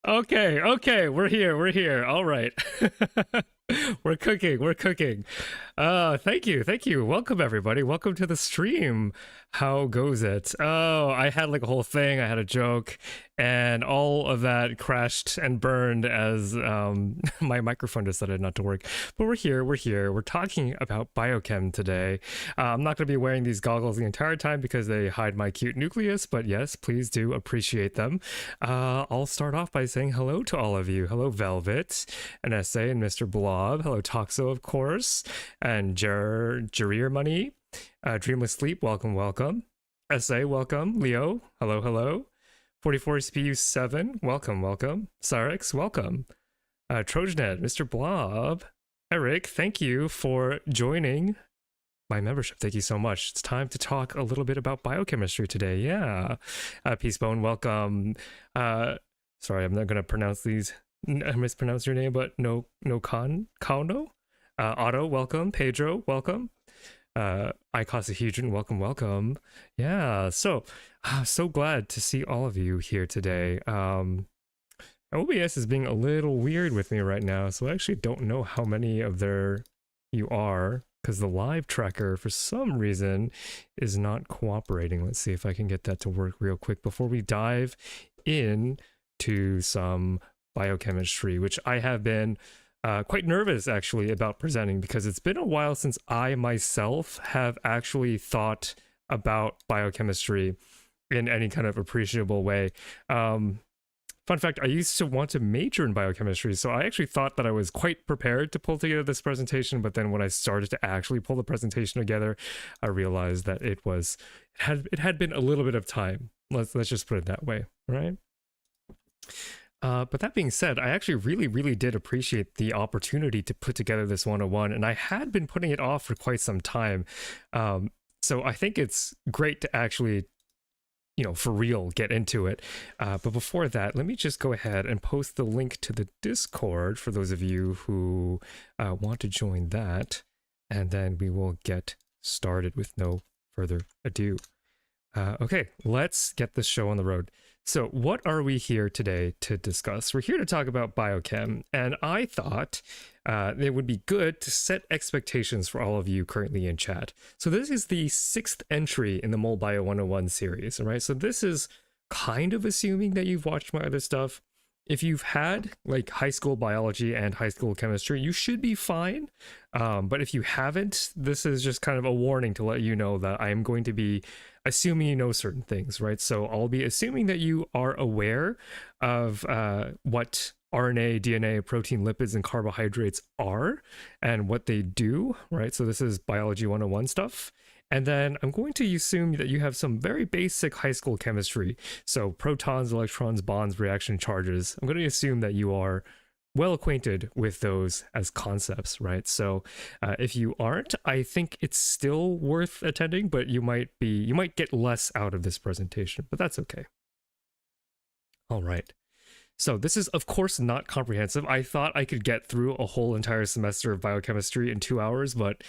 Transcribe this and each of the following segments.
Okay, okay, we're here. All right. We're cooking. Thank you. Welcome everybody. Welcome to the stream. How goes it? Oh, I had like a whole thing. I had a joke, and all of that crashed and burned as my microphone decided not to work. But we're here. We're talking about biochem today. I'm not going to be wearing these goggles the entire time because they hide my cute nucleus, but yes, please do appreciate them. I'll start off by saying hello to all of you. Hello, Velvet, and SA, and Mr. Blanc. Blob. Hello, Toxo, of course. And Jareer Money. Dreamless Sleep, welcome, welcome. SA, welcome. Leo, hello, hello. 44 CPU 7, welcome, welcome. Sarix, welcome. Trojanet, Mr. Blob. Eric, thank you for joining my membership. Thank you so much. It's time to talk a little bit about biochemistry today. Yeah. Peacebone, welcome. Sorry, I'm not going to pronounce these. I mispronounced your name, but Kauno. Otto, welcome. Pedro, welcome. Icosahedron, welcome, welcome. Yeah, so glad to see all of you here today. OBS is being a little weird with me right now, so I actually don't know how many of you are, because the live tracker, for some reason, is not cooperating. Let's see if I can get that to work real quick before we dive in to some biochemistry, which I have been quite nervous actually about presenting, because it's been a while since I myself have actually thought about biochemistry in any kind of appreciable way. Fun fact, I used to want to major in biochemistry, so I actually thought that I was quite prepared to pull together this presentation, but then when I started to actually pull the presentation together, I realized that it had been a little bit of time. Let's just put it that way, right? But that being said, I actually really did appreciate the opportunity to put together this 101, and I had been putting it off for quite some time. So I think it's great to actually, for real, get into it. But before that, let me just go ahead and post the link to the Discord for those of you who want to join that, and then we will get started with no further ado. Okay, let's get this show on the road. So what are we here today to discuss? We're here to talk about biochem, and I thought it would be good to set expectations for all of you currently in chat. So this is the 6th entry in the Mol Bio 101 series, all right? So this is kind of assuming that you've watched my other stuff. If you've had like high school biology and high school chemistry, you should be fine. But if you haven't, this is just kind of a warning to let you know that I am going to be assuming you know certain things, right? So I'll be assuming that you are aware of what RNA, DNA, protein, lipids, and carbohydrates are and what they do, right? So this is biology 101 stuff. And then I'm going to assume that you have some very basic high school chemistry. So protons, electrons, bonds, reaction charges. I'm going to assume that you are well acquainted with those as concepts, right? So if you aren't, I think it's still worth attending, but you might get less out of this presentation, but that's okay. All right. So this is, of course, not comprehensive. I thought I could get through a whole entire semester of biochemistry in 2 hours, but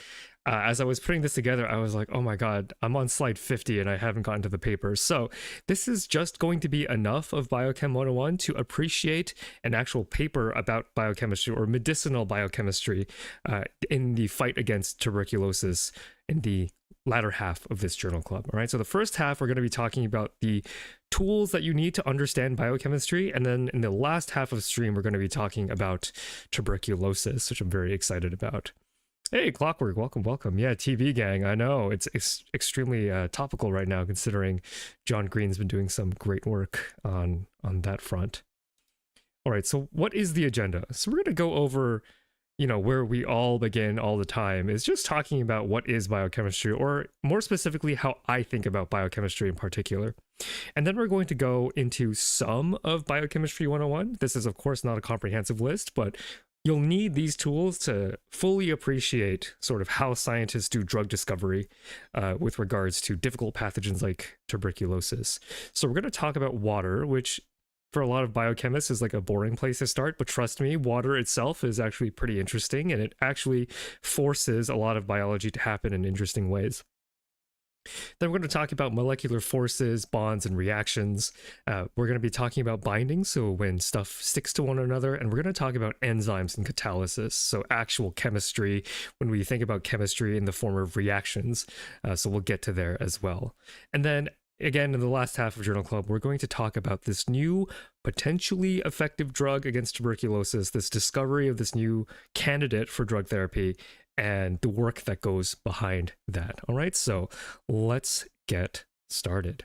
as I was putting this together, I was like, oh my God, I'm on slide 50 and I haven't gotten to the paper. So this is just going to be enough of Biochem 101 to appreciate an actual paper about biochemistry or medicinal biochemistry in the fight against tuberculosis in the latter half of this journal club. All right, so the first half, we're going to be talking about the tools that you need to understand biochemistry. And then in the last half of the stream, we're going to be talking about tuberculosis, which I'm very excited about. Hey, Clockwork, welcome, welcome. Yeah, TV gang, I know. It's extremely topical right now, considering John Green's been doing some great work on that front. All right, so what is the agenda? So we're going to go over, where we all begin all the time is just talking about what is biochemistry, or more specifically, how I think about biochemistry in particular. And then we're going to go into some of Biochemistry 101. This is, of course, not a comprehensive list, but you'll need these tools to fully appreciate sort of how scientists do drug discovery with regards to difficult pathogens like tuberculosis. So we're going to talk about water, which for a lot of biochemists is like a boring place to start, but trust me, water itself is actually pretty interesting, and it actually forces a lot of biology to happen in interesting ways. Then we're going to talk about molecular forces, bonds, and reactions. We're going to be talking about binding, so when stuff sticks to one another, and we're going to talk about enzymes and catalysis, so actual chemistry, when we think about chemistry in the form of reactions. So we'll get to there as well. And then again, in the last half of Journal Club, we're going to talk about this new potentially effective drug against tuberculosis, this discovery of this new candidate for drug therapy, and the work that goes behind that. All right, so let's get started.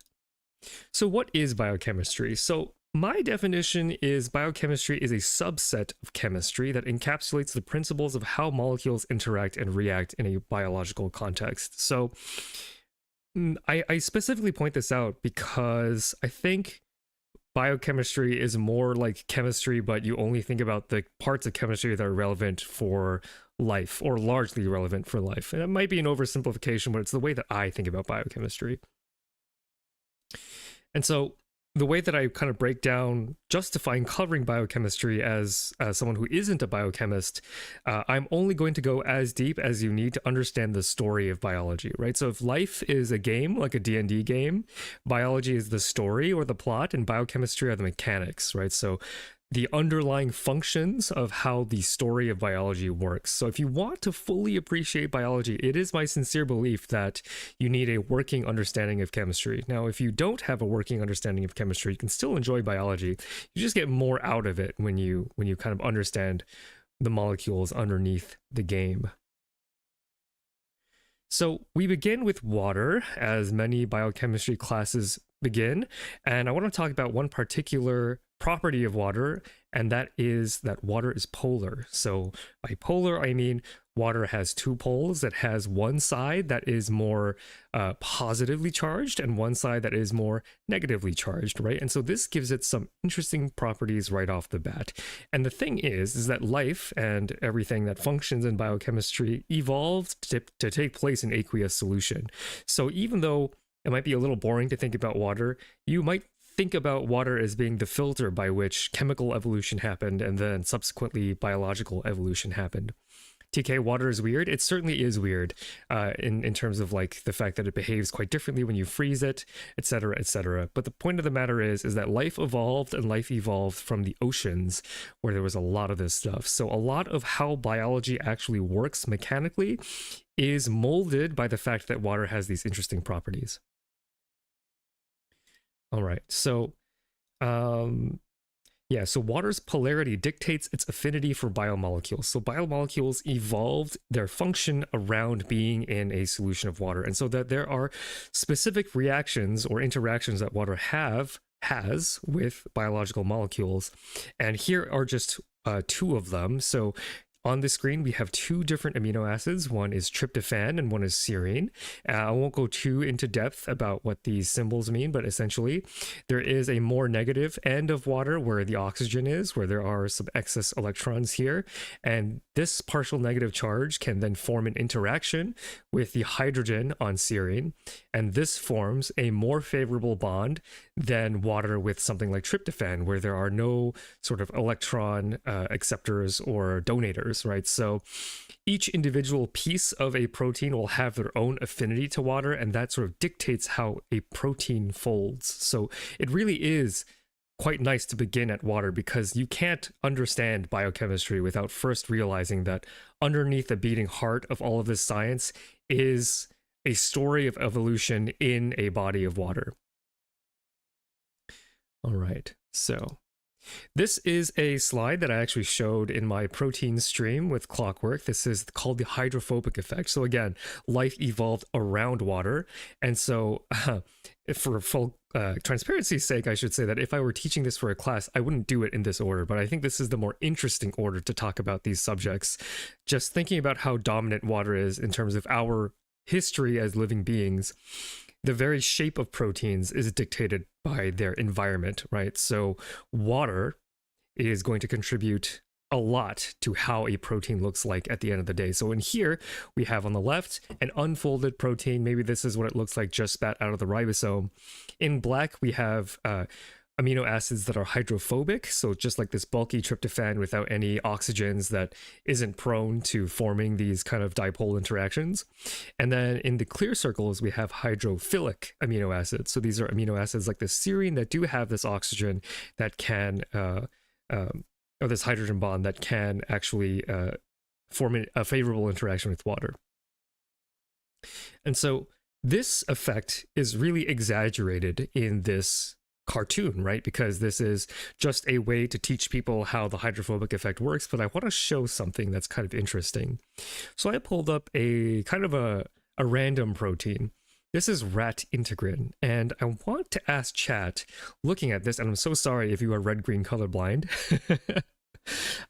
So what is biochemistry? So My definition is biochemistry is a subset of chemistry that encapsulates the principles of how molecules interact and react in a biological context. So I specifically point this out because I think biochemistry is more like chemistry, but you only think about the parts of chemistry that are relevant for life or largely relevant for life. And it might be an oversimplification, but it's the way that I think about biochemistry. And so the way that I kind of break down justifying covering biochemistry as someone who isn't a biochemist, I'm only going to go as deep as you need to understand the story of biology, right? So if life is a game, like a D&D game, biology is the story or the plot, and biochemistry are the mechanics, right? So the underlying functions of how the story of biology works. So if you want to fully appreciate biology, it is my sincere belief that you need a working understanding of chemistry. Now, if you don't have a working understanding of chemistry, you can still enjoy biology. You just get more out of it when you kind of understand the molecules underneath the game. So we begin with water, as many biochemistry classes begin, and I want to talk about one particular property of water, and that is that water is polar. So by polar, I mean water has two poles. It has one side that is more positively charged and one side that is more negatively charged, right? And so this gives it some interesting properties right off the bat. And the thing is that life and everything that functions in biochemistry evolved to take place in aqueous solution. So even though it might be a little boring to think about water, you might think about water as being the filter by which chemical evolution happened and then subsequently biological evolution happened. TK, water is weird. It certainly is weird in terms of like the fact that it behaves quite differently when you freeze it, etc., etc. But the point of the matter is that life evolved, and life evolved from the oceans where there was a lot of this stuff. So a lot of how biology actually works mechanically is molded by the fact that water has these interesting properties. All right, so so water's polarity dictates its affinity for biomolecules. So biomolecules evolved their function around being in a solution of water. And so that there are specific reactions or interactions that water has with biological molecules. And here are just two of them. So on the screen, we have two different amino acids. One is tryptophan and one is serine. I won't go too into depth about what these symbols mean, but essentially there is a more negative end of water where the oxygen is, where there are some excess electrons here. And this partial negative charge can then form an interaction with the hydrogen on serine. And this forms a more favorable bond than water with something like tryptophan, where there are no sort of electron acceptors or donators. Right, so each individual piece of a protein will have their own affinity to water, and that sort of dictates how a protein folds. So it really is quite nice to begin at water, because you can't understand biochemistry without first realizing that underneath the beating heart of all of this science is a story of evolution in a body of water. All right, so this is a slide that I actually showed in my protein stream with Clockwork. This is called the hydrophobic effect. So again, life evolved around water. And so for full transparency's sake, I should say that if I were teaching this for a class, I wouldn't do it in this order. But I think this is the more interesting order to talk about these subjects. Just thinking about how dominant water is in terms of our history as living beings. The very shape of proteins is dictated by their environment, right? So water is going to contribute a lot to how a protein looks like at the end of the day. So in here, we have on the left an unfolded protein. Maybe this is what it looks like just spat out of the ribosome. In black, we have amino acids that are hydrophobic, so just like this bulky tryptophan without any oxygens that isn't prone to forming these kind of dipole interactions. And then in the clear circles, we have hydrophilic amino acids. So these are amino acids like the serine that do have this oxygen that can, or this hydrogen bond that can actually form a favorable interaction with water. And so this effect is really exaggerated in this cartoon, right? Because this is just a way to teach people how the hydrophobic effect works, but I want to show something that's kind of interesting. So I pulled up a kind of a random protein, This is rat integrin, and I want to ask chat, looking at this, and I'm so sorry if you are red-green colorblind.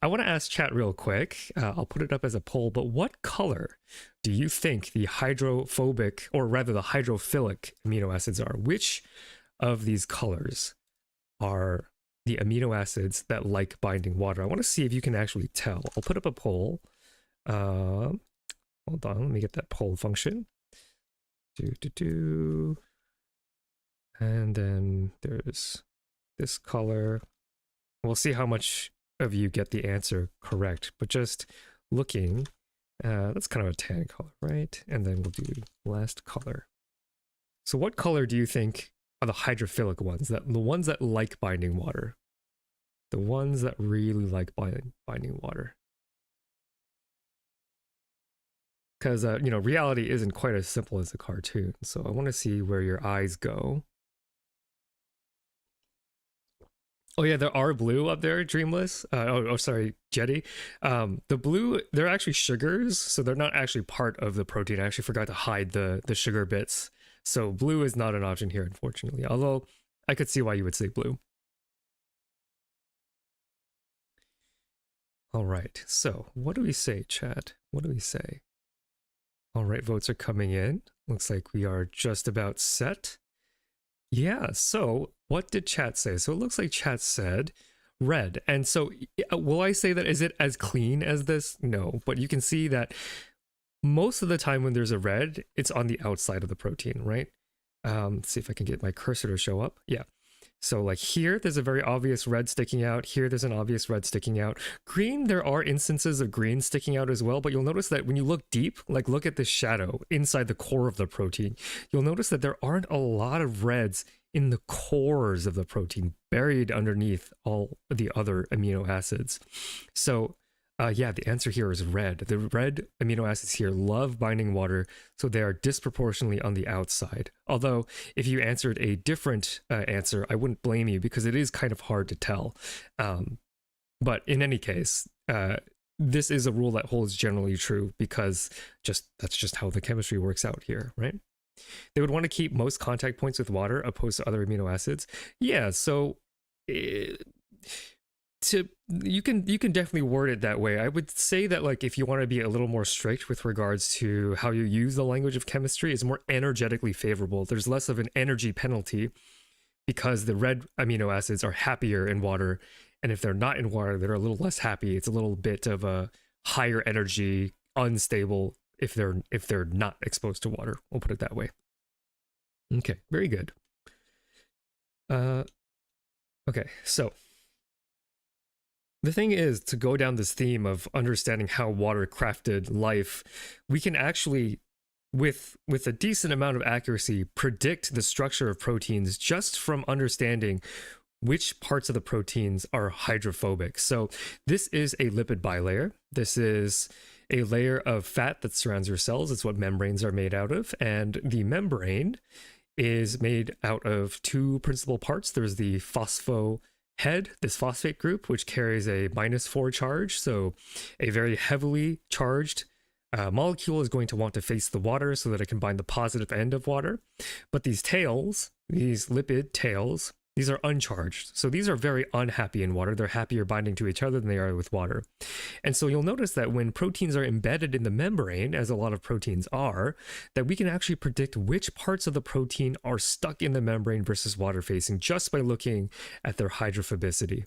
I want to ask chat real quick. I'll put it up as a poll, but what color do you think the hydrophobic, or rather the hydrophilic amino acids are? Which of these colors are the amino acids that like binding water? I want to see if you can actually tell. I'll put up a poll. Hold on, let me get that poll function. And then there's this color. We'll see how much of you get the answer correct, but just looking, that's kind of a tan color, right? And then we'll do last color. So what color do you think are the hydrophilic ones, the ones that like binding water? The ones that really like binding water. Because, you know, reality isn't quite as simple as a cartoon. So I want to see where your eyes go. Oh yeah, there are blue up there, Dreamless. Sorry, Jetty. The blue, they're actually sugars, so they're not actually part of the protein. I actually forgot to hide the sugar bits. So blue is not an option here, unfortunately. Although I could see why you would say blue. All right, so what do we say, chat? What do we say? All right, votes are coming in. Looks like we are just about set. Yeah, so what did chat say? So it looks like chat said red. And so will I say that, is it as clean as this? No, but you can see that most of the time when there's a red, it's on the outside of the protein, right? Let's see if I can get my cursor to show up. Yeah. So like here, there's a very obvious red sticking out. Here, there's an obvious red sticking out. Green, there are instances of green sticking out as well, but you'll notice that when you look deep, like look at the shadow inside the core of the protein, you'll notice that there aren't a lot of reds in the cores of the protein, buried underneath all the other amino acids. So yeah, the answer here is red. The red amino acids here love binding water, so they are disproportionately on the outside. Although, if you answered a different answer, I wouldn't blame you because it is kind of hard to tell. But in any case, this is a rule that holds generally true because that's just how the chemistry works out here, right? They would want to keep most contact points with water opposed to other amino acids. Yeah, so you can definitely word it that way. I would say that, like, if you want to be a little more strict with regards to how you use the language of chemistry, it's more energetically favorable. There's less of an energy penalty because the red amino acids are happier in water, and if they're not in water, they're a little less happy. It's a little bit of a higher energy, unstable if they're not exposed to water. We'll put it that way. Okay, very good. Okay, so the thing is, to go down this theme of understanding how water crafted life, we can actually, with a decent amount of accuracy, predict the structure of proteins just from understanding which parts of the proteins are hydrophobic. So this is a lipid bilayer. This is a layer of fat that surrounds your cells. It's what membranes are made out of. And the membrane is made out of two principal parts. There's the phosphohead, this phosphate group, which carries a -4 charge. So a very heavily charged molecule is going to want to face the water so that it can bind the positive end of water. But these tails, these lipid tails, these are uncharged. So these are very unhappy in water. They're happier binding to each other than they are with water. And so you'll notice that when proteins are embedded in the membrane, as a lot of proteins are, that we can actually predict which parts of the protein are stuck in the membrane versus water facing just by looking at their hydrophobicity.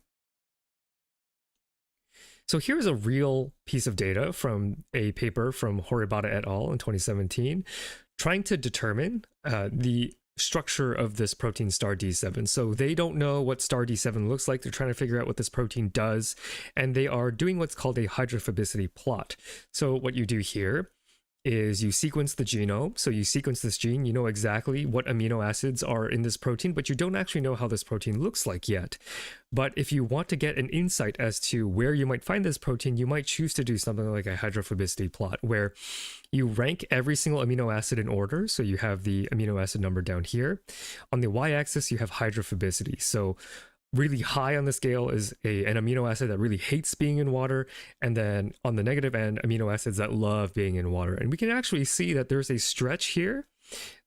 So here's a real piece of data from a paper from Horibata et al. In 2017, trying to determine the structure of this protein star D7. So they don't know what star D7 looks like. They're trying to figure out what this protein does, and they are doing what's called a hydrophobicity plot. So what you do here is you sequence the genome. So you sequence this gene, you know exactly what amino acids are in this protein, but you don't actually know how this protein looks like yet. But if you want to get an insight as to where you might find this protein, you might choose to do something like a hydrophobicity plot, where you rank every single amino acid in order. So you have the amino acid number down here. On the y-axis, you have hydrophobicity. So really high on the scale is an amino acid that really hates being in water, and then on the negative end, amino acids that love being in water. And we can actually see that there's a stretch here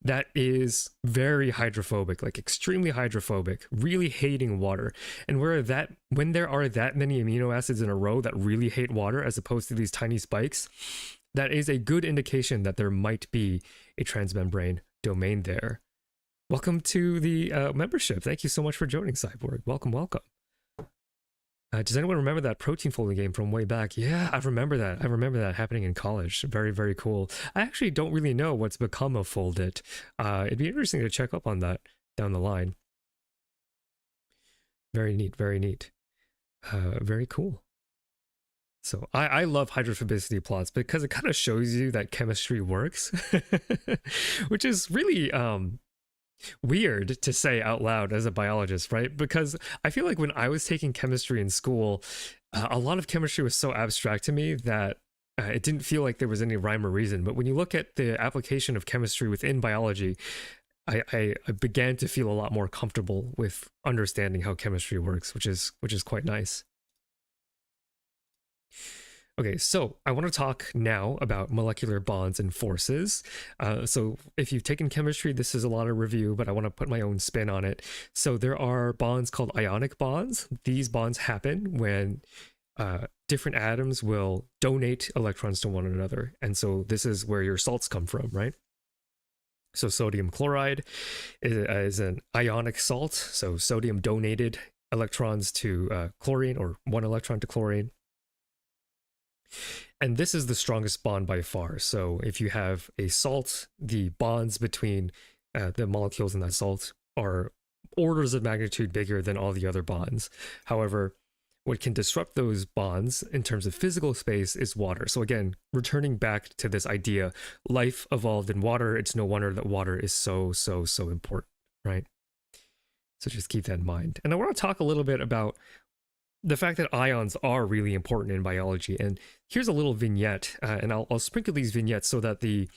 that is very hydrophobic, like extremely hydrophobic, really hating water. And when there are that many amino acids in a row that really hate water, as opposed to these tiny spikes, that is a good indication that there might be a transmembrane domain there. Welcome to the membership. Thank you so much for joining, Cyborg. Welcome, welcome. Does anyone remember that protein folding game from way back? Yeah, I remember that. I remember that happening in college. Very, very cool. I actually don't really know what's become of Foldit. It'd be interesting to check up on that down the line. Very neat, very neat. Very cool. So I love hydrophobicity plots because it kind of shows you that chemistry works, which is really weird to say out loud as a biologist, right? Because I feel like when I was taking chemistry in school, a lot of chemistry was so abstract to me that it didn't feel like there was any rhyme or reason. But when you look at the application of chemistry within biology, I began to feel a lot more comfortable with understanding how chemistry works, which is quite nice. Okay, so I want to talk now about molecular bonds and forces. So if you've taken chemistry, this is a lot of review, but I want to put my own spin on it. So there are bonds called ionic bonds. These bonds happen when different atoms will donate electrons to one another. And so this is where your salts come from, right? So sodium chloride is an ionic salt. So sodium donated electrons to chlorine, or one electron to chlorine. And this is the strongest bond by far. So if you have a salt, the bonds between the molecules in that salt are orders of magnitude bigger than all the other bonds. However, what can disrupt those bonds in terms of physical space is water. So again, returning back to this idea, life evolved in water. It's no wonder that water is so important, right? So just keep that in mind. And I want to talk a little bit about the fact that ions are really important in biology. And here's a little vignette, and I'll sprinkle these vignettes so that the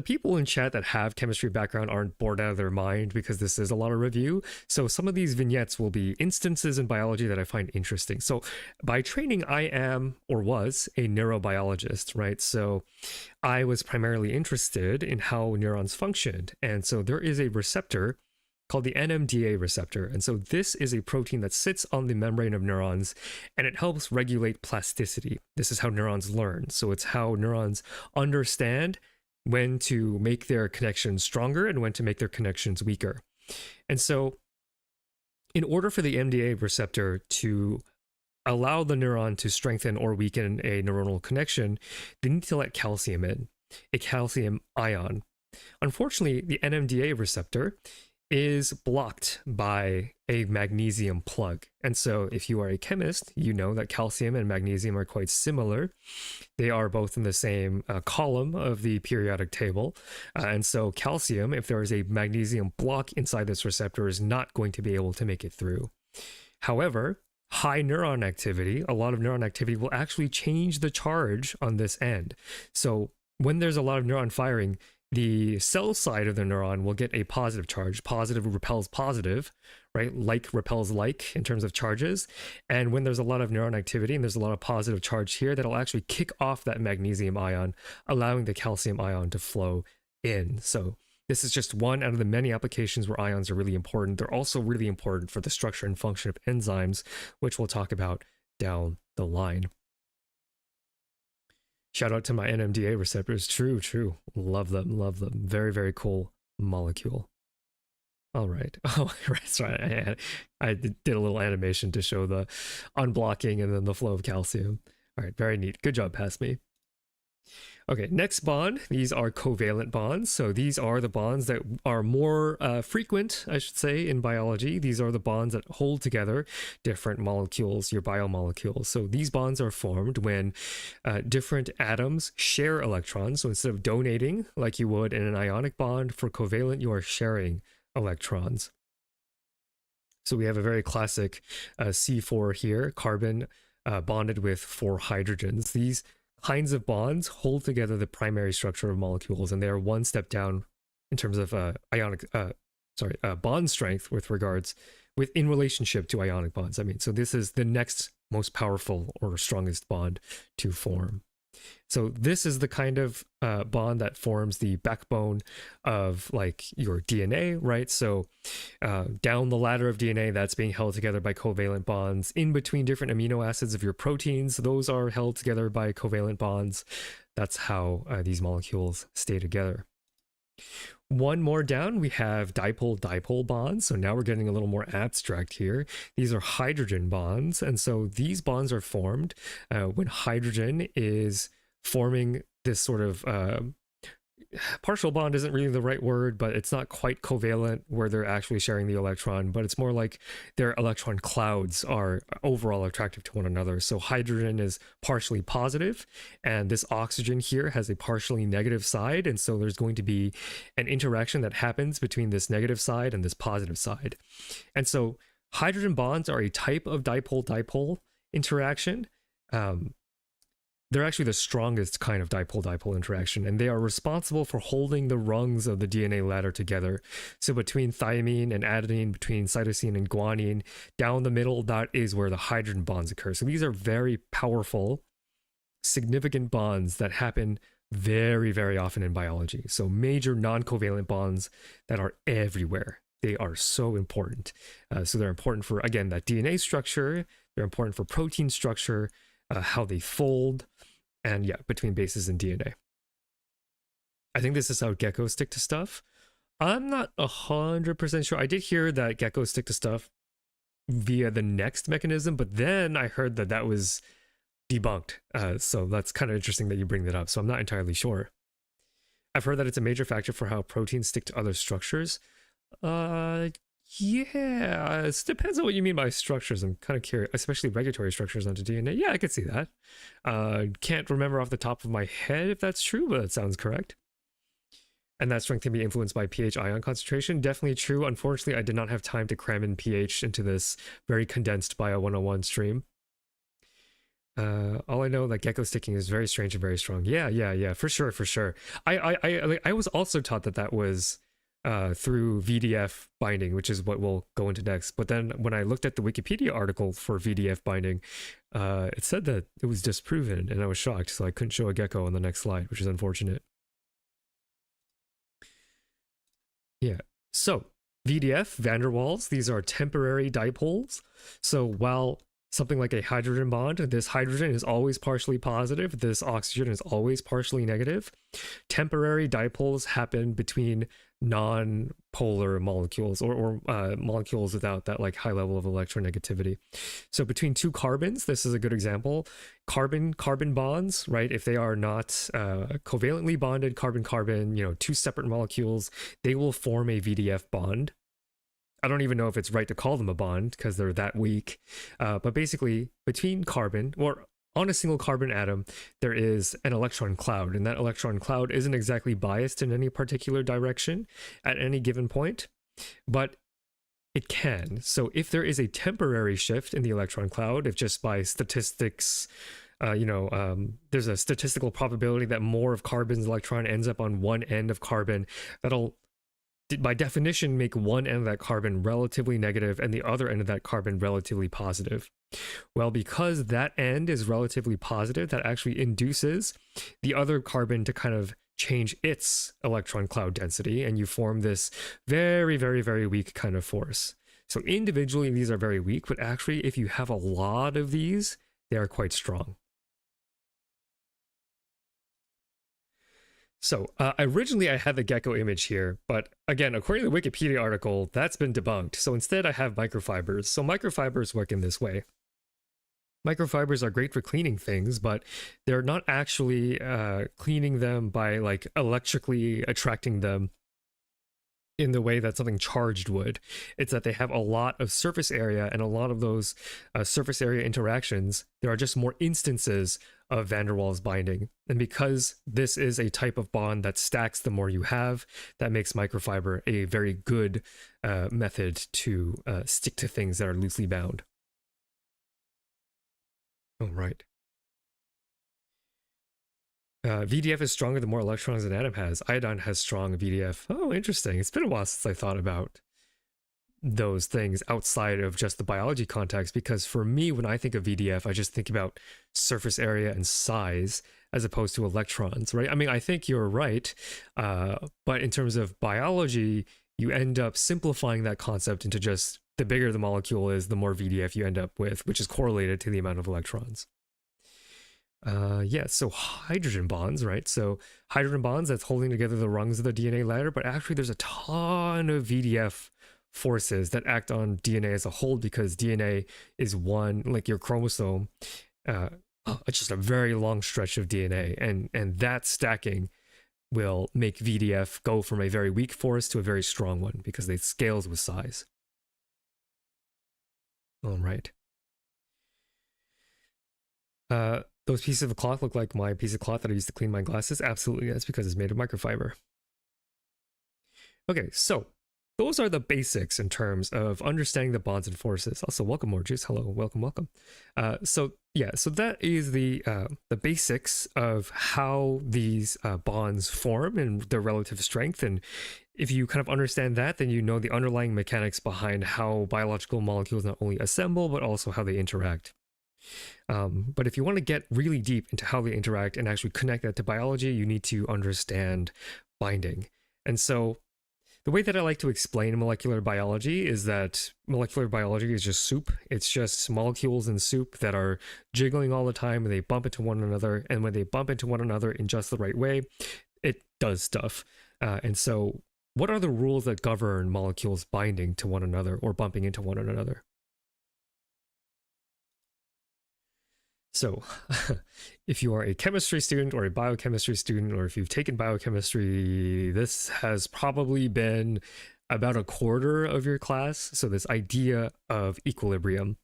people in chat that have chemistry background aren't bored out of their mind, because this is a lot of review. So some of these vignettes will be instances in biology that I find interesting. So by training, I am, or was, a neurobiologist, right? So I was primarily interested in how neurons functioned. And so there is a receptor called the NMDA receptor. And so this is a protein that sits on the membrane of neurons, and it helps regulate plasticity. This is how neurons learn. So it's how neurons understand when to make their connections stronger and when to make their connections weaker. And so in order for the NMDA receptor to allow the neuron to strengthen or weaken a neuronal connection, they need to let calcium in, a calcium ion. Unfortunately, the NMDA receptor is blocked by a magnesium plug. And so if you are a chemist, you know that calcium and magnesium are quite similar. They are both in the same column of the periodic table. And so calcium, if there is a magnesium block inside this receptor, is not going to be able to make it through. However, high neuron activity, a lot of neuron activity will actually change the charge on this end. So when there's a lot of neuron firing, the cell side of the neuron will get a positive charge. Positive repels positive, right? Like repels like in terms of charges. And when there's a lot of neuron activity and there's a lot of positive charge here, that'll actually kick off that magnesium ion, allowing the calcium ion to flow in. So this is just one out of the many applications where ions are really important. They're also really important for the structure and function of enzymes, which we'll talk about down the line. Shout out to my NMDA receptors. True. Love them. Very, very cool molecule. All right. Oh, that's right. I did a little animation to show the unblocking and then the flow of calcium. All right. Very neat. Good job, past me. Okay, next bond. These are covalent bonds. So these are the bonds that are more frequent, I should say, in biology. These are the bonds that hold together different molecules, your biomolecules. So these bonds are formed when different atoms share electrons. So instead of donating like you would in an ionic bond, for covalent, you are sharing electrons. So we have a very classic C4 here, carbon bonded with 4 hydrogens. These kinds of bonds hold together the primary structure of molecules, and they are one step down in terms of bond strength in relationship to ionic bonds. I mean, so this is the next most powerful or strongest bond to form. So this is the kind of bond that forms the backbone of like your DNA, right? So down the ladder of DNA, that's being held together by covalent bonds. In between different amino acids of your proteins, those are held together by covalent bonds. That's how these molecules stay together. One more down, we have dipole-dipole bonds. So now we're getting a little more abstract here. These are hydrogen bonds. And so these bonds are formed when hydrogen is forming this sort of partial bond isn't really the right word, but it's not quite covalent where they're actually sharing the electron, but it's more like their electron clouds are overall attractive to one another. So hydrogen is partially positive, and this oxygen here has a partially negative side, and so there's going to be an interaction that happens between this negative side and this positive side. And so hydrogen bonds are a type of dipole-dipole interaction. They're actually the strongest kind of dipole-dipole interaction, and they are responsible for holding the rungs of the DNA ladder together. So between thymine and adenine, between cytosine and guanine, down the middle, that is where the hydrogen bonds occur. So these are very powerful, significant bonds that happen very, very often in biology. So major non-covalent bonds that are everywhere. They are so important. So they're important for, again, that DNA structure. They're important for protein structure, how they fold, and yeah, between bases in DNA. I think this is how geckos stick to stuff. I'm not 100% sure. I did hear that geckos stick to stuff via the next mechanism, but then I heard that that was debunked. So that's kind of interesting that you bring that up. So I'm not entirely sure. I've heard that it's a major factor for how proteins stick to other structures. Yeah, it depends on what you mean by structures. I'm kind of curious, especially regulatory structures onto DNA. Yeah, I could see that. Can't remember off the top of my head if that's true, but that sounds correct. And that strength can be influenced by pH ion concentration. Definitely true. Unfortunately, I did not have time to cram in pH into this very condensed Bio 101 stream. All I know that gecko sticking is very strange and very strong. Yeah, for sure. I was also taught that that was through VDF binding, which is what we'll go into next. But then when I looked at the Wikipedia article for VDF binding, it said that it was disproven, and I was shocked, so I couldn't show a gecko on the next slide, which is unfortunate. Yeah, so VDF, van der Waals, these are temporary dipoles. So while something like a hydrogen bond, this hydrogen is always partially positive, this oxygen is always partially negative. Temporary dipoles happen between non-polar molecules or molecules without that like high level of electronegativity. So between two carbons, this is a good example. Carbon bonds, right? If they are not covalently bonded carbon-carbon, two separate molecules, they will form a VDF bond. I don't even know if it's right to call them a bond because they're that weak. But basically, between carbon, or on a single carbon atom, there is an electron cloud, and that electron cloud isn't exactly biased in any particular direction at any given point, but it can. So if there is a temporary shift in the electron cloud, if just by statistics, there's a statistical probability that more of carbon's electron ends up on one end of carbon, that'll by definition make one end of that carbon relatively negative and the other end of that carbon relatively positive. Well, because that end is relatively positive, that actually induces the other carbon to kind of change its electron cloud density, and you form this very, very, very weak kind of force. So individually, these are very weak, but actually, if you have a lot of these, they are quite strong. So originally I had the gecko image here, but again, according to the Wikipedia article, that's been debunked. So instead I have microfibers. So microfibers work in this way. Microfibers are great for cleaning things, but they're not actually cleaning them by like electrically attracting them in the way that something charged would. It's that they have a lot of surface area, and a lot of those surface area interactions, there are just more instances of van der Waals binding. And because this is a type of bond that stacks the more you have, that makes microfiber a very good method to stick to things that are loosely bound. All right. VDF is stronger the more electrons an atom has. Iodine has strong VDF. Oh, interesting. It's been a while since I thought about those things outside of just the biology context, because for me, when I think of VDF, I just think about surface area and size as opposed to electrons, right? I mean, I think you're right, but in terms of biology, you end up simplifying that concept into just the bigger the molecule is, the more VDF you end up with, which is correlated to the amount of electrons. Yeah, so hydrogen bonds, right? So hydrogen bonds, that's holding together the rungs of the DNA ladder, but actually there's a ton of VDF forces that act on DNA as a whole, because DNA is one, like your chromosome, it's just a very long stretch of DNA, and that stacking will make VDF go from a very weak force to a very strong one, because it scales with size. All right. Those pieces of cloth look like my piece of cloth that I used to clean my glasses. Absolutely, that's because it's made of microfiber. Okay, so those are the basics in terms of understanding the bonds and forces. Also, welcome, more juice. Hello, welcome, welcome. So that is the basics of how these bonds form and their relative strength. And if you kind of understand that, then you know the underlying mechanics behind how biological molecules not only assemble, but also how they interact. But if you want to get really deep into how they interact and actually connect that to biology, you need to understand binding. And so the way that I like to explain molecular biology is that molecular biology is just soup. It's just molecules in soup that are jiggling all the time, and they bump into one another. And when they bump into one another in just the right way, it does stuff. And so what are the rules that govern molecules binding to one another or bumping into one another? So if you are a chemistry student or a biochemistry student, or if you've taken biochemistry, this has probably been about a quarter of your class. So this idea of equilibrium,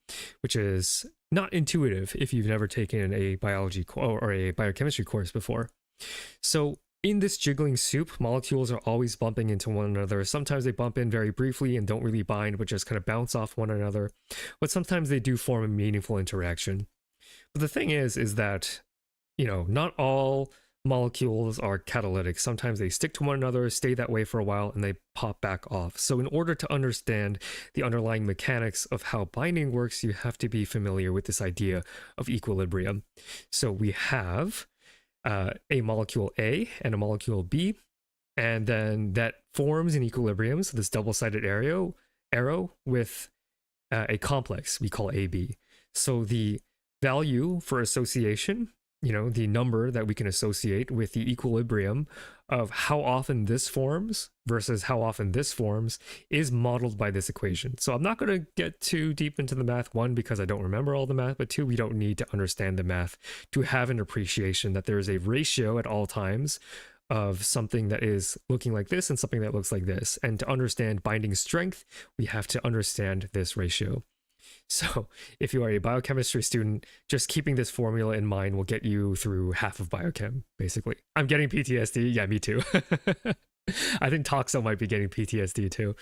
which is not intuitive if you've never taken a biology or a biochemistry course before. So in this jiggling soup, molecules are always bumping into one another. Sometimes they bump in very briefly and don't really bind, but just kind of bounce off one another. But sometimes they do form a meaningful interaction. But the thing is that, you know, not all molecules are catalytic. Sometimes they stick to one another, stay that way for a while, and they pop back off. So in order to understand the underlying mechanics of how binding works, you have to be familiar with this idea of equilibrium. So we have a molecule A and a molecule B, and then that forms an equilibrium, so this double-sided arrow with a complex we call AB. So the value for association, you know, the number that we can associate with the equilibrium of how often this forms versus how often this forms, is modeled by this equation. So I'm not going to get too deep into the math, one, because I don't remember all the math, but two, we don't need to understand the math to have an appreciation that there is a ratio at all times of something that is looking like this and something that looks like this. And to understand binding strength, we have to understand this ratio. So if you are a biochemistry student, just keeping this formula in mind will get you through half of biochem, basically. I'm getting PTSD. Yeah, me too. I think Toxo might be getting PTSD too.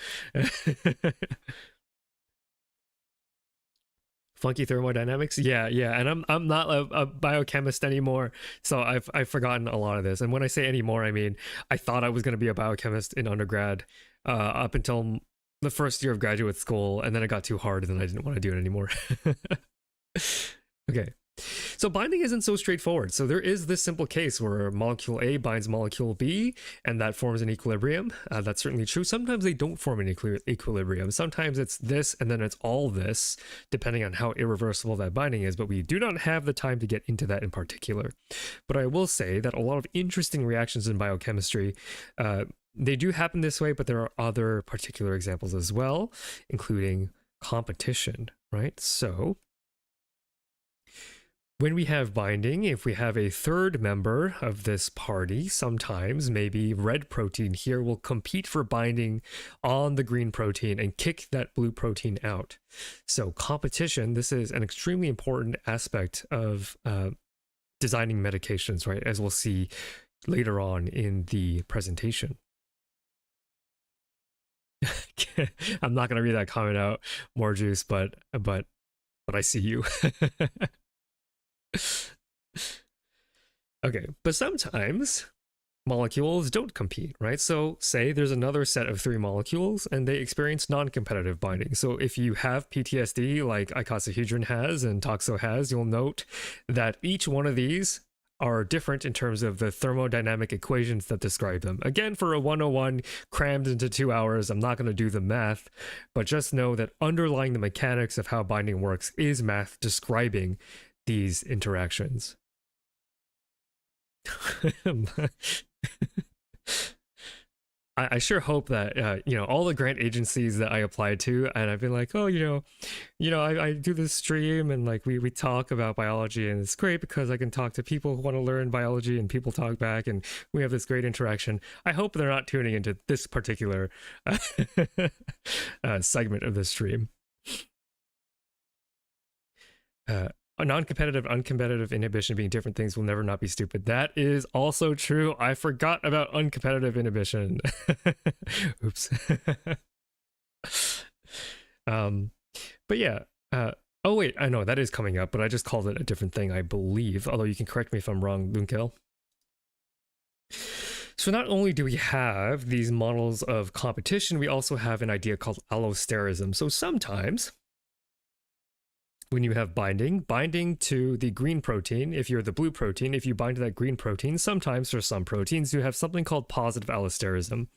Funky thermodynamics. Yeah. And I'm not a biochemist anymore, so I've forgotten a lot of this. And when I say anymore, I mean I thought I was going to be a biochemist in undergrad up until the first year of graduate school, and then it got too hard and then I didn't want to do it anymore. Okay, so binding isn't so straightforward. So there is this simple case where molecule A binds molecule B, and that forms an equilibrium. That's certainly true. Sometimes they don't form an equilibrium. Sometimes it's this and then it's all this, depending on how irreversible that binding is, but we do not have the time to get into that in particular. But I will say that a lot of interesting reactions in biochemistry, they do happen this way, but there are other particular examples as well, including competition, right? So when we have binding, if we have a third member of this party, sometimes maybe red protein here will compete for binding on the green protein and kick that blue protein out. So competition, this is an extremely important aspect of designing medications, right? As we'll see later on in the presentation. I'm not going to read that comment out, more juice, but I see you. Okay, but sometimes molecules don't compete, right? So say there's another set of 3 molecules and they experience non-competitive binding. So if you have PTSD like icosahedron has and toxo has, you'll note that each one of these are different in terms of the thermodynamic equations that describe them. Again, for a 101 crammed into 2 hours, I'm not going to do the math, but just know that underlying the mechanics of how binding works is math describing these interactions. I sure hope that you know, all the grant agencies that I applied to, and I've been like, oh, I do this stream and like we talk about biology, and it's great because I can talk to people who want to learn biology and people talk back and we have this great interaction. I hope they're not tuning into this particular segment of the stream. A non-competitive, uncompetitive inhibition being different things will never not be stupid. That is also true. I forgot about uncompetitive inhibition. Oops. But yeah. Oh wait, I know that is coming up, but I just called it a different thing, I believe. Although you can correct me if I'm wrong, Lunkel. So not only do we have these models of competition, we also have an idea called allosterism. So sometimes when you have binding to the green protein, if you're the blue protein, if you bind to that green protein, sometimes for some proteins, you have something called positive allosterism,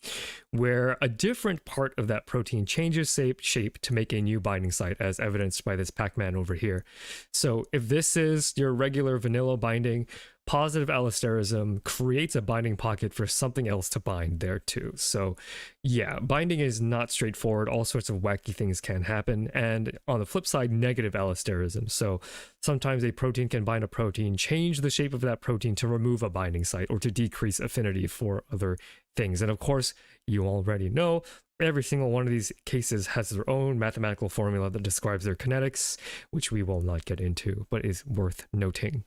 where a different part of that protein changes shape to make a new binding site, as evidenced by this Pac-Man over here. So if this is your regular vanilla binding, positive allosterism creates a binding pocket for something else to bind there too. So yeah, binding is not straightforward. All sorts of wacky things can happen. And on the flip side, negative allosterism. So sometimes a protein can bind a protein, change the shape of that protein to remove a binding site or to decrease affinity for other things. And of course, you already know every single one of these cases has their own mathematical formula that describes their kinetics, which we will not get into, but is worth noting.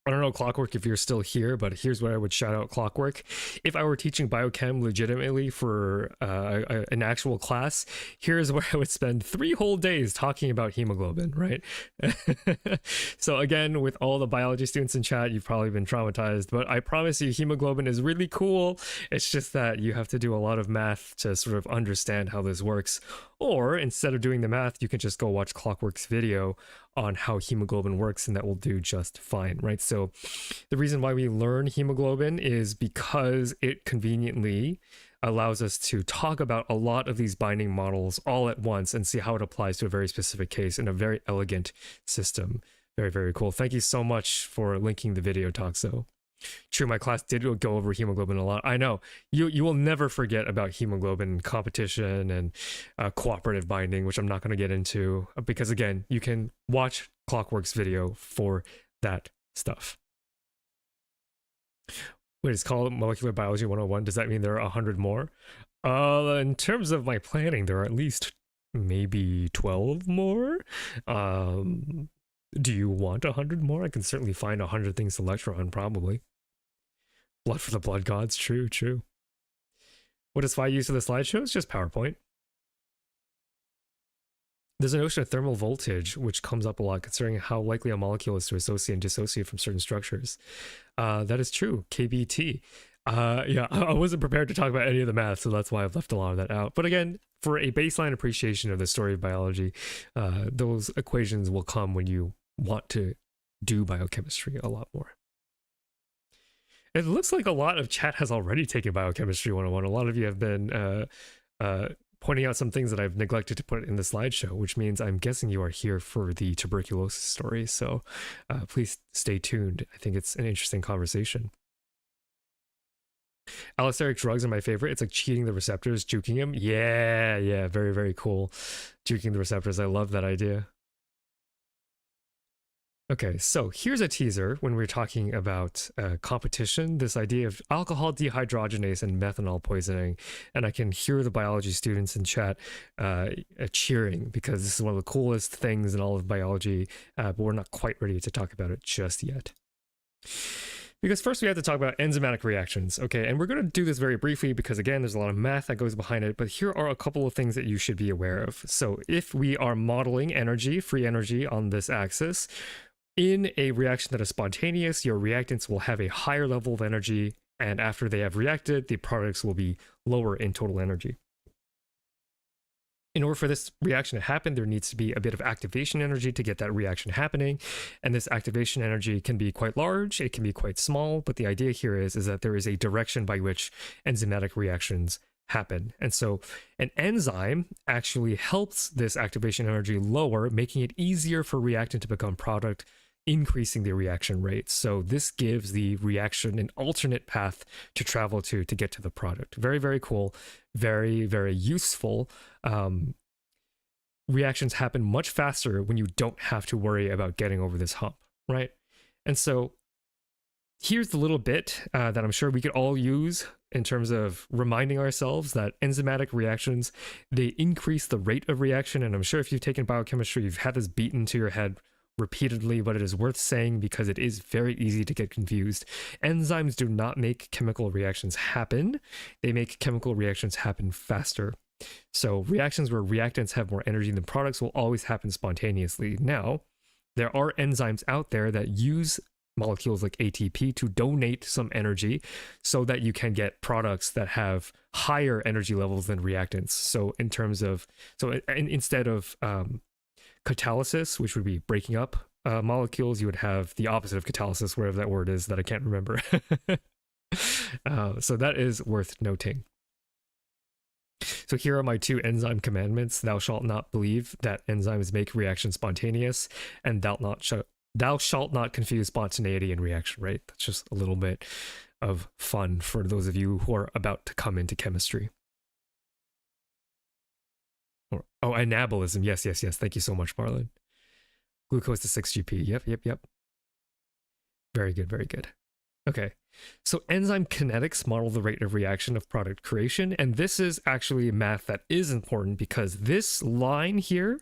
I don't know, Clockwork, if you're still here, but here's what I would shout out, Clockwork. If I were teaching biochem legitimately for an actual class, here's where I would spend 3 whole days talking about hemoglobin, right? So again, with all the biology students in chat, you've probably been traumatized, but I promise you hemoglobin is really cool. It's just that you have to do a lot of math to sort of understand how this works. Or instead of doing the math, you can just go watch Clockwork's video on how hemoglobin works, and that will do just fine, right? So the reason why we learn hemoglobin is because it conveniently allows us to talk about a lot of these binding models all at once and see how it applies to a very specific case in a very elegant system. Very, very cool. Thank you so much for linking the video, Toxo. True, my class did go over hemoglobin a lot. I know you will never forget about hemoglobin competition and cooperative binding, which I'm not going to get into because again, you can watch Clockwork's video for that stuff. Wait, it's called Molecular Biology 101. Does that mean there are 100 more? In terms of my planning, there are at least maybe 12 more. Do you want 100 more? I can certainly find 100 things to lecture on, probably. Blood for the blood gods, true, true. What does Phi use for the slideshow? It's just PowerPoint. There's a notion of thermal voltage, which comes up a lot, considering how likely a molecule is to associate and dissociate from certain structures. That is true, KBT. Yeah, I wasn't prepared to talk about any of the math, so that's why I've left a lot of that out. But again, for a baseline appreciation of the story of biology, those equations will come when you want to do biochemistry a lot more. It looks like a lot of chat has already taken Biochemistry 101. A lot of you have been pointing out some things that I've neglected to put in the slideshow, which means I'm guessing you are here for the tuberculosis story. So please stay tuned. I think it's an interesting conversation. Allosteric drugs are my favorite. It's like cheating the receptors, juking them. Yeah, yeah, very, very cool. Juking the receptors. I love that idea. Okay, so here's a teaser when we're talking about competition, this idea of alcohol dehydrogenase and methanol poisoning. And I can hear the biology students in chat cheering because this is one of the coolest things in all of biology, but we're not quite ready to talk about it just yet. Because first we have to talk about enzymatic reactions, okay? And we're going to do this very briefly because, again, there's a lot of math that goes behind it, but here are a couple of things that you should be aware of. So if we are modeling energy, free energy on this axis, in a reaction that is spontaneous, your reactants will have a higher level of energy, and after they have reacted, the products will be lower in total energy. In order for this reaction to happen, there needs to be a bit of activation energy to get that reaction happening. And this activation energy can be quite large, it can be quite small, but the idea here is that there is a direction by which enzymatic reactions happen. And so an enzyme actually helps this activation energy lower, making it easier for reactant to become product, increasing the reaction rate. So this gives the reaction an alternate path to travel to get to the product. Very, very cool. Very, very useful. Reactions happen much faster when you don't have to worry about getting over this hump, right? And so here's the little bit that I'm sure we could all use in terms of reminding ourselves that enzymatic reactions, they increase the rate of reaction. And I'm sure if you've taken biochemistry, you've had this beaten into your head repeatedly, but it is worth saying because it is very easy to get confused. Enzymes do not make chemical reactions happen. They make chemical reactions happen faster. So reactions where reactants have more energy than products will always happen spontaneously. Now, there are enzymes out there that use molecules like ATP to donate some energy so that you can get products that have higher energy levels than reactants. So in terms of, instead of catalysis, which would be breaking up molecules, you would have the opposite of catalysis, whatever that word is that I can't remember. So that is worth noting. So here are my two enzyme commandments. Thou shalt not believe that enzymes make reactions spontaneous, and thou shalt not confuse spontaneity and reaction rate. That's just a little bit of fun for those of you who are about to come into chemistry. Oh, anabolism. Yes. Thank you so much, Marlon. Glucose to 6-GP. Yep. Very good. Okay. So enzyme kinetics model the rate of reaction of product creation. And this is actually math that is important because this line here,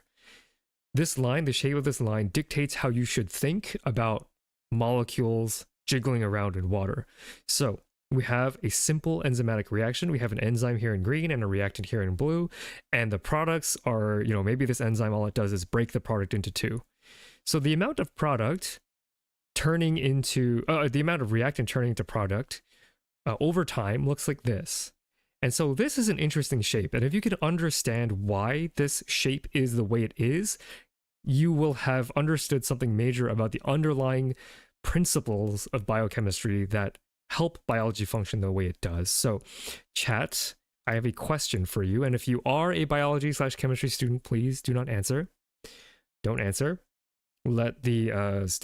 the shape of this line dictates how you should think about molecules jiggling around in water. So we have a simple enzymatic reaction. We have an enzyme here in green and a reactant here in blue. And the products are, maybe this enzyme, all it does is break the product into two. So the amount of product turning into, the amount of reactant turning into product over time looks like this. And so this is an interesting shape. And if you can understand why this shape is the way it is, you will have understood something major about the underlying principles of biochemistry that help biology function the way it does. So chat, I have a question for you. And if you are a biology/chemistry student, please do not answer. Don't answer. Let the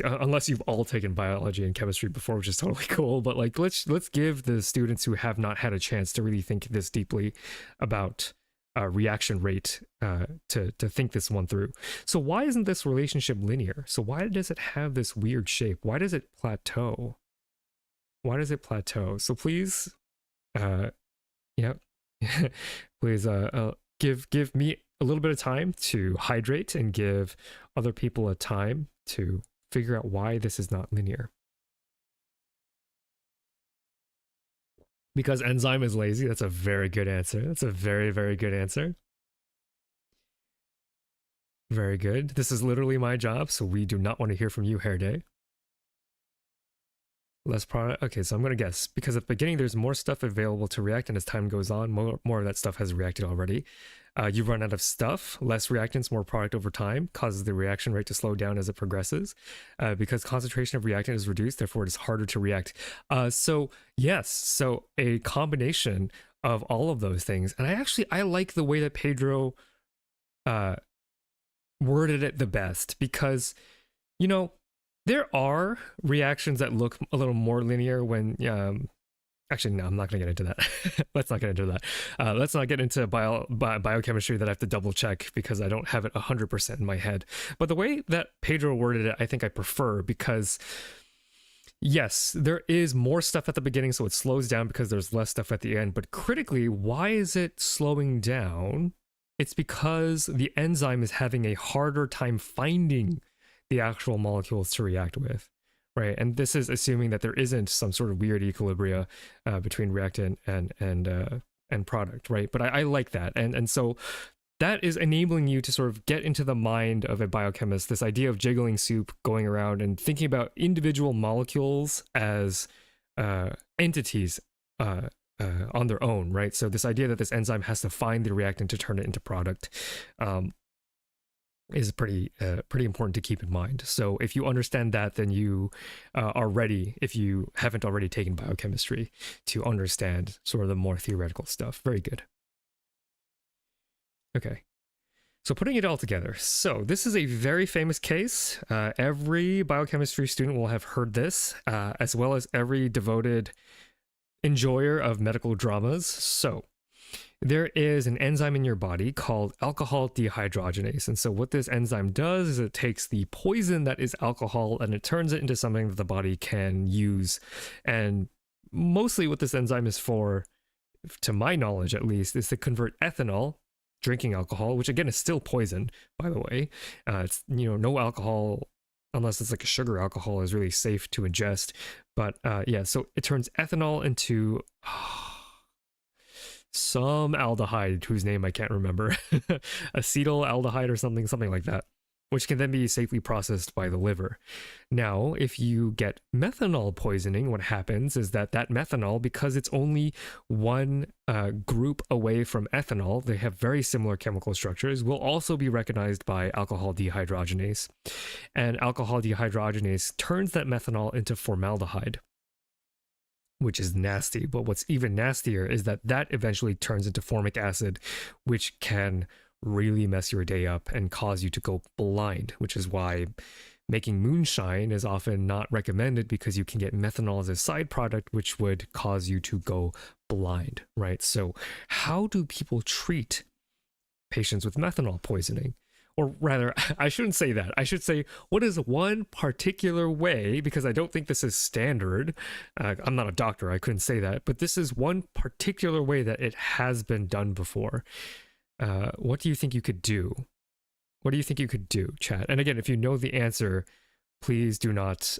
unless you've all taken biology and chemistry before, which is totally cool, but like let's give the students who have not had a chance to really think this deeply about reaction rate to think this one through. So why isn't this relationship linear? So why does it have this weird shape? Why does it plateau? So please please give me a little bit of time to hydrate and give other people a time to figure out why this is not linear. Because enzyme is lazy. That's a very good answer. That's a very, very good answer. Very good. This is literally my job, so we do not want to hear from you, Hair Day. Less product. Okay, so I'm going to guess. Because at the beginning, there's more stuff available to react, and as time goes on, more of that stuff has reacted already. You run out of stuff, less reactants, more product over time, causes the reaction rate to slow down as it progresses. Because concentration of reactant is reduced, therefore it is harder to react. So yes, so a combination of all of those things. And I like the way that Pedro worded it the best, because, there are reactions that look a little more linear when, actually, no, I'm not going to get into that. Let's not get into that. Let's not get into biochemistry that I have to double check because I don't have it 100% in my head. But the way that Pedro worded it, I think I prefer, because yes, there is more stuff at the beginning, so it slows down because there's less stuff at the end. But critically, why is it slowing down? It's because the enzyme is having a harder time finding the actual molecules to react with, right? And this is assuming that there isn't some sort of weird equilibria between reactant and product, right? But I like that, and so that is enabling you to sort of get into the mind of a biochemist, this idea of jiggling soup, going around and thinking about individual molecules as entities on their own, right? So this idea that this enzyme has to find the reactant to turn it into product is pretty important to keep in mind. So if you understand that, then you are ready, if you haven't already taken biochemistry, to understand sort of the more theoretical stuff. Very good. Okay. So putting it all together. So this is a very famous case. Every biochemistry student will have heard this, as well as every devoted enjoyer of medical dramas. So there is an enzyme in your body called alcohol dehydrogenase. And so what this enzyme does is it takes the poison that is alcohol and it turns it into something that the body can use. And mostly what this enzyme is for, to my knowledge at least, is to convert ethanol, drinking alcohol, which again is still poison, by the way. It's, no alcohol, unless it's like a sugar alcohol, is really safe to ingest. But yeah, so it turns ethanol into some aldehyde whose name I can't remember, acetaldehyde or something like that, which can then be safely processed by the liver. Now, if you get methanol poisoning, what happens is that methanol, because it's only one group away from ethanol, they have very similar chemical structures, will also be recognized by alcohol dehydrogenase. And alcohol dehydrogenase turns that methanol into formaldehyde, which is nasty. But what's even nastier is that eventually turns into formic acid, which can really mess your day up and cause you to go blind, which is why making moonshine is often not recommended, because you can get methanol as a side product, which would cause you to go blind, right? So how do people treat patients with methanol poisoning? Or rather, I shouldn't say that. I should say, what is one particular way, because I don't think this is standard. I'm not a doctor, I couldn't say that, but this is one particular way that it has been done before. What do you think you could do? What do you think you could do, chat? And again, if you know the answer, please do not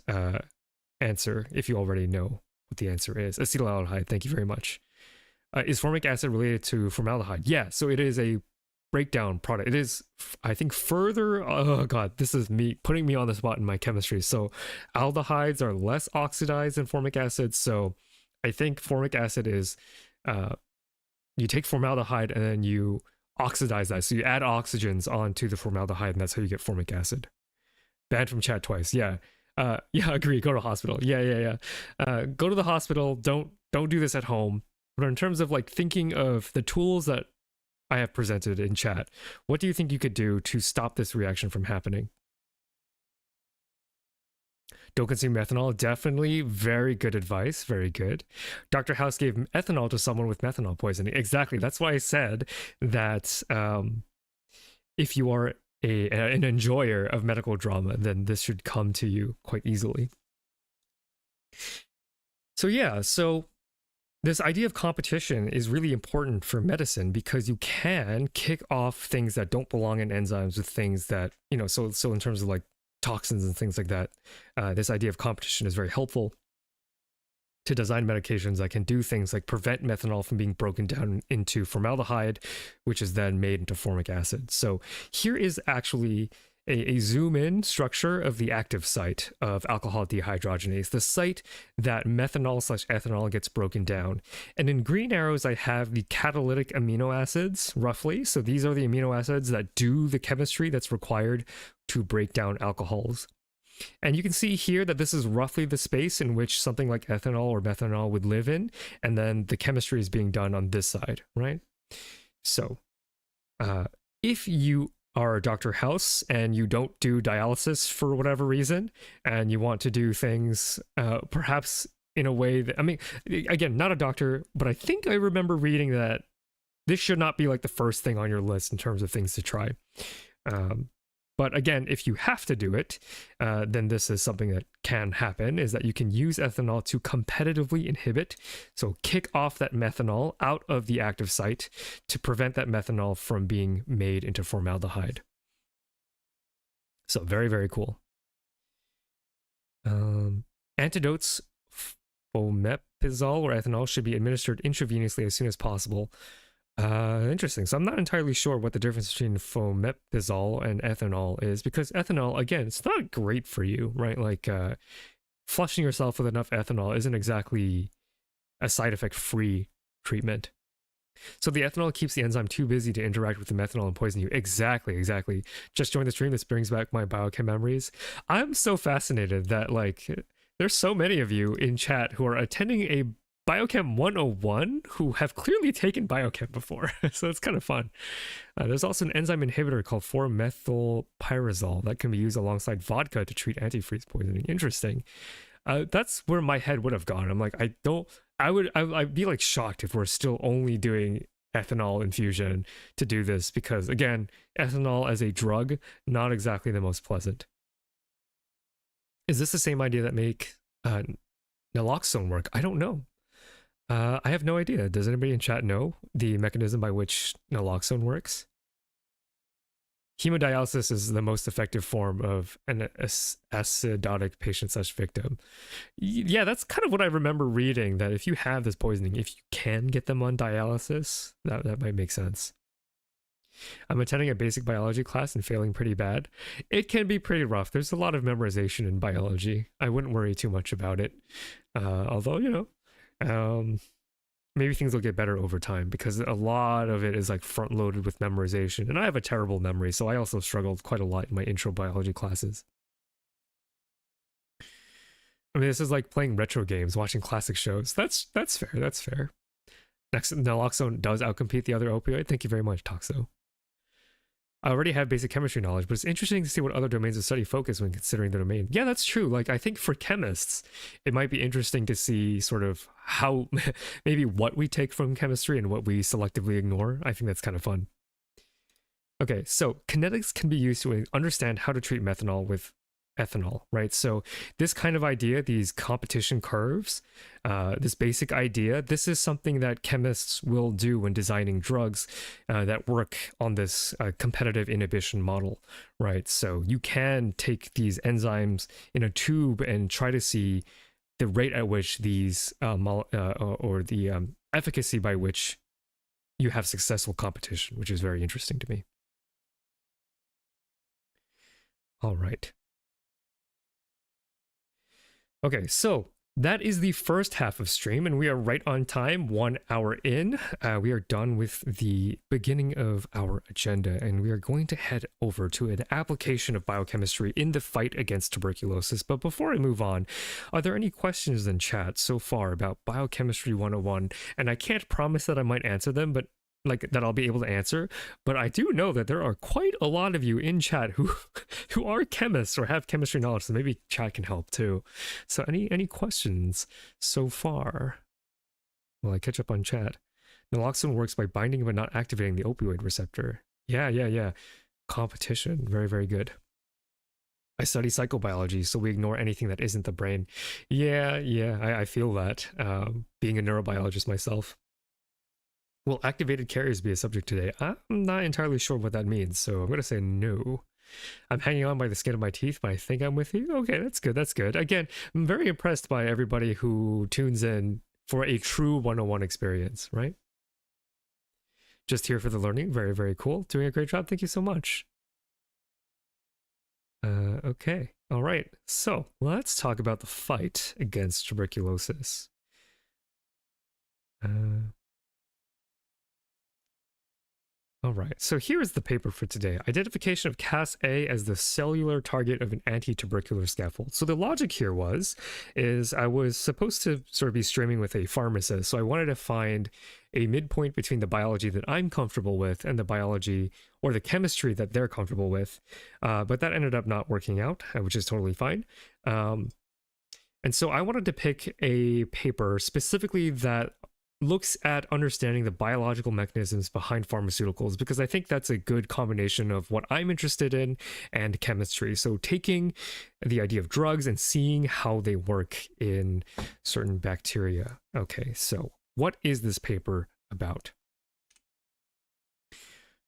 answer if you already know what the answer is. Acetaldehyde, thank you very much. Is formic acid related to formaldehyde? Yeah, so it is a breakdown product. It is, I think, further, oh god, this is me putting me on the spot in my chemistry. So aldehydes are less oxidized than formic acid. So I think formic acid is, you take formaldehyde and then you oxidize that. So you add oxygens onto the formaldehyde, and that's how you get formic acid. Banned from chat twice. Yeah. Yeah, agree. Go to hospital. Yeah. Go to the hospital. Don't do this at home. But in terms of like thinking of the tools that I have presented in chat, what do you think you could do to stop this reaction from happening? Don't consume ethanol. Definitely very good advice. Very good. Dr. House gave ethanol to someone with methanol poisoning. Exactly. That's why I said that if you are an enjoyer of medical drama, then this should come to you quite easily. So yeah, this idea of competition is really important for medicine, because you can kick off things that don't belong in enzymes with things that, so in terms of like toxins and things like that, this idea of competition is very helpful to design medications that can do things like prevent methanol from being broken down into formaldehyde, which is then made into formic acid. So here is actually a zoom in structure of the active site of alcohol dehydrogenase, the site that methanol/ethanol gets broken down. And in green arrows, I have the catalytic amino acids, roughly. So these are the amino acids that do the chemistry that's required to break down alcohols. And you can see here that this is roughly the space in which something like ethanol or methanol would live in. And then the chemistry is being done on this side, right? So if you are Dr. House and you don't do dialysis for whatever reason, and you want to do things perhaps in a way that, I mean, again, not a doctor, but I think I remember reading that this should not be like the first thing on your list in terms of things to try. But again, if you have to do it, then this is something that can happen, is that you can use ethanol to competitively inhibit, so kick off that methanol out of the active site to prevent that methanol from being made into formaldehyde. So very, very cool. Antidotes, fomepizole or ethanol, should be administered intravenously as soon as possible. Interesting. So I'm not entirely sure what the difference between fomepizole and ethanol is, because ethanol, again, it's not great for you, right? Like flushing yourself with enough ethanol isn't exactly a side effect free treatment. So the ethanol keeps the enzyme too busy to interact with the methanol and poison you. Exactly, exactly. Just joined the stream. This brings back my biochem memories. I'm so fascinated that like there's so many of you in chat who are attending a Biochem 101 who have clearly taken biochem before. So it's kind of fun. There's also an enzyme inhibitor called 4-methylpyrazole that can be used alongside vodka to treat antifreeze poisoning. Interesting. That's where my head would have gone. I'm like, I'd be like shocked if we're still only doing ethanol infusion to do this, because again, ethanol as a drug, not exactly the most pleasant. Is this the same idea that make naloxone work? I don't know. I have no idea. Does anybody in chat know the mechanism by which naloxone works? Hemodialysis is the most effective form of an acidotic patient/victim. Yeah, that's kind of what I remember reading, that if you have this poisoning, if you can get them on dialysis, that might make sense. I'm attending a basic biology class and failing pretty bad. It can be pretty rough. There's a lot of memorization in biology. I wouldn't worry too much about it. Although, you know, maybe things will get better over time, because a lot of it is like front loaded with memorization, and I have a terrible memory, so I also struggled quite a lot in my intro biology classes. I mean, this is like playing retro games, watching classic shows. That's fair. That's fair. Next, naloxone does outcompete the other opioid. Thank you very much, Toxo. I already have basic chemistry knowledge, but it's interesting to see what other domains of study focus when considering the domain. Yeah, that's true. Like, I think for chemists, it might be interesting to see sort of how, maybe what we take from chemistry and what we selectively ignore. I think that's kind of fun. Okay, so kinetics can be used to understand how to treat methanol with ethanol, right? So this kind of idea, these competition curves, this basic idea, this is something that chemists will do when designing drugs that work on this competitive inhibition model, right? So you can take these enzymes in a tube and try to see the rate at which these or the efficacy by which you have successful competition, which is very interesting to me. All right. Okay, so that is the first half of stream, and we are right on time, 1 hour in. We are done with the beginning of our agenda, and we are going to head over to an application of biochemistry in the fight against tuberculosis. But before I move on, are there any questions in chat so far about Biochemistry 101? And I can't promise that I might answer them, but like that I'll be able to answer, but I do know that there are quite a lot of you in chat who are chemists or have chemistry knowledge, so maybe chat can help too. So any questions so far? Well, I catch up on chat. Naloxone works by binding but not activating the opioid receptor. Yeah. Competition. Very, very good. I study psychobiology, so we ignore anything that isn't the brain. Yeah, I feel that. Being a neurobiologist myself. Will activated carriers be a subject today? I'm not entirely sure what that means, so I'm going to say no. I'm hanging on by the skin of my teeth, but I think I'm with you. Okay, that's good, that's good. Again, I'm very impressed by everybody who tunes in for a true 101 experience, right? Just here for the learning. Very, very cool. Doing a great job. Thank you so much. Okay, all right. So let's talk about the fight against tuberculosis. All right, so here is the paper for today. Identification of KasA as the cellular target of an anti-tubercular scaffold. So the logic here is I was supposed to sort of be streaming with a pharmacist, so I wanted to find a midpoint between the biology that I'm comfortable with and the biology or the chemistry that they're comfortable with, but that ended up not working out, which is totally fine. And so I wanted to pick a paper specifically that looks at understanding the biological mechanisms behind pharmaceuticals, because I think that's a good combination of what I'm interested in and chemistry. So taking the idea of drugs and seeing how they work in certain bacteria. Okay, so what is this paper about?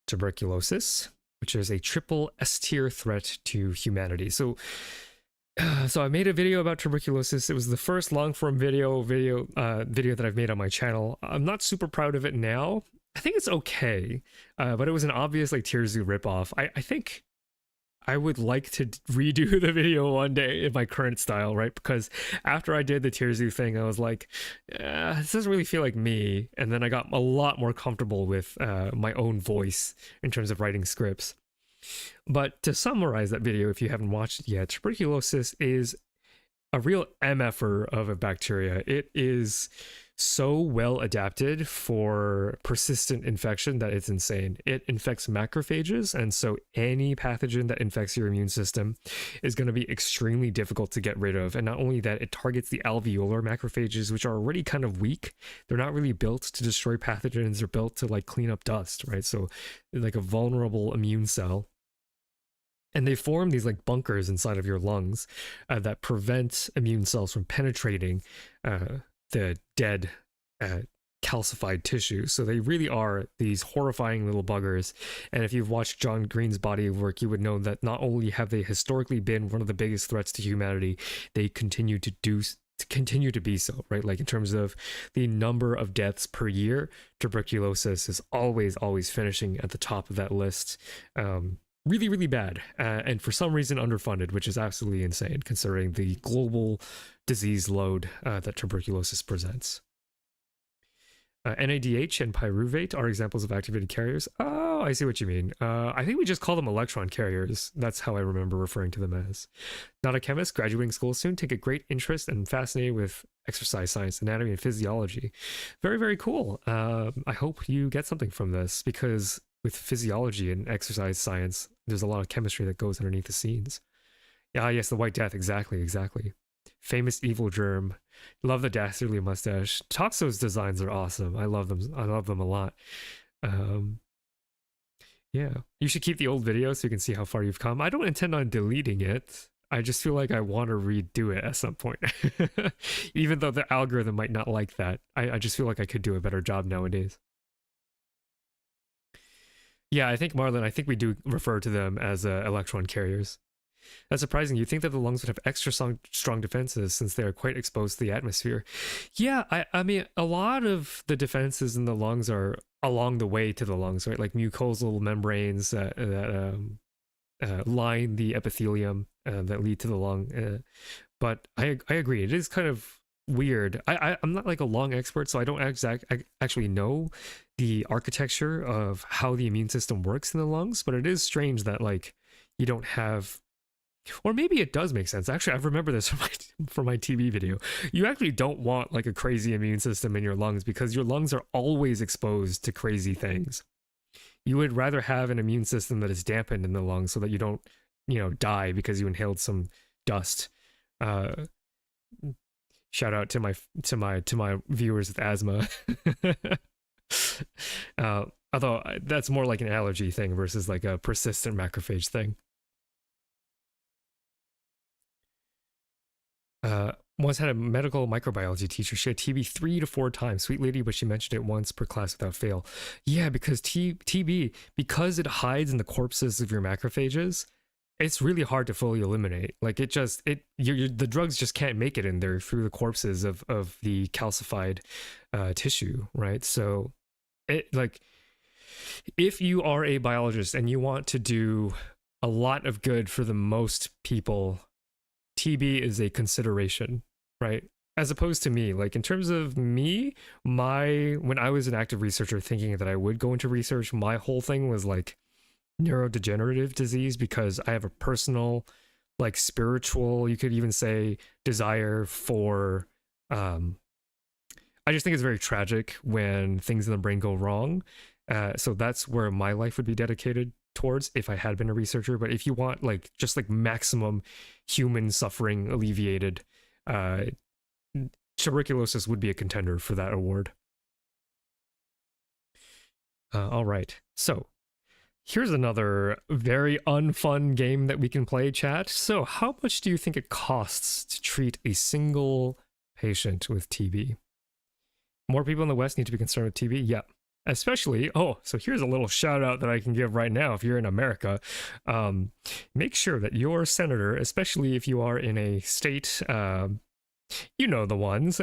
Tuberculosis, which is a triple S-tier threat to humanity. So I made a video about tuberculosis. It was the first long-form video that I've made on my channel. I'm not super proud of it now. I think it's okay, but it was an obvious like Tier Zoo ripoff. I think I would like to redo the video one day in my current style, right? Because after I did the Tier Zoo thing, I was like, this doesn't really feel like me. And then I got a lot more comfortable with my own voice in terms of writing scripts. But to summarize that video, if you haven't watched it yet, tuberculosis is a real MFer of a bacteria. It is so well adapted for persistent infection that it's insane. It infects macrophages, and so any pathogen that infects your immune system is going to be extremely difficult to get rid of. And not only that, it targets the alveolar macrophages, which are already kind of weak. They're not really built to destroy pathogens. They're built to like clean up dust, right? So like a vulnerable immune cell. And they form these like bunkers inside of your lungs that prevent immune cells from penetrating the dead calcified tissue. So they really are these horrifying little buggers. And if you've watched John Green's body of work, you would know that not only have they historically been one of the biggest threats to humanity, they continue to be so, right? Like in terms of the number of deaths per year, tuberculosis is always finishing at the top of that list. Really, really bad, and for some reason underfunded, which is absolutely insane considering the global disease load that tuberculosis presents. NADH and pyruvate are examples of activated carriers. Oh, I see what you mean. I think we just call them electron carriers. That's how I remember referring to them as. Not a chemist, graduating school soon, take a great interest and fascinated with exercise science, anatomy, and physiology. Very, very cool. I hope you get something from this, because with physiology and exercise science, there's a lot of chemistry that goes underneath the scenes. Yeah, yes, the White Death, exactly. Famous evil germ. Love the dastardly mustache. Toxo's designs are awesome. I love them a lot. Yeah, you should keep the old video so you can see how far you've come. I don't intend on deleting it. I just feel like I want to redo it at some point. Even though the algorithm might not like that. I just feel like I could do a better job nowadays. Yeah, I think, Marlon, I think we do refer to them as electron carriers. That's surprising. You'd think that the lungs would have extra strong defenses since they are quite exposed to the atmosphere. Yeah, I mean, a lot of the defenses in the lungs are along the way to the lungs, right? Like mucosal membranes that line the epithelium that lead to the lung. But I agree. It is kind of weird. I'm not like a lung expert, so I don't actually know the architecture of how the immune system works in the lungs, but it is strange that like you don't have, or maybe it does make sense. Actually, I remember this from my TB video. You actually don't want like a crazy immune system in your lungs because your lungs are always exposed to crazy things. You would rather have an immune system that is dampened in the lungs so that you don't, die because you inhaled some dust. Shout out to my viewers with asthma. Although that's more like an allergy thing versus like a persistent macrophage thing. Once had a medical microbiology teacher. She had TB 3 to 4 times. Sweet lady, but she mentioned it once per class without fail. Yeah, because TB, because it hides in the corpses of your macrophages, it's really hard to fully eliminate. Like the drugs just can't make it in there through the corpses of the calcified tissue, right? So it like, if you are a biologist and you want to do a lot of good for the most people, TB is a consideration, right? As opposed to me, like in terms of me, when I was an active researcher thinking that I would go into research, my whole thing was like neurodegenerative disease, because I have a personal, like spiritual, you could even say, desire for, I just think it's very tragic when things in the brain go wrong. So that's where my life would be dedicated towards if I had been a researcher. But if you want like just like maximum human suffering alleviated, tuberculosis would be a contender for that award. All right, so here's another very unfun game that we can play, chat. So how much do you think it costs to treat a single patient with TB? More people in the West need to be concerned with TB? Yeah. Especially, so here's a little shout out that I can give right now. If you're in America, make sure that your senator, especially if you are in a state You know the ones.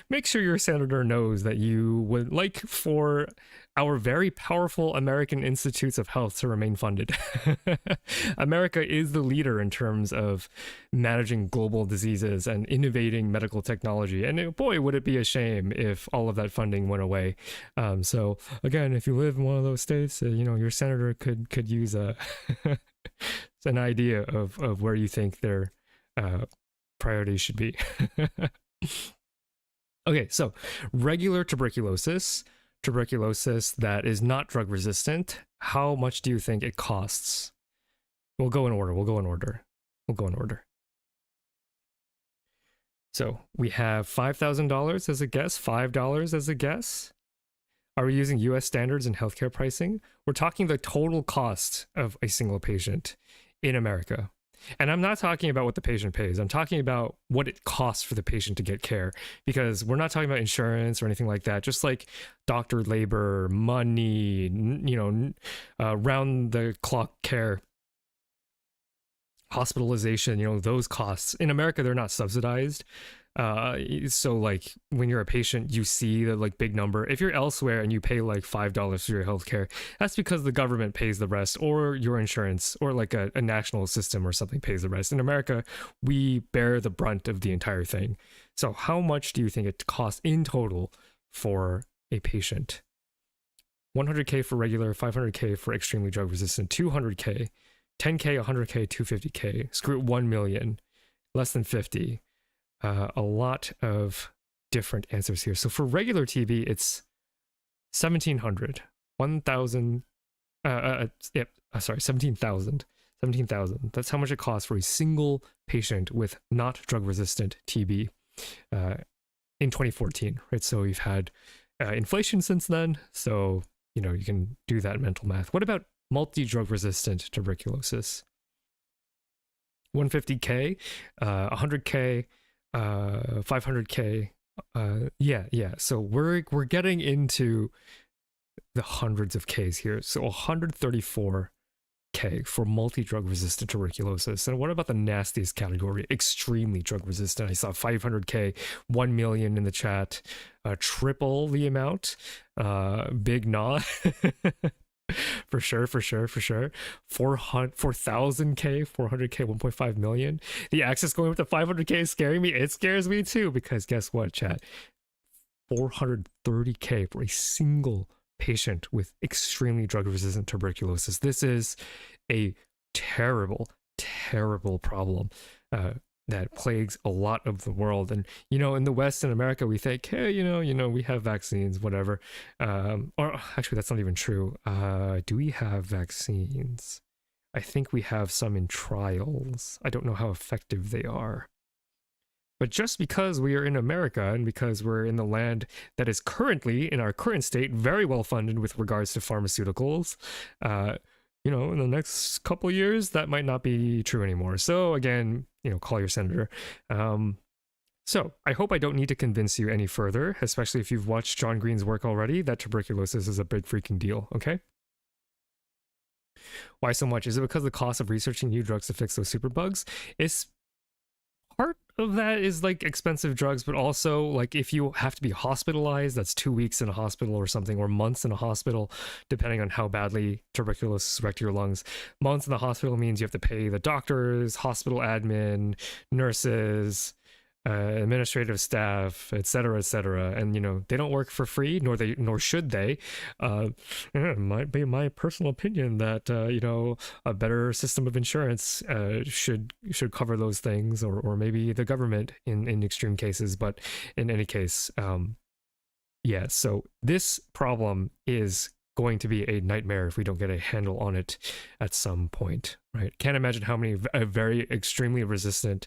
Make sure your senator knows that you would like for our very powerful American Institutes of Health to remain funded. America is the leader in terms of managing global diseases and innovating medical technology. And boy, would it be a shame if all of that funding went away. So again, if you live in one of those states, your senator could use an idea of where you think their priorities should be. Okay, so regular tuberculosis that is not drug resistant, how much do you think it costs? We'll go in order. So we have $5,000 as a guess, $5 as a guess. Are we using US standards in healthcare pricing? We're talking the total cost of a single patient in America. And I'm not talking about what the patient pays. I'm talking about what it costs for the patient to get care, because we're not talking about insurance or anything like that. Just like doctor labor, money, round the clock care, hospitalization, those costs. In America, they're not subsidized. So like when you're a patient, you see the like big number. If you're elsewhere and you pay like $5 for your healthcare, that's because the government pays the rest, or your insurance, or like a national system or something pays the rest. In America, we bear the brunt of the entire thing. So how much do you think it costs in total for a patient? 100K for regular, 500K for extremely drug resistant, 200K, 10K, 100K, 250K, screw it, 1 million, less than 50. A lot of different answers here. So for regular TB, it's 1,700, 1,000, sorry, 17,000. That's how much it costs for a single patient with not drug-resistant TB in 2014, right? So we've had inflation since then, so, you can do that mental math. What about multi-drug-resistant tuberculosis? 150K, 100K, 500K. Yeah. So we're getting into the hundreds of Ks here. So 134K for multi-drug resistant tuberculosis. And what about the nastiest category? Extremely drug resistant. I saw 500K, 1 million in the chat, triple the amount. Big nah. For sure. 400K, 400K, 1.5 million. The axis going up to 500K is scaring me. It scares me too, because guess what, chat? 430K for a single patient with extremely drug-resistant tuberculosis. This is a terrible, terrible problem that plagues a lot of the world. And, in the West and America, we think, hey, we have vaccines, whatever. Or actually, that's not even true. Do we have vaccines? I think we have some in trials. I don't know how effective they are. But just because we are in America and because we're in the land that is currently, in our current state, very well funded with regards to pharmaceuticals, in the next couple of years, that might not be true anymore. So again, call your senator. So I hope I don't need to convince you any further, especially if you've watched John Green's work already, that tuberculosis is a big freaking deal, okay? Why so much? Is it because of the cost of researching new drugs to fix those superbugs? It's part of that is like expensive drugs, but also like if you have to be hospitalized, that's 2 weeks in a hospital or something, or months in a hospital, depending on how badly tuberculosis wrecked your lungs. Months in the hospital means you have to pay the doctors, hospital admin, nurses, administrative staff, etc., and they don't work for free, nor should they. It might be my personal opinion that a better system of insurance should cover those things, or maybe the government in extreme cases. But in any case, yeah. So this problem is going to be a nightmare if we don't get a handle on it at some point, right? Can't imagine how many very extremely resistant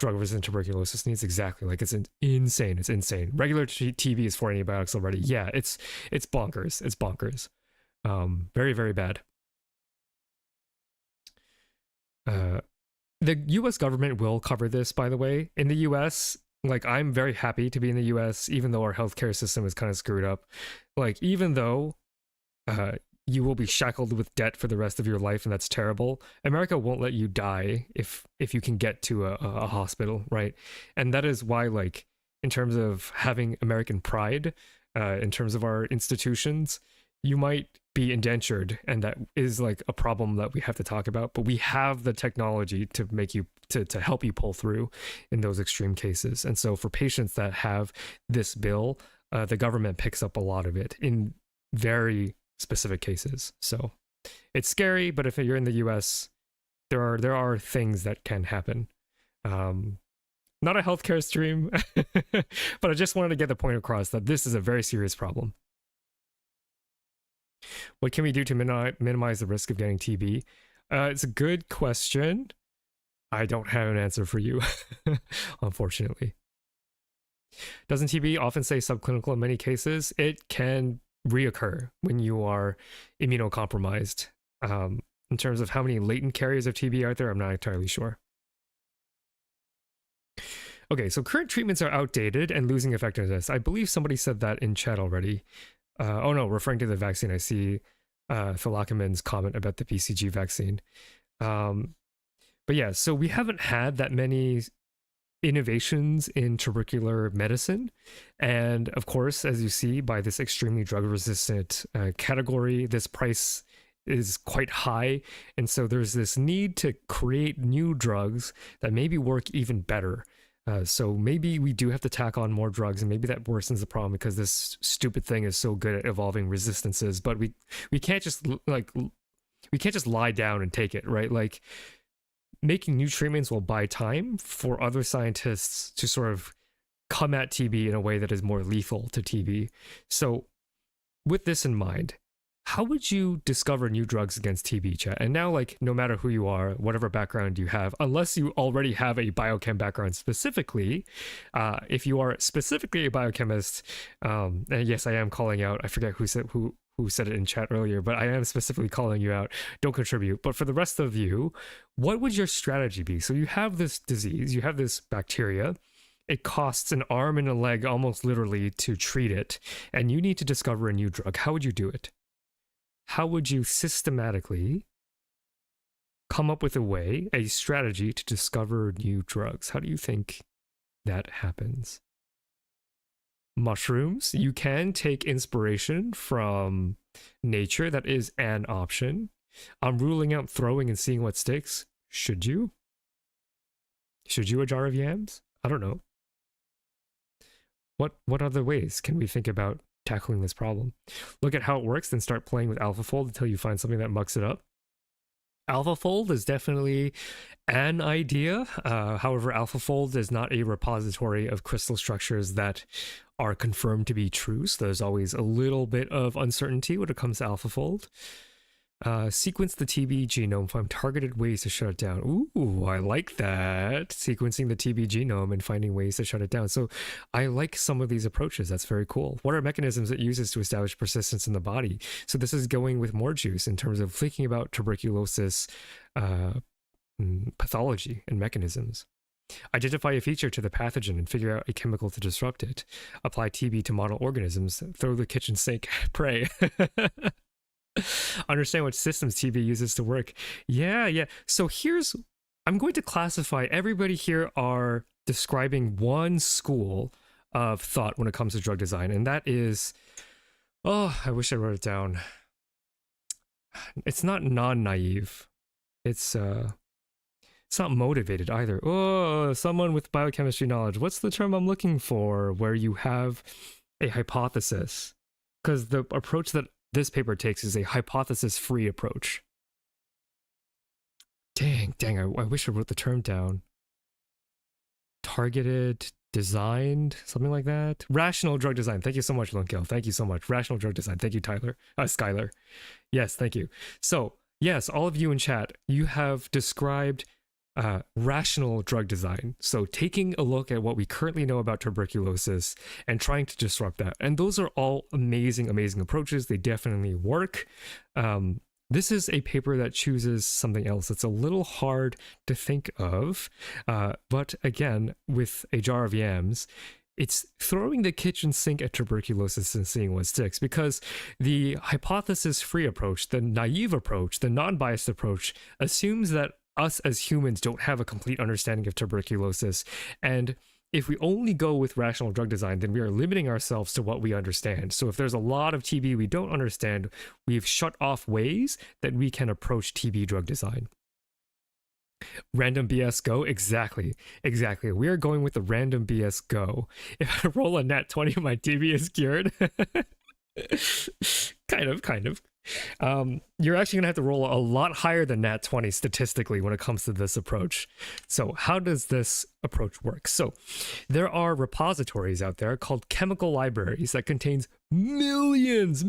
drug-resistant tuberculosis needs. Exactly. Like, it's insane. It's insane. Regular TB is 4 antibiotics already. Yeah, it's bonkers. It's bonkers. Very, very bad. The US government will cover this, by the way. In the US, like, I'm very happy to be in the US, even though our healthcare system is kind of screwed up. Like, even though you will be shackled with debt for the rest of your life, and that's terrible. America won't let you die if you can get to a hospital, right? And that is why, like, in terms of having American pride, in terms of our institutions, you might be indentured, and that is like a problem that we have to talk about. But we have the technology to make you to help you pull through in those extreme cases. And so for patients that have this bill, the government picks up a lot of it in very specific cases. So it's scary, but if you're in the US, there are things that can happen. Not a healthcare stream, but I just wanted to get the point across that this is a very serious problem. What can we do to minimize the risk of getting TB? It's a good question. I don't have an answer for you, unfortunately. Doesn't TB often say subclinical in many cases? It can reoccur when you are immunocompromised. In terms of how many latent carriers of TB are there, I'm not entirely sure. Okay, so current treatments are outdated and losing effectiveness. I believe somebody said that in chat already. Oh no, referring to the vaccine, I see Phil Ackerman's comment about the BCG vaccine. But yeah, so we haven't had that many innovations in tubercular medicine. And of course, as you see by this extremely drug-resistant category, this price is quite high. And so there's this need to create new drugs that maybe work even better. So maybe we do have to tack on more drugs, and maybe that worsens the problem because this stupid thing is so good at evolving resistances. But we can't just lie down and take it, right? Like, making new treatments will buy time for other scientists to sort of come at TB in a way that is more lethal to TB. So with this in mind, how would you discover new drugs against TB, chat? And now, like, no matter who you are, whatever background you have, unless you already have a biochem background specifically, if you are specifically a biochemist, and yes, I am calling out, I forget who said it in chat earlier, but I am specifically calling you out. Don't contribute. But for the rest of you, what would your strategy be? So you have this disease, you have this bacteria. It costs an arm and a leg almost literally to treat it, and you need to discover a new drug. How would you do it? How would you systematically come up with a strategy to discover new drugs? How do you think that happens? Mushrooms, you can take inspiration from nature. That is an option. I'm ruling out throwing and seeing what sticks. Should you? Should you a jar of yams? I don't know. What other ways can we think about tackling this problem? Look at how it works, then start playing with AlphaFold until you find something that mucks it up. AlphaFold is definitely an idea. However, AlphaFold is not a repository of crystal structures that are confirmed to be true, so there's always a little bit of uncertainty when it comes to AlphaFold. Sequence the TB genome, find targeted ways to shut it down. Ooh, I like that. Sequencing the TB genome and finding ways to shut it down. So I like some of these approaches. That's very cool. What are mechanisms it uses to establish persistence in the body? So this is going with more juice in terms of thinking about tuberculosis pathology and mechanisms. Identify a feature to the pathogen and figure out a chemical to disrupt it. Apply TB to model organisms. Throw the kitchen sink. Pray. Understand what systems TB uses to work. Yeah. So I'm going to classify, everybody here are describing one school of thought when it comes to drug design, and that is, oh, I wish I wrote it down. It's not non-naive. It's not motivated either. Oh, someone with biochemistry knowledge. What's the term I'm looking for? Where you have a hypothesis. Because the approach that this paper takes is a hypothesis-free approach. Dang, I wish I wrote the term down. Targeted, designed, something like that. Rational drug design. Thank you so much, Lunkel. Thank you so much. Rational drug design. Thank you, Skylar. Yes, thank you. So, yes, all of you in chat, you have described rational drug design. So taking a look at what we currently know about tuberculosis and trying to disrupt that. And those are all amazing approaches. They definitely work. This is a paper that chooses something else. It's a little hard to think of. But again, with a jar of yams, it's throwing the kitchen sink at tuberculosis and seeing what sticks, because the hypothesis-free approach, the naive approach, the non-biased approach assumes that us as humans don't have a complete understanding of tuberculosis. And if we only go with rational drug design, then we are limiting ourselves to what we understand. So if there's a lot of TB we don't understand, we've shut off ways that we can approach TB drug design. Random BS go? Exactly. We are going with the random BS go. If I roll a nat 20, my TB is cured. kind of. You're actually gonna have to roll a lot higher than nat 20 statistically when it comes to this approach. So how does this approach work? So there are repositories out there called chemical libraries that contains millions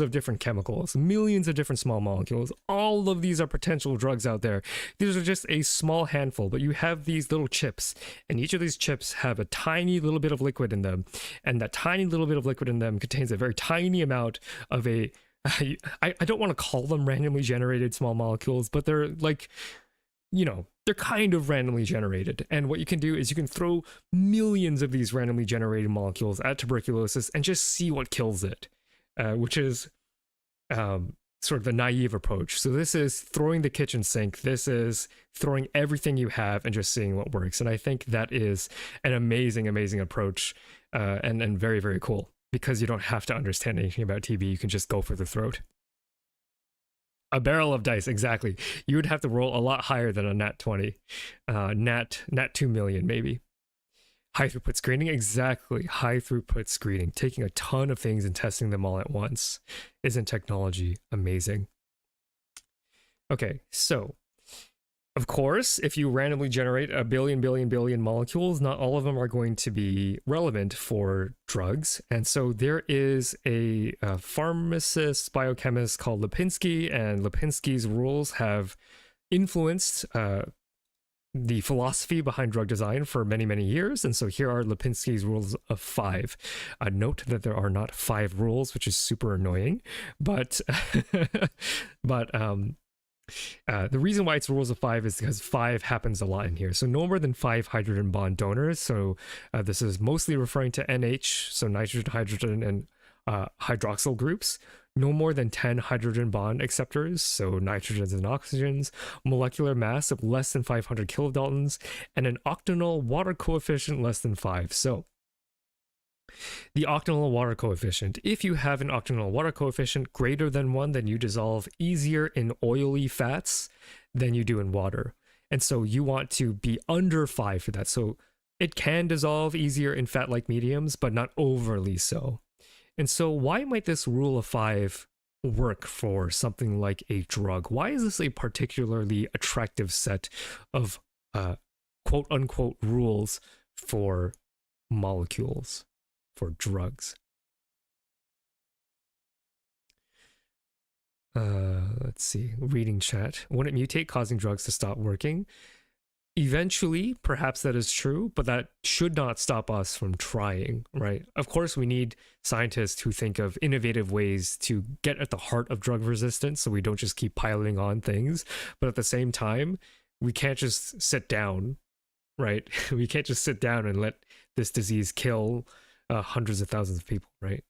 of different chemicals, millions of different small molecules. All of these are potential drugs out there. These are just a small handful, but you have these little chips, and each of these chips have a tiny little bit of liquid in them, and that tiny little bit of liquid in them contains a very tiny amount of a I don't want to call them randomly generated small molecules, but they're like, they're kind of randomly generated. And what you can do is you can throw millions of these randomly generated molecules at tuberculosis and just see what kills it, which is sort of the naive approach. So this is throwing the kitchen sink. This is throwing everything you have and just seeing what works. And I think that is an amazing approach, and very, very cool. Because you don't have to understand anything about TB, you can just go for the throat. A barrel of dice, exactly. You would have to roll a lot higher than a nat 20. Nat 2 million, maybe. High throughput screening, exactly. High throughput screening. Taking a ton of things and testing them all at once. Isn't technology amazing? Okay, so of course, if you randomly generate a billion molecules, not all of them are going to be relevant for drugs. And so there is a pharmacist, biochemist called Lipinski, and Lipinski's rules have influenced the philosophy behind drug design for many years. And so here are Lipinski's rules of 5. Note that there are not 5 rules, which is super annoying, but the reason why it's rules of 5 is because 5 happens a lot in here. So no more than 5 hydrogen bond donors. So this is mostly referring to NH, so nitrogen, hydrogen, and hydroxyl groups. No more than 10 hydrogen bond acceptors, so nitrogens and oxygens, molecular mass of less than 500 kilodaltons, and an octanol water coefficient less than 5. So the octanol water coefficient. If you have an octanol water coefficient greater than 1, then you dissolve easier in oily fats than you do in water. And so you want to be under 5 for that. So it can dissolve easier in fat-like mediums, but not overly so. And so why might this rule of 5 work for something like a drug? Why is this a particularly attractive set of quote-unquote rules for molecules? For drugs. Let's see, reading chat. Won't it mutate, causing drugs to stop working? Eventually, perhaps that is true, but that should not stop us from trying, right? Of course, we need scientists who think of innovative ways to get at the heart of drug resistance, so we don't just keep piling on things. But at the same time, we can't just sit down, right? We can't just sit down and let this disease kill hundreds of thousands of people, right?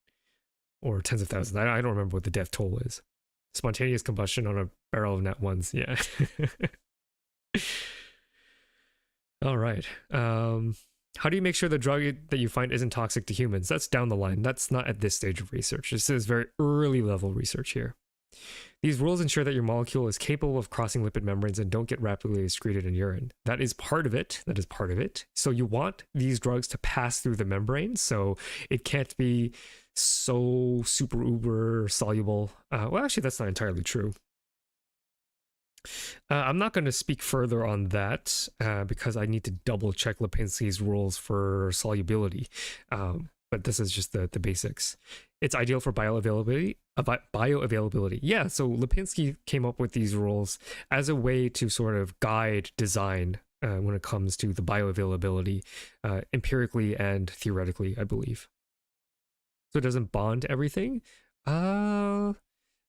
Or tens of thousands. I don't remember what the death toll is. Spontaneous combustion on a barrel of nat 1s, yeah. All right. How do you make sure the drug that you find isn't toxic to humans? That's down the line. That's not at this stage of research. This is very early level research here. These rules ensure that your molecule is capable of crossing lipid membranes and don't get rapidly excreted in urine. That is part of it. So you want these drugs to pass through the membrane, so it can't be so super uber soluble. Well, actually, that's not entirely true. I'm not going to speak further on that because I need to double check Lipinski's rules for solubility. But this is just the basics. It's ideal for bioavailability. Yeah, so Lipinski came up with these rules as a way to sort of guide design when it comes to the bioavailability, empirically and theoretically, I believe. So it doesn't bond everything. I'm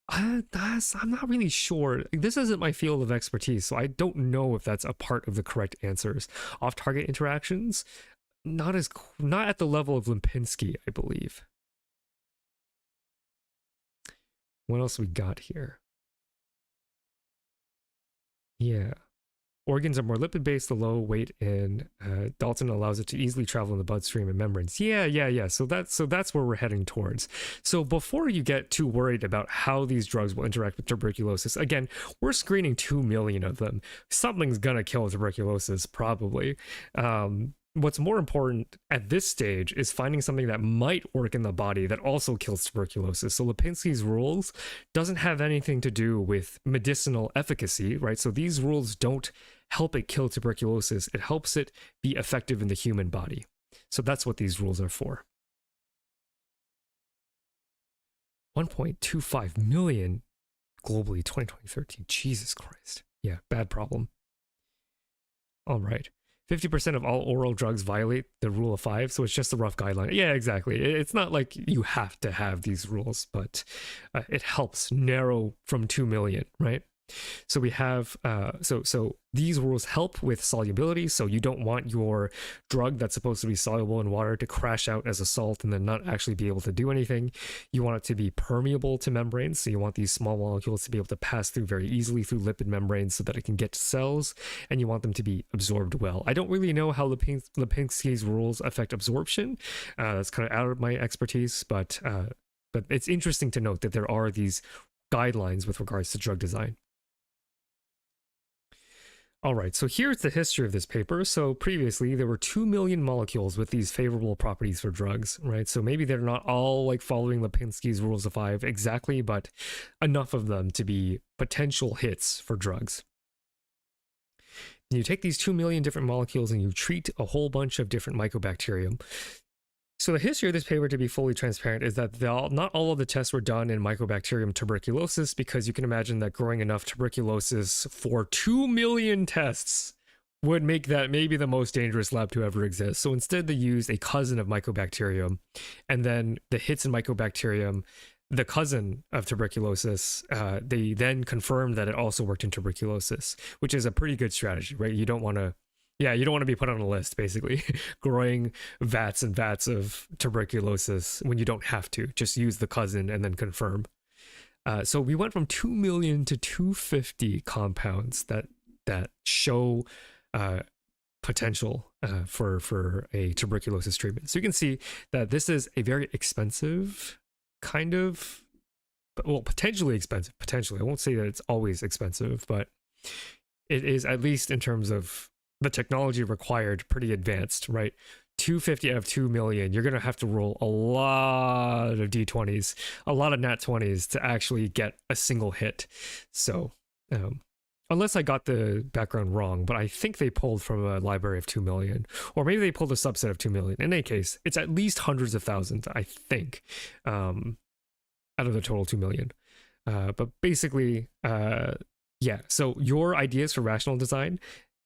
not really sure. This isn't my field of expertise, so I don't know if that's a part of the correct answers. Off-target interactions, not at the level of Lipinski, I believe. What else we got here? Yeah. Organs are more lipid-based, the low weight in Dalton allows it to easily travel in the bloodstream and membranes. Yeah. So that's where we're heading towards. So before you get too worried about how these drugs will interact with tuberculosis, again, we're screening 2 million of them. Something's gonna kill tuberculosis, probably. What's more important at this stage is finding something that might work in the body that also kills tuberculosis. So Lipinski's rules doesn't have anything to do with medicinal efficacy, right? So these rules don't help it kill tuberculosis. It helps it be effective in the human body. So that's what these rules are for. 1.25 million globally, 2013. Jesus Christ. Yeah, bad problem. All right. 50% of all oral drugs violate the rule of 5, so it's just a rough guideline. Yeah, exactly. It's not like you have to have these rules, but it helps narrow from 2 million, right? So we have, so these rules help with solubility, so you don't want your drug that's supposed to be soluble in water to crash out as a salt and then not actually be able to do anything. You want it to be permeable to membranes, so you want these small molecules to be able to pass through very easily through lipid membranes so that it can get to cells, and you want them to be absorbed well. I don't really know how Lipinski's rules affect absorption. That's kind of out of my expertise, but it's interesting to note that there are these guidelines with regards to drug design. All right, so here's the history of this paper. So previously, there were 2 million molecules with these favorable properties for drugs, right? So maybe they're not all like following Lipinski's rules of 5 exactly, but enough of them to be potential hits for drugs. And you take these 2 million different molecules and you treat a whole bunch of different mycobacterium. So the history of this paper, to be fully transparent, is that not all of the tests were done in Mycobacterium tuberculosis, because you can imagine that growing enough tuberculosis for 2 million tests would make that maybe the most dangerous lab to ever exist. So instead they used a cousin of Mycobacterium, and then the hits in Mycobacterium, the cousin of tuberculosis, they then confirmed that it also worked in tuberculosis, which is a pretty good strategy, right? You don't want to be put on a list, basically, growing vats and vats of tuberculosis when you don't have to. Just use the cousin and then confirm. So we went from 2 million to 250 compounds that show potential for a tuberculosis treatment. So you can see that this is a very expensive kind of, well, potentially expensive. Potentially, I won't say that it's always expensive, but it is, at least in terms of the technology required, pretty advanced, right? 250 out of 2 million, you're going to have to roll a lot of D20s, a lot of nat 20s to actually get a single hit. So unless I got the background wrong, but I think they pulled from a library of 2 million, or maybe they pulled a subset of 2 million. In any case, it's at least hundreds of thousands, I think, out of the total 2 million. But basically, yeah, so your ideas for rational design,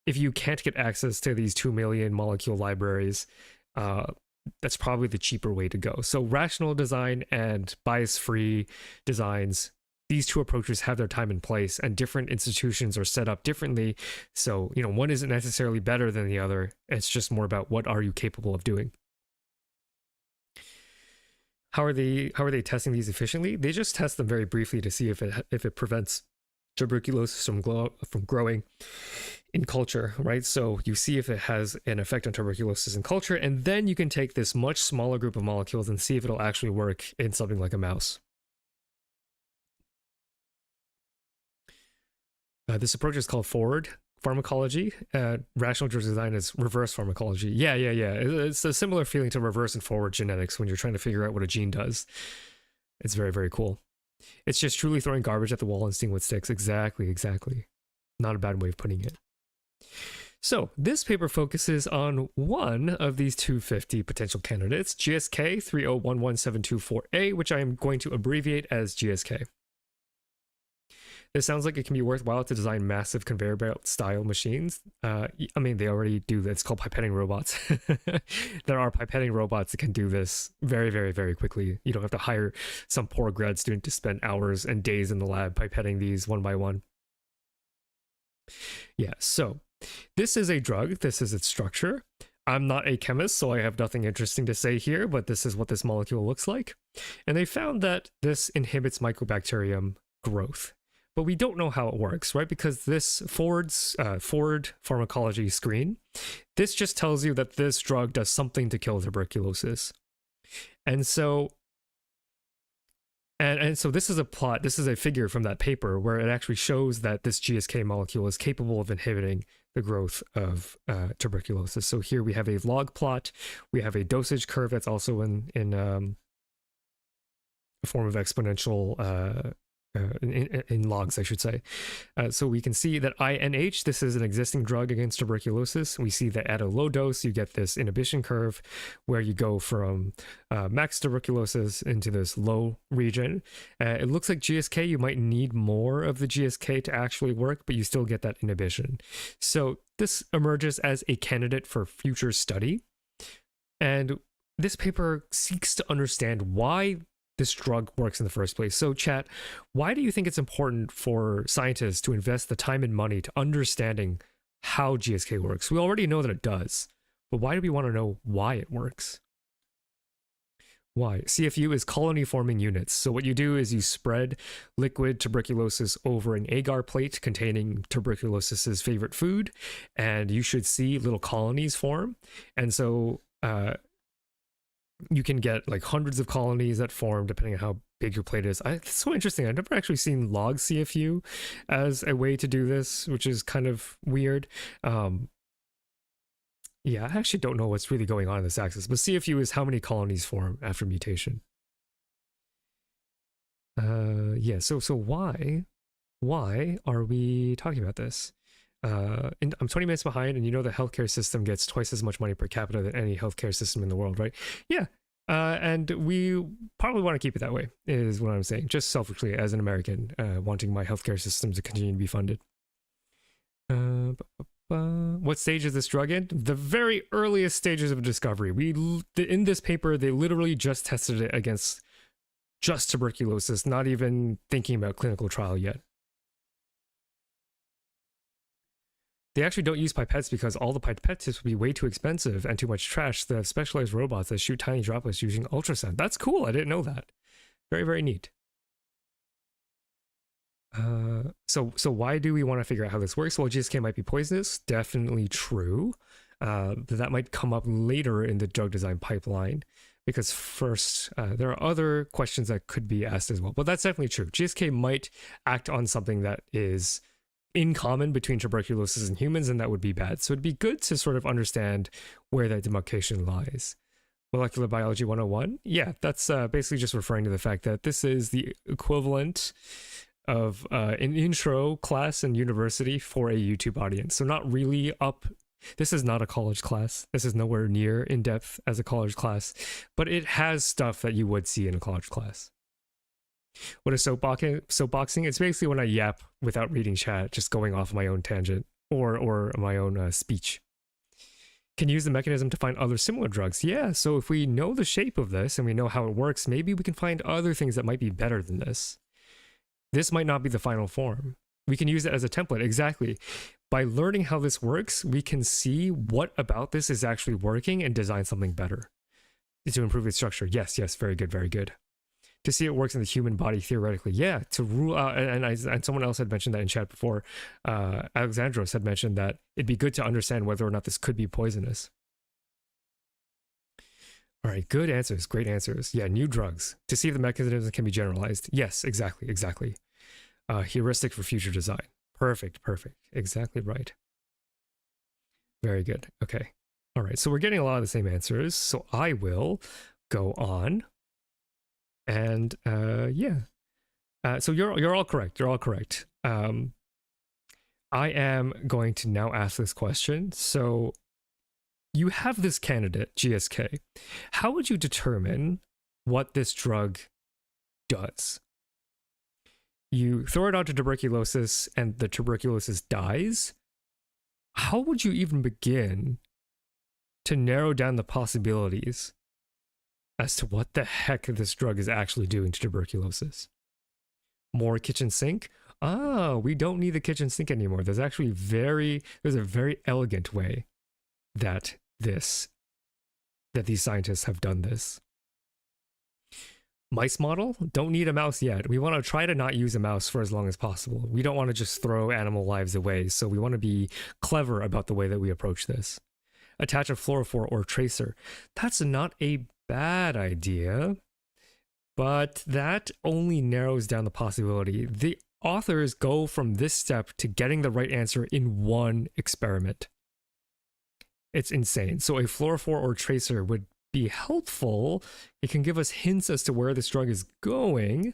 if you can't get access to these 2 million molecule libraries, that's probably the cheaper way to go. So rational design and bias-free designs, these two approaches have their time and place, and different institutions are set up differently. So, you know, one isn't necessarily better than the other. It's just more about what are you capable of doing. How are they testing these efficiently? They just test them very briefly to see if it prevents tuberculosis from growing in culture, right? So you see if it has an effect on tuberculosis in culture, and then you can take this much smaller group of molecules and see if it'll actually work in something like a mouse. This approach is called forward pharmacology. Rational drug design is reverse pharmacology. Yeah. It's a similar feeling to reverse and forward genetics when you're trying to figure out what a gene does. It's very, very cool. It's just truly throwing garbage at the wall and seeing what sticks. Exactly. Not a bad way of putting it. So this paper focuses on one of these 250 potential candidates, GSK 3011724A, which I am going to abbreviate as GSK. This sounds like it can be worthwhile to design massive conveyor belt style machines. I mean, they already do that. It's called pipetting robots. There are pipetting robots that can do this very, very, very quickly. You don't have to hire some poor grad student to spend hours and days in the lab pipetting these one by one. Yeah, so this is a drug. This is its structure. I'm not a chemist, so I have nothing interesting to say here, but this is what this molecule looks like. And they found that this inhibits Mycobacterium growth. But we don't know how it works, right? Because this forward pharmacology screen, this just tells you that this drug does something to kill tuberculosis. And so so this is a plot, this is a figure from that paper where it actually shows that this GSK molecule is capable of inhibiting the growth of tuberculosis. So here we have a log plot, we have a dosage curve that's also in a form of exponential in logs, I should say. So we can see that INH, this is an existing drug against tuberculosis. We see that at a low dose, you get this inhibition curve where you go from max tuberculosis into this low region. It looks like GSK, you might need more of the GSK to actually work, but you still get that inhibition. So this emerges as a candidate for future study. And this paper seeks to understand why this drug works in the first place. So chat, why do you think it's important for scientists to invest the time and money to understanding how GSK works? We already know that it does, but why do we want to know why it works? Why? CFU is colony forming units. So what you do is you spread liquid tuberculosis over an agar plate containing tuberculosis's favorite food, and you should see little colonies form. And so you can get like hundreds of colonies that form depending on how big your plate is. It's so interesting. I've never actually seen log CFU as a way to do this, which is kind of weird. Yeah, I actually don't know what's really going on in this axis, but CFU is how many colonies form after mutation. Yeah, so why are we talking about this? I'm 20 minutes behind, and you know the healthcare system gets twice as much money per capita than any healthcare system in the world, right? Yeah, and we probably want to keep it that way, is what I'm saying, just selfishly as an American, wanting my healthcare system to continue to be funded. What stage is this drug in? The very earliest stages of discovery. In this paper, they literally just tested it against just tuberculosis, not even thinking about clinical trial yet. They actually don't use pipettes because all the pipette tips would be way too expensive and too much trash. They have specialized robots that shoot tiny droplets using ultrasound. That's cool. I didn't know that. Very, very neat. So why do we want to figure out how this works? Well, GSK might be poisonous. Definitely true. That might come up later in the drug design pipeline, because first, there are other questions that could be asked as well. But that's definitely true. GSK might act on something that is in common between tuberculosis and humans, and that would be bad. So it'd be good to sort of understand where that demarcation lies. Molecular Biology 101? Yeah, that's basically just referring to the fact that this is the equivalent of an intro class in university for a YouTube audience. So not really up. This is not a college class. This is nowhere near in depth as a college class, but it has stuff that you would see in a college class. What is soapboxing? It's basically when I yap without reading chat, just going off my own tangent or my own speech. Can use the mechanism to find other similar drugs. Yeah, so if we know the shape of this and we know how it works, maybe we can find other things that might be better than this. This might not be the final form. We can use it as a template. Exactly. By learning how this works, we can see what about this is actually working and design something better to improve its structure. Yes, very good, very good. To see it works in the human body theoretically. Yeah, to rule out, and someone else had mentioned that in chat before, Alexandros had mentioned that it'd be good to understand whether or not this could be poisonous. All right, good answers, great answers. Yeah, new drugs. To see if the mechanism can be generalized. Yes, exactly. Heuristic for future design. Perfect. Exactly right. Very good. Okay. All right, so we're getting a lot of the same answers. So I will go on. And so you're all correct. You're all correct. I am going to now ask this question. So you have this candidate, GSK. How would you determine what this drug does? You throw it onto tuberculosis and the tuberculosis dies. How would you even begin to narrow down the possibilities as to what the heck this drug is actually doing to tuberculosis? More kitchen sink? We don't need the kitchen sink anymore. There's actually a very elegant way that this, that these scientists have done this. Mice model, don't need a mouse yet. We want to try to not use a mouse for as long as possible. We don't want to just throw animal lives away, so we want to be clever about the way that we approach this. Attach a fluorophore or tracer. That's not a bad idea, but that only narrows down the possibility. The authors go from this step to getting the right answer in one experiment. It's insane. So a fluorophore or tracer would be helpful. It can give us hints as to where this drug is going,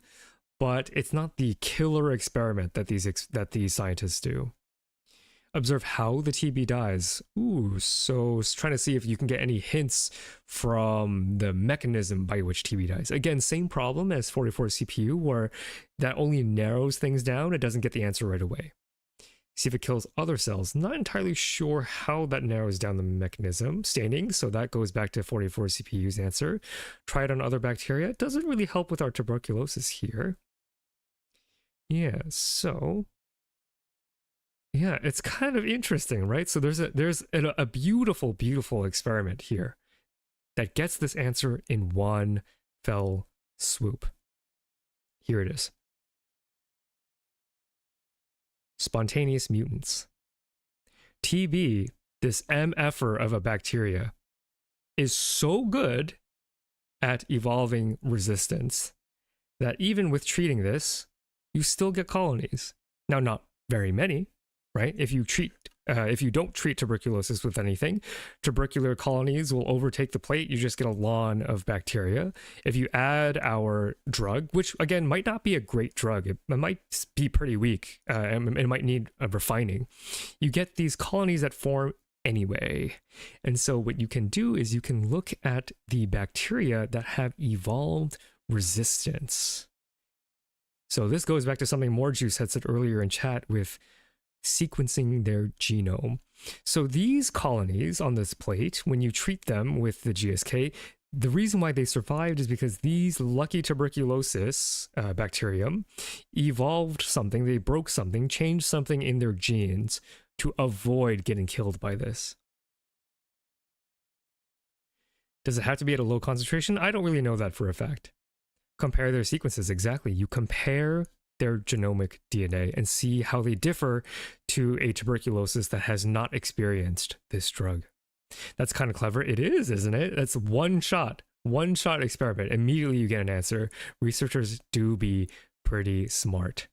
but it's not the killer experiment that these scientists do. Observe how the TB dies. Ooh, so trying to see if you can get any hints from the mechanism by which TB dies. Again, same problem as 44 CPU, where that only narrows things down. It doesn't get the answer right away. See if it kills other cells. Not entirely sure how that narrows down the mechanism. Staining, so that goes back to 44 CPU's answer. Try it on other bacteria. It doesn't really help with our tuberculosis here. Yeah, so yeah, it's kind of interesting, right? So there's a beautiful, beautiful experiment here that gets this answer in one fell swoop. Here it is. Spontaneous mutants. TB, this MFer of a bacteria, is so good at evolving resistance that even with treating this, you still get colonies. Now, not very many, right? If you don't treat tuberculosis with anything, tubercular colonies will overtake the plate. You just get a lawn of bacteria. If you add our drug, which again might not be a great drug, it might be pretty weak, and it might need a refining, you get these colonies that form anyway. And so what you can do is you can look at the bacteria that have evolved resistance. So this goes back to something More Juice had said earlier in chat with sequencing their genome. So these colonies on this plate, when you treat them with the GSK, the reason why they survived is because these lucky tuberculosis bacterium evolved something, they broke something, changed something in their genes to avoid getting killed by this. Does it have to be at a low concentration? I don't really know that for a fact. Compare their sequences, exactly. You compare their genomic DNA and see how they differ to a tuberculosis that has not experienced this drug. That's kind of clever. It is, isn't it? That's one shot experiment. Immediately you get an answer. Researchers do be pretty smart.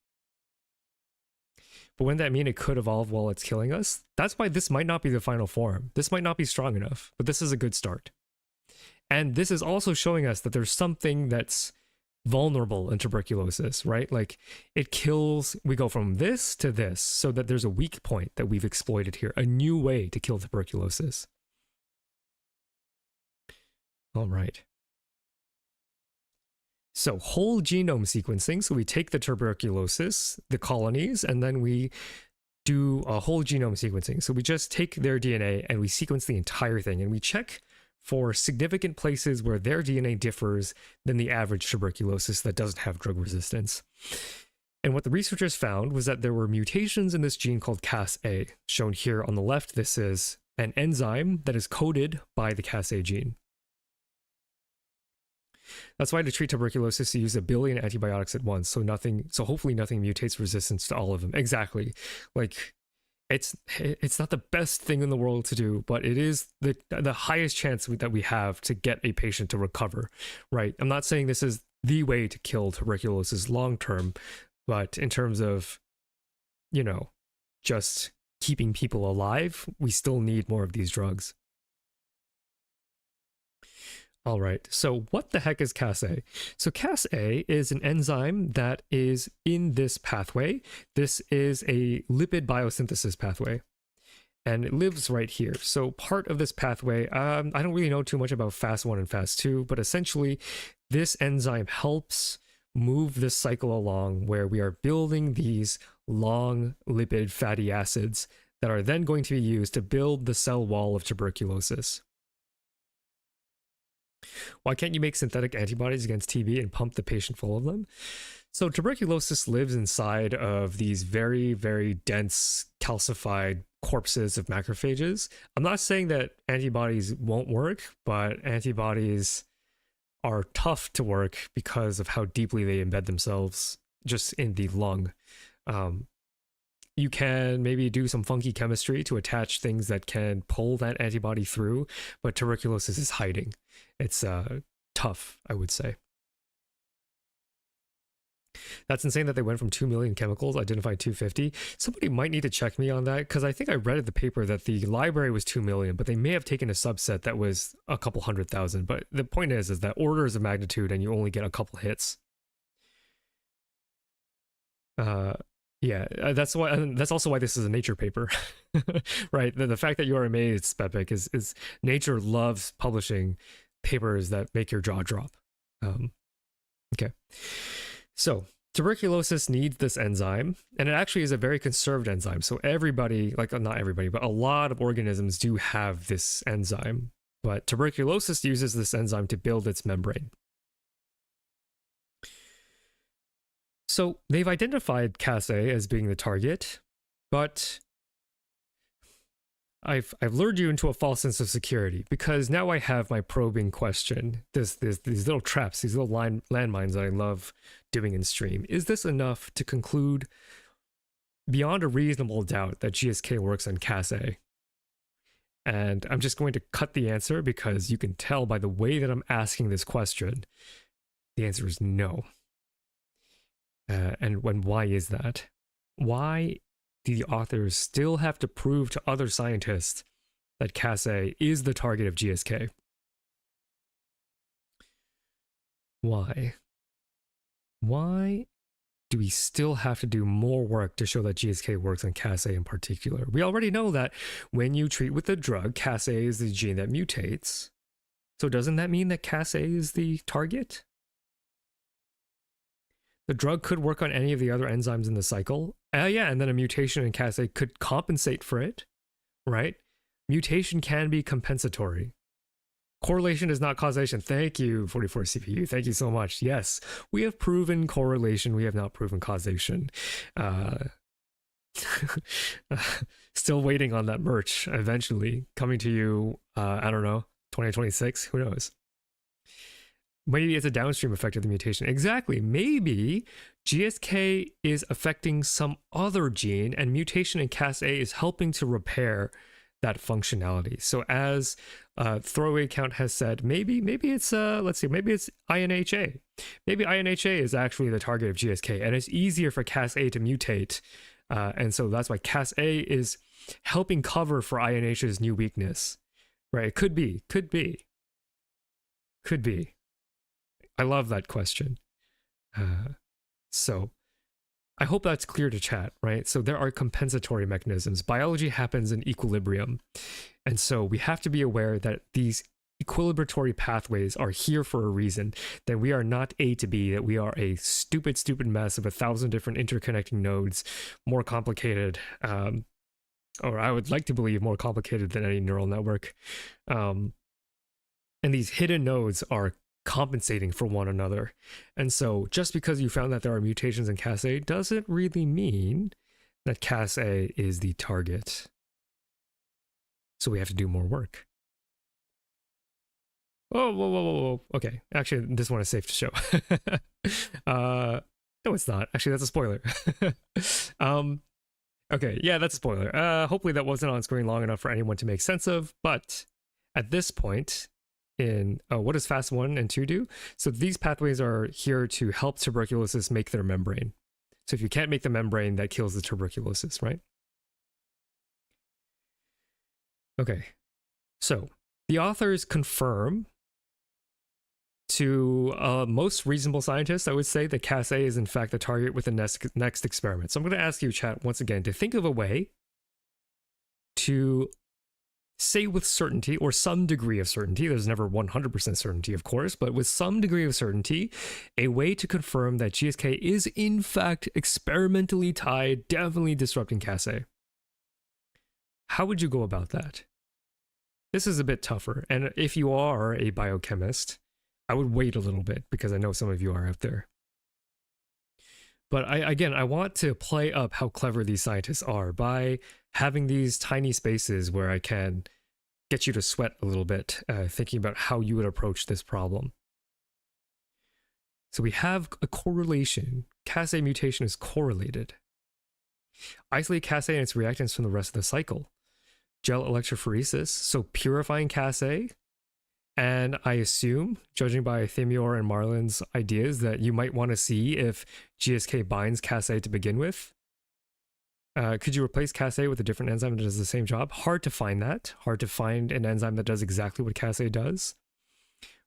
But wouldn't that mean it could evolve while it's killing us? That's why this might not be the final form. This might not be strong enough, but this is a good start. And this is also showing us that there's something that's vulnerable in tuberculosis, right? Like it kills, we go from this to this, so that there's a weak point that we've exploited here, a new way to kill tuberculosis. All right. So whole genome sequencing. So we take the tuberculosis, the colonies, and then we do a whole genome sequencing. So we just take their DNA and we sequence the entire thing, and we check for significant places where their DNA differs than the average tuberculosis that doesn't have drug resistance. And what the researchers found was that there were mutations in this gene called KasA. Shown here on the left, this is an enzyme that is coded by the KasA gene. That's why to treat tuberculosis, you use 1 billion antibiotics at once, so hopefully nothing mutates resistance to all of them. Exactly. Like, it's not the best thing in the world to do, but it is the highest chance that we have to get a patient to recover, right? I'm not saying this is the way to kill tuberculosis long term, but in terms of, you know, just keeping people alive, we still need more of these drugs. All right, so what the heck is KasA? So KasA is an enzyme that is in this pathway. This is a lipid biosynthesis pathway, and it lives right here. So part of this pathway, I don't really know too much about Fas1 and Fas2, but essentially this enzyme helps move this cycle along where we are building these long lipid fatty acids that are then going to be used to build the cell wall of tuberculosis. Why can't you make synthetic antibodies against TB and pump the patient full of them? So tuberculosis lives inside of these very, very dense calcified corpses of macrophages. I'm not saying that antibodies won't work, but antibodies are tough to work because of how deeply they embed themselves just in the lung. You can maybe do some funky chemistry to attach things that can pull that antibody through, but tuberculosis is hiding. It's tough, I would say. That's insane that they went from 2 million chemicals, identified 250. Somebody might need to check me on that, because I think I read in the paper that the library was 2 million, but they may have taken a subset that was a couple 100,000. But the point is that orders of magnitude and you only get a couple hits. Yeah, that's why. And that's also why this is a Nature paper, right? The fact that you are amazed, Pepik, is Nature loves publishing papers that make your jaw drop. Okay. So tuberculosis needs this enzyme, and it actually is a very conserved enzyme. So everybody, like not everybody, but a lot of organisms do have this enzyme. But tuberculosis uses this enzyme to build its membrane. So they've identified KasA as being the target, but I've lured you into a false sense of security, because now I have my probing question. These little traps, these little landmines that I love doing in stream. Is this enough to conclude beyond a reasonable doubt that GSK works on KasA? And I'm just going to cut the answer, because you can tell by the way that I'm asking this question, the answer is no. And why is that? Why do the authors still have to prove to other scientists that KasA is the target of GSK? Why? Why do we still have to do more work to show that GSK works on KasA in particular? We already know that when you treat with the drug, KasA is the gene that mutates. So doesn't that mean that KasA is the target? The drug could work on any of the other enzymes in the cycle. Yeah, and then a mutation in KasA could compensate for it, right? Mutation can be compensatory. Correlation is not causation. Thank you, 44 CPU. Thank you so much. Yes, we have proven correlation. We have not proven causation. Still waiting on that merch eventually. Coming to you, I don't know, 2026? Who knows? Maybe it's a downstream effect of the mutation. Exactly. Maybe GSK is affecting some other gene, and mutation in KasA is helping to repair that functionality. So as Throwaway Count has said, maybe it's let's see, maybe it's INHA. Maybe INHA is actually the target of GSK, and it's easier for KasA to mutate, and so that's why KasA is helping cover for INH's new weakness. Right? It could be. I love that question. So I hope that's clear to chat, right? So there are compensatory mechanisms. Biology happens in equilibrium. And so we have to be aware that these equilibratory pathways are here for a reason, that we are not A to B, that we are a stupid mess of 1,000 different interconnecting nodes, more complicated, or I would like to believe more complicated than any neural network. And these hidden nodes are compensating for one another. And so just because you found that there are mutations in KasA doesn't really mean that KasA is the target. So we have to do more work. Whoa. Okay, actually, this one is safe to show. No, it's not. Actually, that's a spoiler. Okay, yeah, that's a spoiler. Hopefully that wasn't on screen long enough for anyone to make sense of, but at this point, in what does FAST 1 and 2 do? So these pathways are here to help tuberculosis make their membrane. So if you can't make the membrane, that kills the tuberculosis, right? Okay, so the authors confirm to most reasonable scientists, I would say, that KasA is in fact the target with the next experiment. So I'm going to ask you, chat, once again, to think of a way to say with certainty, or some degree of certainty, there's never 100% certainty, of course, but with some degree of certainty, a way to confirm that GSK is in fact experimentally tied, definitely disrupting KasA. How would you go about that? This is a bit tougher, and if you are a biochemist, I would wait a little bit, because I know some of you are out there. But I want to play up how clever these scientists are by having these tiny spaces where I can get you to sweat a little bit, thinking about how you would approach this problem. So we have a correlation. KasA mutation is correlated. Isolate KasA and its reactants from the rest of the cycle. Gel electrophoresis, so purifying KasA. And I assume, judging by Themior and Marlin's ideas, that you might want to see if GSK binds KasA to begin with. Could you replace KasA with a different enzyme that does the same job? Hard to find that. Hard to find an enzyme that does exactly what KasA does.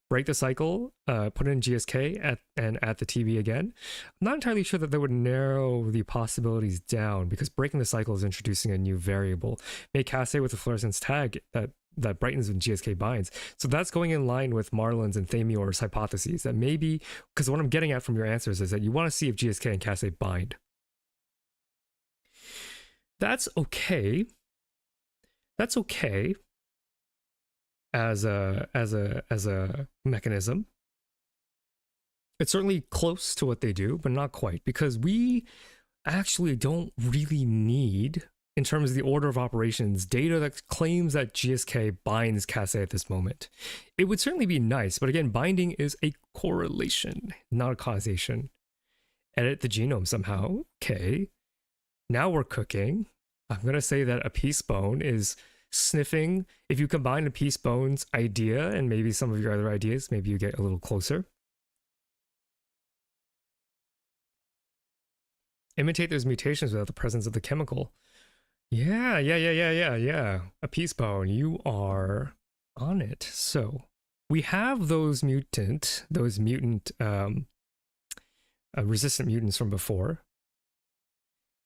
Break the cycle, put in GSK and at the TB again. I'm not entirely sure that would narrow the possibilities down, because breaking the cycle is introducing a new variable. Make KasA with a fluorescence tag that brightens when GSK binds. So that's going in line with Marlin's and Themior's hypotheses, that maybe, because what I'm getting at from your answers is that you want to see if GSK and KasA bind. That's okay. That's okay as a mechanism. It's certainly close to what they do, but not quite, because we actually don't really need, in terms of the order of operations, data that claims that GSK binds KasA at this moment. It would certainly be nice, but again, binding is a correlation, not a causation. Edit the genome somehow. Okay. Now we're cooking. I'm going to say that a piece bone is sniffing. If you combine a piece bone's idea and maybe some of your other ideas, maybe you get a little closer. Imitate those mutations without the presence of the chemical. Yeah. A piece bone, you are on it. So we have those mutant resistant mutants from before.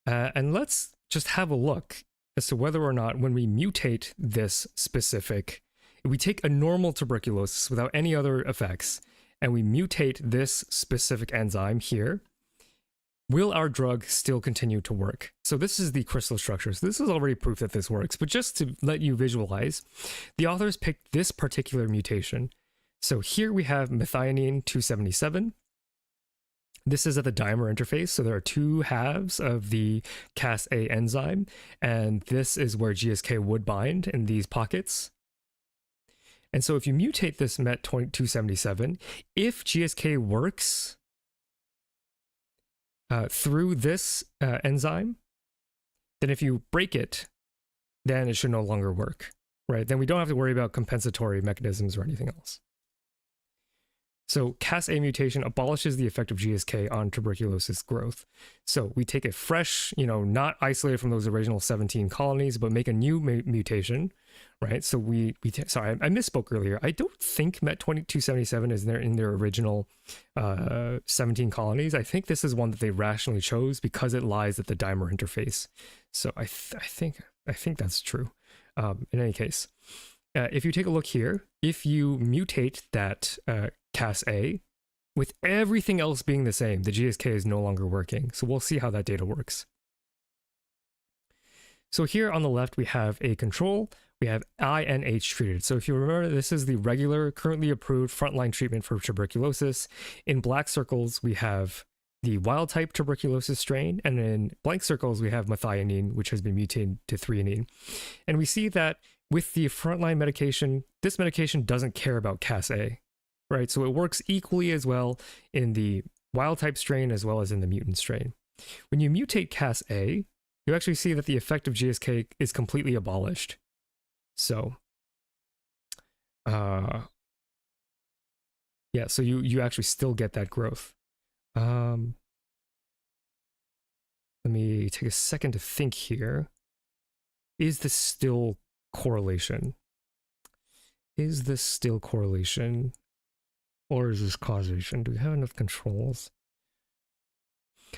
And let's just have a look as to whether or not, when we mutate this specific, if we take a normal tuberculosis without any other effects, and we mutate this specific enzyme here, will our drug still continue to work? So this is the crystal structure. So this is already proof that this works, but just to let you visualize, the authors picked this particular mutation. So here we have methionine 277. This is at the dimer interface, so there are two halves of the KasA enzyme, and this is where GSK would bind in these pockets. And so if you mutate this MET 277, if GSK works through this enzyme, then if you break it, then it should no longer work, right? Then we don't have to worry about compensatory mechanisms or anything else. So KasA mutation abolishes the effect of GSK on tuberculosis growth. So we take a fresh, not isolated from those original 17 colonies, but make a new mutation, right? So sorry, I misspoke earlier. I don't think MET 277 is in their original 17 colonies. I think this is one that they rationally chose because it lies at the dimer interface. So I think that's true. In any case, if you take a look here, if you mutate that KasA, with everything else being the same, the GSK is no longer working. So we'll see how that data works. So here on the left, we have a control. We have INH treated. So if you remember, this is the regular, currently approved frontline treatment for tuberculosis. In black circles, we have the wild type tuberculosis strain, and in blank circles, we have methionine, which has been mutated to threonine. And we see that with the frontline medication, this medication doesn't care about KasA, right? So it works equally as well in the wild type strain as well as in the mutant strain. When you mutate KasA, you actually see that the effect of GSK is completely abolished. So, yeah, so you actually still get that growth. Let me take a second to think here. Is this still correlation? Is this still correlation? Or is this causation? Do we have enough controls?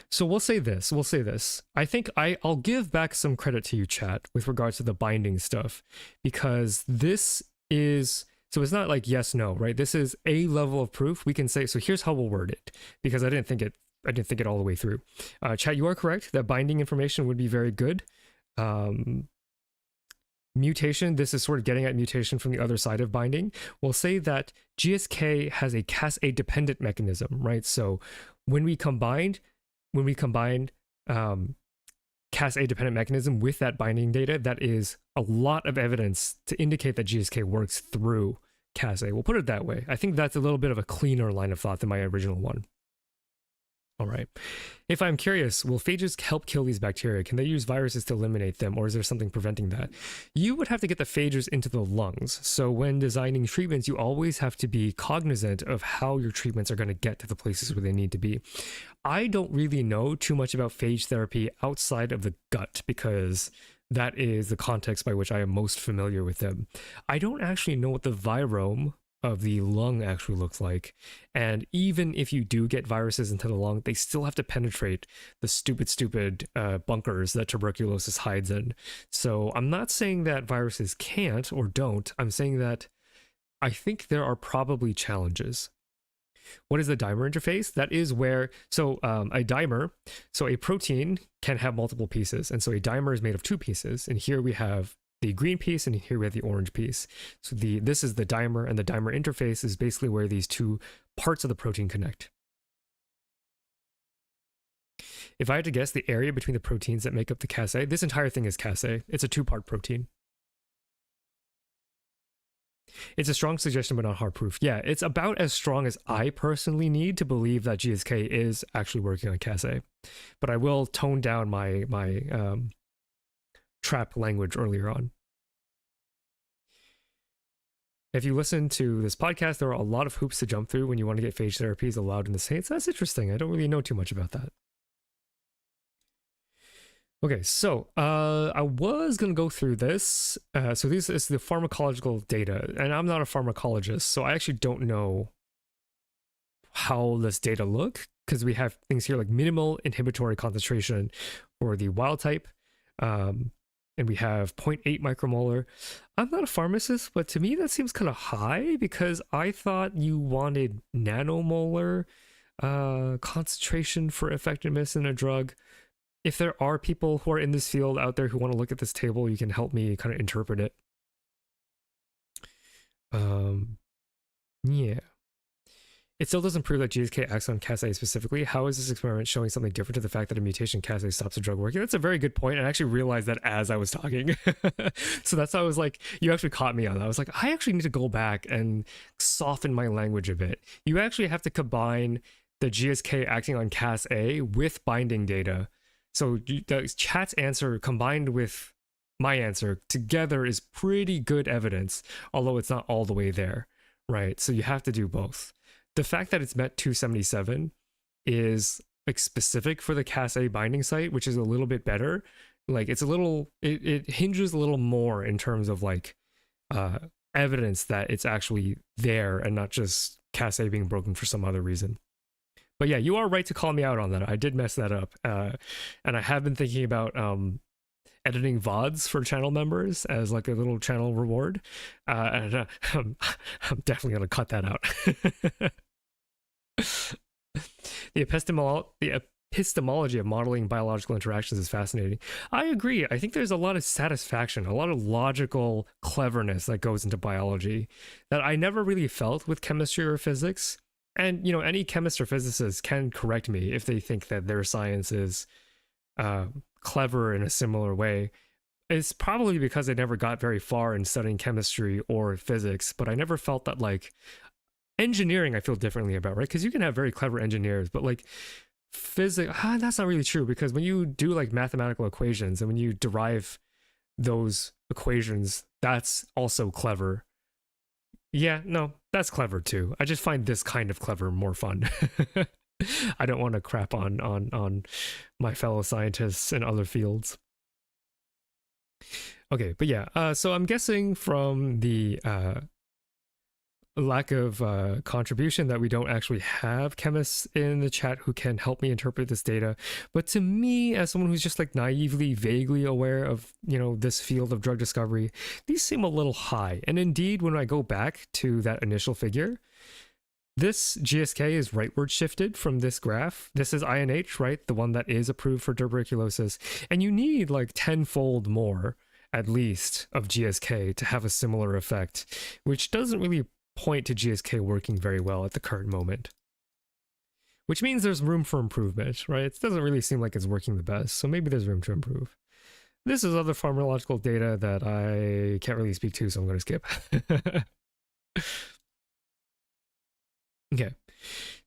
So we'll say this. I think I'll give back some credit to you, chat, with regards to the binding stuff, because this is, so it's not like yes, no, right? This is a level of proof. We can say, so here's how we'll word it, because I didn't think it all the way through. Chat, you are correct that binding information would be very good. Mutation, this is sort of getting at mutation from the other side of binding. We'll say that GSK has a KasA dependent mechanism, right? So when we combined, when we combine KasA dependent mechanism with that binding data, that is a lot of evidence to indicate that GSK works through KasA. We'll put it that way. I think that's a little bit of a cleaner line of thought than my original one. All right. If I'm curious, will phages help kill these bacteria? Can they use viruses to eliminate them, or is there something preventing that? You would have to get the phages into the lungs. So when designing treatments, you always have to be cognizant of how your treatments are going to get to the places where they need to be. I don't really know too much about phage therapy outside of the gut, because that is the context by which I am most familiar with them. I don't actually know what the virome of the lung actually looks like, and even if you do get viruses into the lung, they still have to penetrate the stupid bunkers that tuberculosis hides in. So I'm not saying that viruses can't or don't. I'm saying that I think there are probably challenges. What is the dimer interface? That is where, so a dimer, so a protein can have multiple pieces, and so a dimer is made of two pieces, and here we have the green piece, and here we have the orange piece. So this is the dimer, and the dimer interface is basically where these two parts of the protein connect. If I had to guess the area between the proteins that make up the KasA, this entire thing is KasA. It's a two-part protein. It's a strong suggestion, but not hard proof. Yeah, it's about as strong as I personally need to believe that GSK is actually working on KasA. But I will tone down my trap language earlier on. If you listen to this podcast, there are a lot of hoops to jump through when you want to get phage therapies allowed in the States. That's interesting. I don't really know too much about that. Okay, so I was going to go through this. So this is the pharmacological data, and I'm not a pharmacologist, so I actually don't know how this data look, because we have things here like minimal inhibitory concentration for the wild type, and we have 0.8 micromolar. I'm not a pharmacist, but to me that seems kind of high, because I thought you wanted nanomolar concentration for effectiveness in a drug. If there are people who are in this field out there who want to look at this table, you can help me kind of interpret it. Yeah. It still doesn't prove that GSK acts on KasA specifically. How is this experiment showing something different to the fact that a mutation KasA stops a drug working? That's a very good point. I actually realized that as I was talking. So that's why I was like, you actually caught me on that. I was like, I actually need to go back and soften my language a bit. You actually have to combine the GSK acting on KasA with binding data. So the chat's answer combined with my answer together is pretty good evidence, although it's not all the way there, right? So you have to do both. The fact that it's met 277 is like specific for the KasA binding site, which is a little bit better. Like it's a little, it hinges a little more in terms of like evidence that it's actually there and not just KasA being broken for some other reason. But yeah, you are right to call me out on that. I did mess that up. And I have been thinking about editing VODs for channel members as like a little channel reward. And I'm definitely going to cut that out. The epistemology of modeling biological interactions is fascinating. I agree. I think there's a lot of satisfaction, a lot of logical cleverness that goes into biology that I never really felt with chemistry or physics. And, you know, any chemist or physicist can correct me if they think that their science is clever in a similar way. It's probably because I never got very far in studying chemistry or physics, but I never felt that, like, engineering I feel differently about, right? Because you can have very clever engineers, but like physics, that's not really true, because when you do like mathematical equations and when you derive those equations, that's also clever. Yeah, no, that's clever too. I just find this kind of clever more fun. I don't want to crap on my fellow scientists in other fields. Okay, but yeah, so I'm guessing from the lack of contribution that we don't actually have chemists in the chat who can help me interpret this data. But to me, as someone who's just like naively, vaguely aware of, you know, this field of drug discovery, these seem a little high. And indeed, when I go back to that initial figure, this GSK is rightward shifted from this graph. This is INH, right? The one that is approved for tuberculosis. And you need like 10-fold more, at least, of GSK to have a similar effect, which doesn't really point to GSK working very well at the current moment. which means there's room for improvement, right? It doesn't really seem like it's working the best, so maybe there's room to improve. This is other pharmacological data that I can't really speak to, so I'm going to skip. Okay,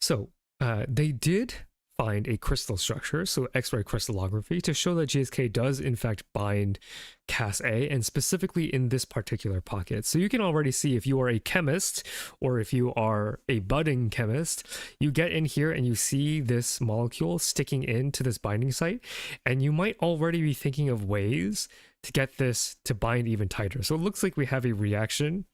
so they did find a crystal structure, so X-ray crystallography, to show that GSK does in fact bind KasA, and specifically in this particular pocket. So you can already see, if you are a chemist or if you are a budding chemist, you get in here and you see this molecule sticking into this binding site, and you might already be thinking of ways to get this to bind even tighter. So it looks like we have a reaction,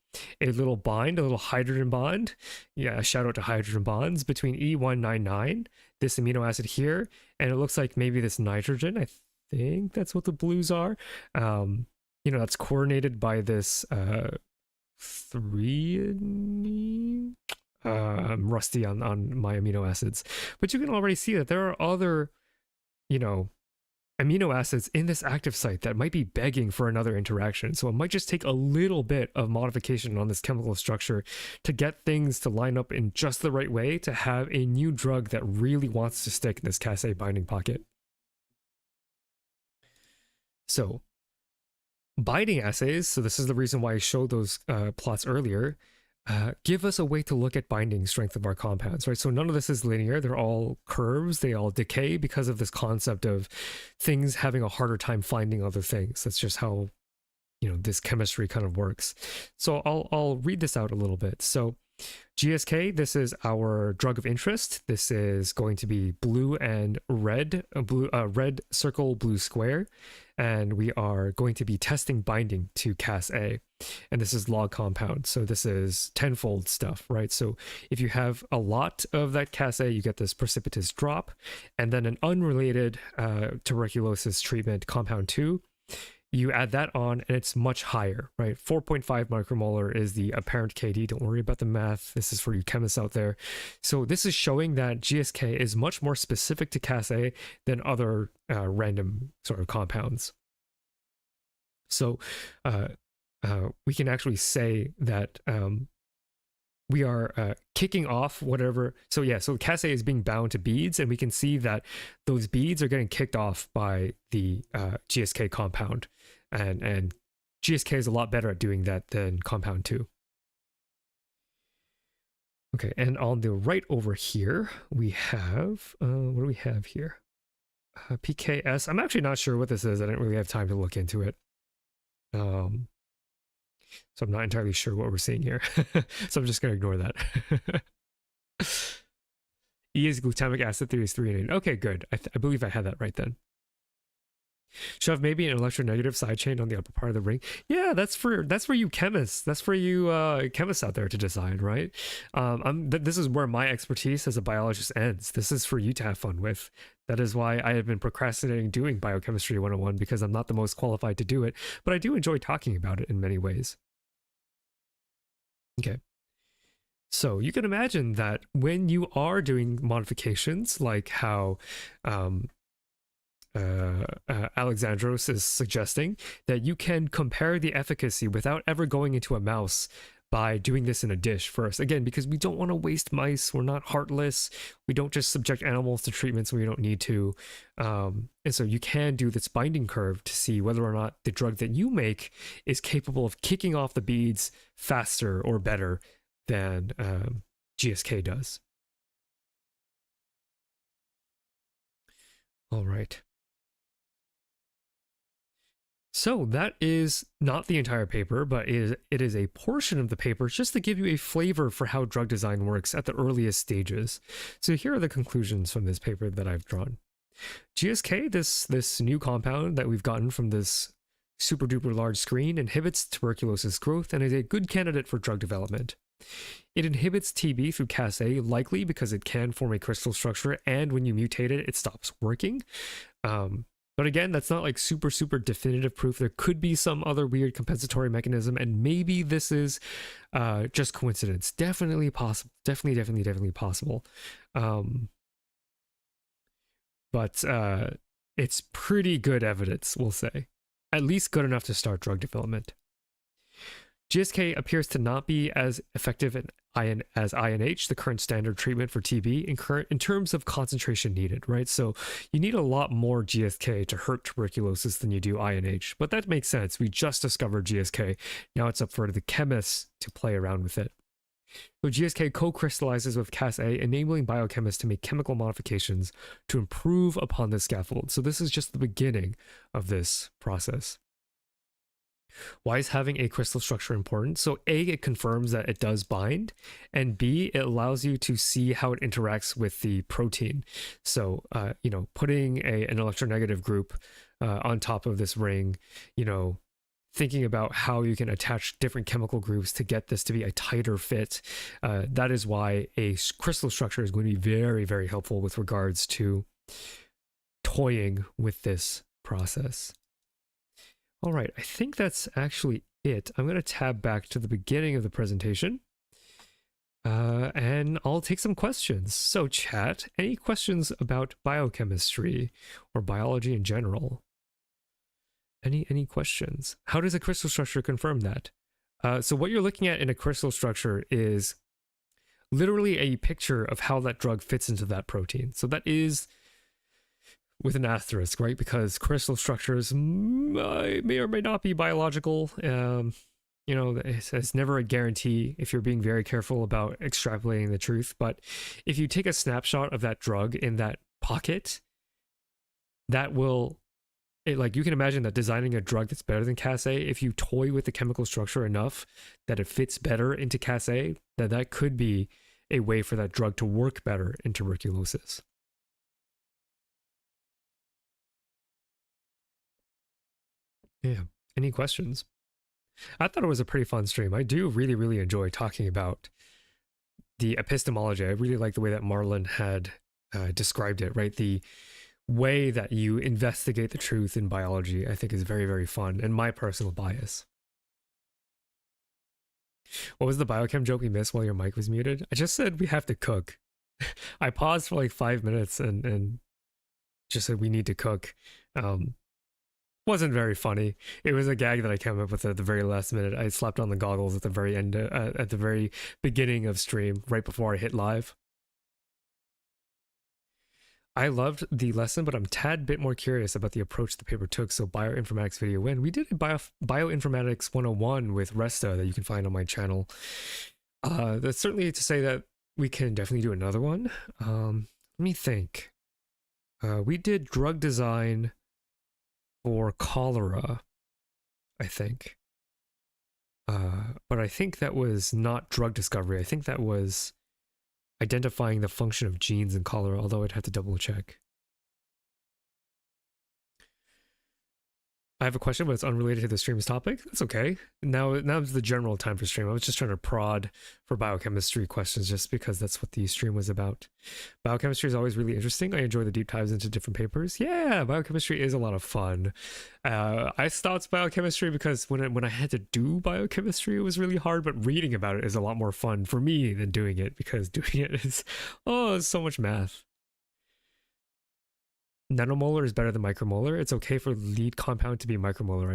a little bind, a little hydrogen bond. Yeah, shout out to hydrogen bonds between E199, this amino acid here, and it looks like maybe this nitrogen. I think that's what the blues are. You know, that's coordinated by this threonine. I'm rusty on my amino acids, but you can already see that there are other, you know, amino acids in this active site that might be begging for another interaction. So it might just take a little bit of modification on this chemical structure to get things to line up in just the right way to have a new drug that really wants to stick in this KasA binding pocket. So binding assays, so this is the reason why I showed those plots earlier, give us a way to look at binding strength of our compounds, right? So none of this is linear. They're all curves. They all decay because of this concept of things having a harder time finding other things. That's just how, you know, this chemistry kind of works. So I'll read this out a little bit. So GSK, this is our drug of interest. This is going to be blue and red, red circle, blue square. And we are going to be testing binding to KasA. And this is log compound. So this is tenfold stuff, right? So if you have a lot of that KasA, you get this precipitous drop. And then an unrelated tuberculosis treatment, compound 2, you add that on and it's much higher, right? 4.5 micromolar is the apparent KD. Don't worry about the math. This is for you chemists out there. So this is showing that GSK is much more specific to KasA than other random sort of compounds. So we can actually say that we are kicking off whatever. So yeah, so KasA is being bound to beads, and we can see that those beads are getting kicked off by the GSK compound, and GSK is a lot better at doing that than compound 2. Okay, and on the right over here, we have, what do we have here? PKS. I'm actually not sure what this is. I didn't really have time to look into it. So I'm not entirely sure what we're seeing here. So I'm just going to ignore that. E is glutamic acid, 3 is threonine. Okay, good. I believe I had that right then. Should have maybe an electronegative side chain on the upper part of the ring. Yeah, that's for you chemists. That's for you chemists out there to decide, right? This is where my expertise as a biologist ends. This is for you to have fun with. That is why I have been procrastinating doing Biochemistry 101, because I'm not the most qualified to do it, but I do enjoy talking about it in many ways. Okay. So you can imagine that when you are doing modifications, like how Alexandros is suggesting, that you can compare the efficacy without ever going into a mouse by doing this in a dish first. Again, because we don't want to waste mice. We're not heartless. We don't just subject animals to treatments when we don't need to. And so you can do this binding curve to see whether or not the drug that you make is capable of kicking off the beads faster or better than GSK does. All right. So that is not the entire paper, but it is a portion of the paper just to give you a flavor for how drug design works at the earliest stages. So here are the conclusions from this paper that I've drawn. GSK, this new compound that we've gotten from this super duper large screen, inhibits tuberculosis growth and is a good candidate for drug development. It inhibits TB through KasA, likely because it can form a crystal structure, and when you mutate it, it stops working. But again, that's not like super definitive proof. There could be some other weird compensatory mechanism, and maybe this is just coincidence. Definitely possible. Definitely possible. But it's pretty good evidence, we'll say. At least good enough to start drug development. GSK appears to not be as effective as INH, the current standard treatment for TB, in terms of concentration needed, right? So you need a lot more GSK to hurt tuberculosis than you do INH, but that makes sense. We just discovered GSK. Now it's up for the chemists to play around with it. So GSK co-crystallizes with KasA, enabling biochemists to make chemical modifications to improve upon this scaffold. So this is just the beginning of this process. Why is having a crystal structure important? So A, it confirms that it does bind, and B, it allows you to see how it interacts with the protein. So, putting an electronegative group on top of this ring, thinking about how you can attach different chemical groups to get this to be a tighter fit. That is why a crystal structure is going to be very, very helpful with regards to toying with this process. All right, I think that's actually it. I'm going to tab back to the beginning of the presentation, and I'll take some questions. So chat, any questions about biochemistry or biology in general? Any questions? How does a crystal structure confirm that? So what you're looking at in a crystal structure is literally a picture of how that drug fits into that protein. So that is with an asterisk, right? Because crystal structures may or may not be biological. It's never a guarantee if you're being very careful about extrapolating the truth. But if you take a snapshot of that drug in that pocket, that will... you can imagine that designing a drug that's better than KasA, if you toy with the chemical structure enough that it fits better into KasA, that could be a way for that drug to work better in tuberculosis. Yeah. Any questions? I thought it was a pretty fun stream. I do really, really enjoy talking about the epistemology. I really like the way that Marlon had described it, right? The way that you investigate the truth in biology, I think, is very, very fun, and my personal bias. What was the biochem joke we missed while your mic was muted? I just said we have to cook. I paused for like 5 minutes and just said we need to cook. Wasn't very funny. It was a gag that I came up with at the very last minute. I slapped on the goggles at the very end, at the very beginning of stream, right before I hit live. I loved the lesson, but I'm a tad bit more curious about the approach the paper took. So bioinformatics video when we did a bioinformatics 101 with Resta that you can find on my channel. That's certainly to say that we can definitely do another one. Let me think. We did drug design for cholera, I think. But I think that was not drug discovery. I think that was identifying the function of genes in cholera, although I'd have to double check. I have a question, but it's unrelated to the stream's topic. That's okay. Now's the general time for stream. I was just trying to prod for biochemistry questions just because that's what the stream was about. Biochemistry is always really interesting. I enjoy the deep dives into different papers. Yeah, biochemistry is a lot of fun. I stopped biochemistry because when I had to do biochemistry, it was really hard, but reading about it is a lot more fun for me than doing it, because doing it is, it's so much math. Nanomolar is better than micromolar. It's okay for lead compound to be micromolar,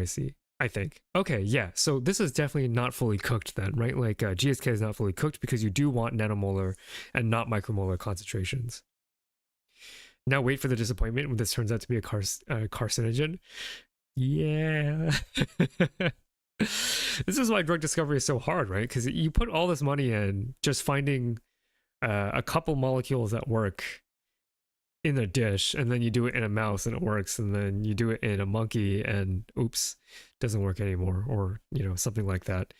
I think. Okay, yeah, so this is definitely not fully cooked then, right? Like GSK is not fully cooked because you do want nanomolar and not micromolar concentrations. Now wait for the disappointment when this turns out to be a carcinogen. Yeah. This is why drug discovery is so hard, right? Because you put all this money in just finding a couple molecules that work in a dish, and then you do it in a mouse and it works, and then you do it in a monkey and oops, doesn't work anymore, or something like that.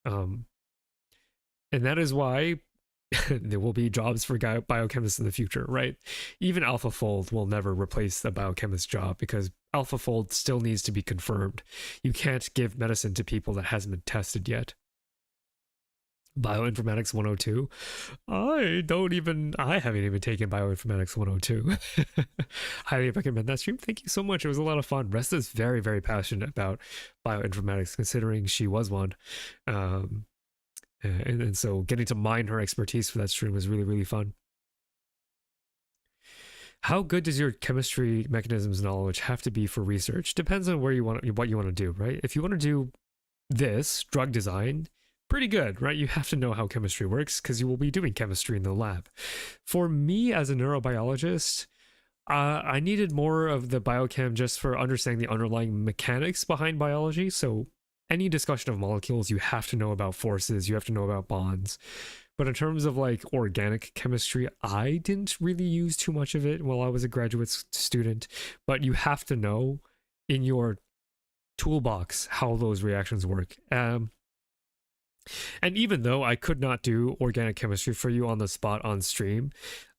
And that is why there will be jobs for biochemists in the future, right? Even AlphaFold will never replace the biochemist job because AlphaFold still needs to be confirmed. You can't give medicine to people that hasn't been tested yet. Bioinformatics 102. I haven't even taken Bioinformatics 102. Highly recommend that stream. Thank you so much. It was a lot of fun. Resta is very, very passionate about bioinformatics, considering she was one. And so getting to mine her expertise for that stream was really, really fun. How good does your chemistry mechanisms knowledge have to be for research? Depends on what you want to do, right? If you want to do this drug design, pretty good, right? You have to know how chemistry works because you will be doing chemistry in the lab. For me as a neurobiologist, I needed more of the biochem just for understanding the underlying mechanics behind biology. So any discussion of molecules, you have to know about forces, you have to know about bonds. But in terms of like organic chemistry, I didn't really use too much of it while I was a graduate student. But you have to know in your toolbox how those reactions work. And even though I could not do organic chemistry for you on the spot on stream,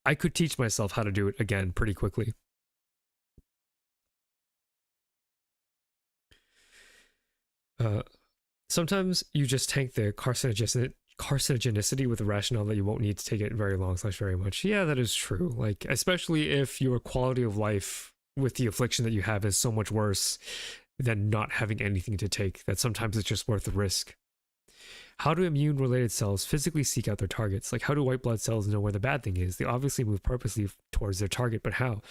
I could teach myself how to do it again pretty quickly. Sometimes you just tank the carcinogenicity with the rationale that you won't need to take it very long / very much. Yeah, that is true. Like, especially if your quality of life with the affliction that you have is so much worse than not having anything to take, that sometimes it's just worth the risk. How do immune-related cells physically seek out their targets? Like, how do white blood cells know where the bad thing is? They obviously move purposely towards their target, but how?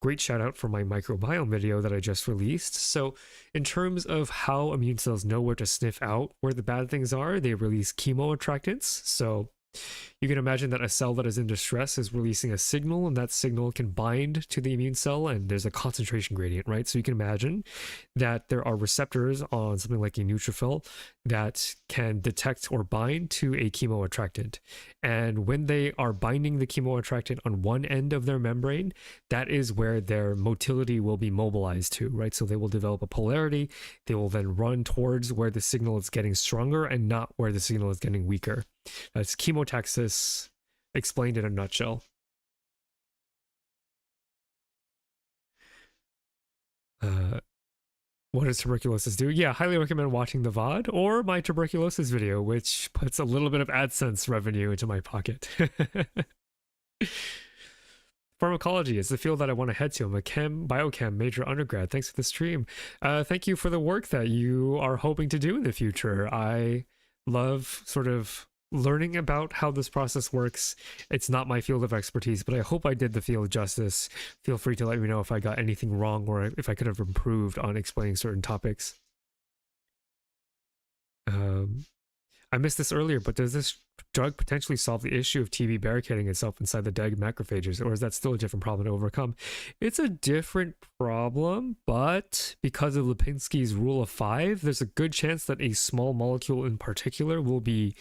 Great shout out for my microbiome video that I just released. So in terms of how immune cells know where to sniff out where the bad things are, they release chemoattractants. So you can imagine that a cell that is in distress is releasing a signal, and that signal can bind to the immune cell, and there's a concentration gradient, right? So you can imagine that there are receptors on something like a neutrophil that can detect or bind to a chemoattractant. And when they are binding the chemoattractant on one end of their membrane, that is where their motility will be mobilized to, right? So they will develop a polarity. They will then run towards where the signal is getting stronger and not where the signal is getting weaker. That's chemotaxis explained in a nutshell. What does tuberculosis do? Yeah, highly recommend watching the VOD or my tuberculosis video, which puts a little bit of AdSense revenue into my pocket. Pharmacology is the field that I want to head to. I'm a biochem major undergrad. Thanks for the stream. Thank you for the work that you are hoping to do in the future. I love sort of learning about how this process works. It's not my field of expertise, but I hope I did the field justice. Feel free to let me know if I got anything wrong or if I could have improved on explaining certain topics. I missed this earlier, but does this drug potentially solve the issue of TB barricading itself inside the dead macrophages, or is that still a different problem to overcome? It's a different problem, but because of Lipinski's rule of 5, there's a good chance that a small molecule in particular will be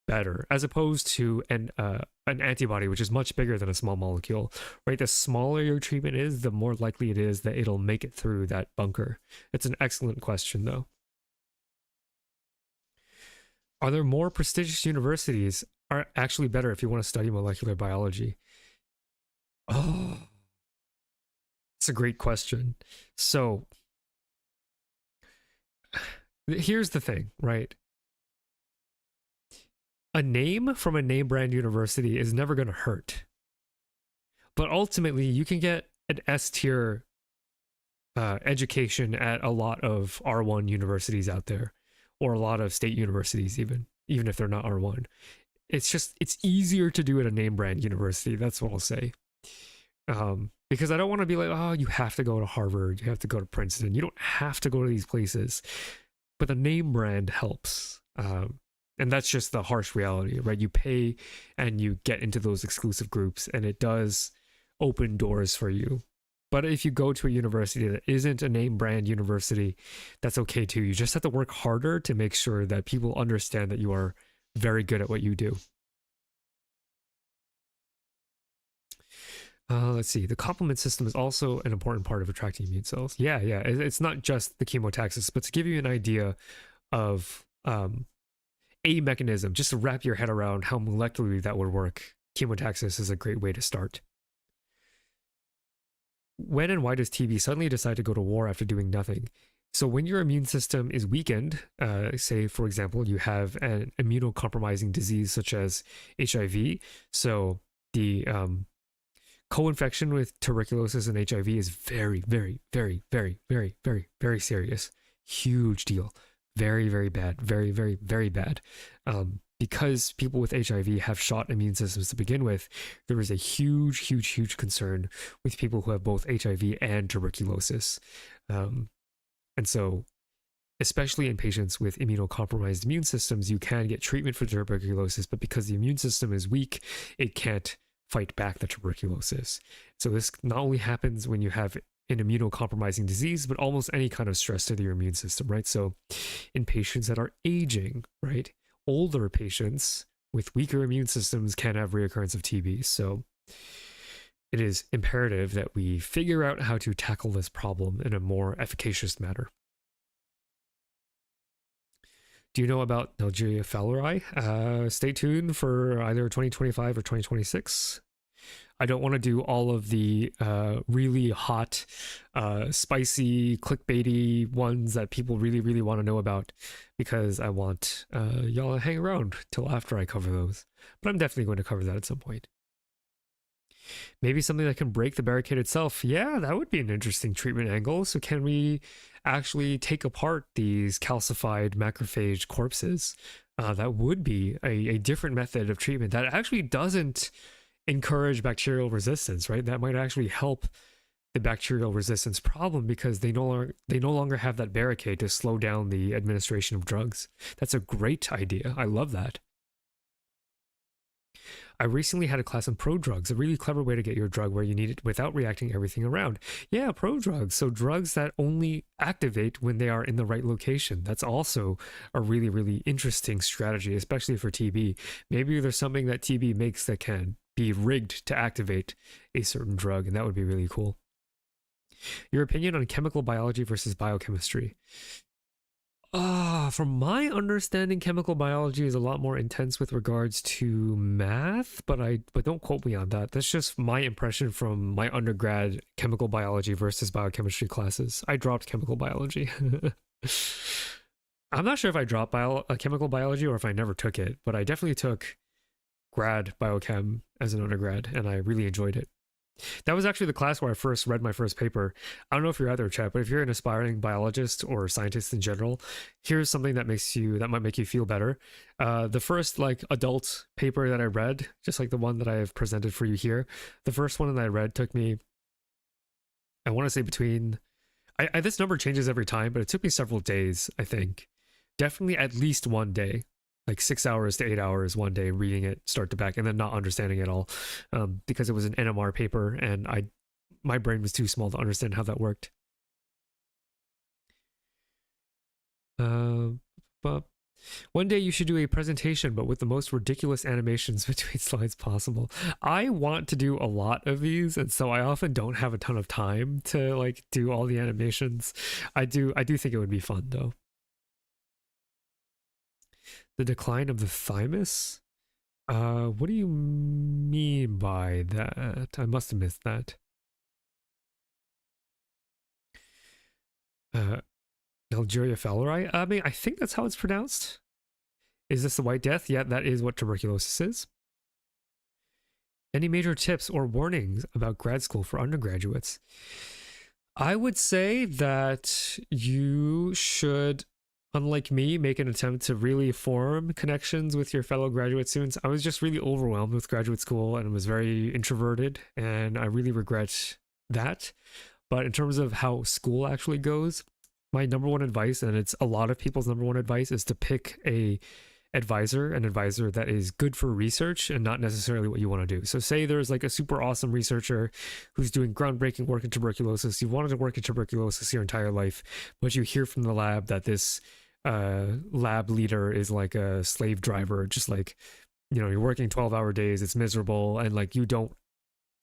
better, as opposed to an antibody, which is much bigger than a small molecule, right? The smaller your treatment is, the more likely it is that it'll make it through that bunker. It's an excellent question, though. Are there more prestigious universities are actually better if you want to study molecular biology? Oh, it's a great question. So here's the thing, right? A name from a name brand university is never going to hurt. But ultimately, you can get an S-tier education at a lot of R1 universities out there, or a lot of state universities even if they're not R1. It's easier to do at a name brand university. That's what I'll say. Because I don't want to be like, oh, you have to go to Harvard, you have to go to Princeton. You don't have to go to these places. But the name brand helps. And that's just the harsh reality, right? You pay and you get into those exclusive groups, and it does open doors for you. But if you go to a university that isn't a name brand university, that's okay too. You just have to work harder to make sure that people understand that you are very good at what you do. Let's see. The complement system is also an important part of attracting immune cells. Yeah. It's not just the chemotaxis, but to give you an idea of a mechanism, just to wrap your head around how molecularly that would work, chemotaxis is a great way to start. When and why does TB suddenly decide to go to war after doing nothing? So when your immune system is weakened, say, for example, you have an immunocompromising disease such as HIV, so the co-infection with tuberculosis and HIV is very, very, very, very, very, very, very serious. Huge deal. Very, very bad. Very, very, very bad. Because people with HIV have shot immune systems to begin with, there is a huge, huge, huge concern with people who have both HIV and tuberculosis. And so especially in patients with immunocompromised immune systems, you can get treatment for tuberculosis, but because the immune system is weak, it can't fight back the tuberculosis. So this not only happens when you have an immunocompromising disease, but almost any kind of stress to your immune system, right? So in patients that are aging, right, older patients with weaker immune systems can have reoccurrence of TB. So it is imperative that we figure out how to tackle this problem in a more efficacious manner. Do you know about Neiditch fowleri? Stay tuned for either 2025 or 2026. I don't want to do all of the really hot, spicy, clickbaity ones that people really, really want to know about, because I want y'all to hang around till after I cover those. But I'm definitely going to cover that at some point. Maybe something that can break the barricade itself. Yeah, that would be an interesting treatment angle. So can we actually take apart these calcified macrophage corpses? That would be a different method of treatment that actually doesn't encourage bacterial resistance, right? That might actually help the bacterial resistance problem because they no longer have that barricade to slow down the administration of drugs. That's a great idea. I love that. I recently had a class on prodrugs, a really clever way to get your drug where you need it without reacting everything around. Yeah, prodrugs. So drugs that only activate when they are in the right location. That's also a really, really interesting strategy, especially for TB. Maybe there's something that TB makes that can be rigged to activate a certain drug, and that would be really cool. Your opinion on chemical biology versus biochemistry? From my understanding, chemical biology is a lot more intense with regards to math, but don't quote me on that. That's just my impression from my undergrad chemical biology versus biochemistry classes. I dropped chemical biology. I'm not sure if I dropped chemical biology or if I never took it, but I definitely took grad biochem as an undergrad, and I really enjoyed it. That was actually the class where I first read my first paper. I don't know if you're either, chat, but if you're an aspiring biologist or scientist in general, here's something that might make you feel better. The first adult paper that I read, just like the one that I have presented for you here, the first one that I read took me, I want to say between, this number changes every time, but it took me several days, I think. Definitely at least one day. 6 hours to 8 hours one day reading it start to back and then not understanding it all, because it was an NMR paper and my brain was too small to understand how that worked. But one day you should do a presentation, but with the most ridiculous animations between slides possible. I want to do a lot of these, and so I often don't have a ton of time to do all the animations. I do think it would be fun though. The decline of the thymus? What do you mean by that? I must have missed that. Neiditch fowleri? I think that's how it's pronounced. Is this the White Death? Yeah, that is what tuberculosis is. Any major tips or warnings about grad school for undergraduates? I would say that you should, unlike me, make an attempt to really form connections with your fellow graduate students. I was just really overwhelmed with graduate school and was very introverted, and I really regret that. But in terms of how school actually goes, my number one advice, and it's a lot of people's number one advice, is to pick an advisor that is good for research and not necessarily what you want to do. So say there's a super awesome researcher who's doing groundbreaking work in tuberculosis. You wanted to work in tuberculosis your entire life, but you hear from the lab that this lab leader is like a slave driver, just you're working 12-hour days, it's miserable, and you don't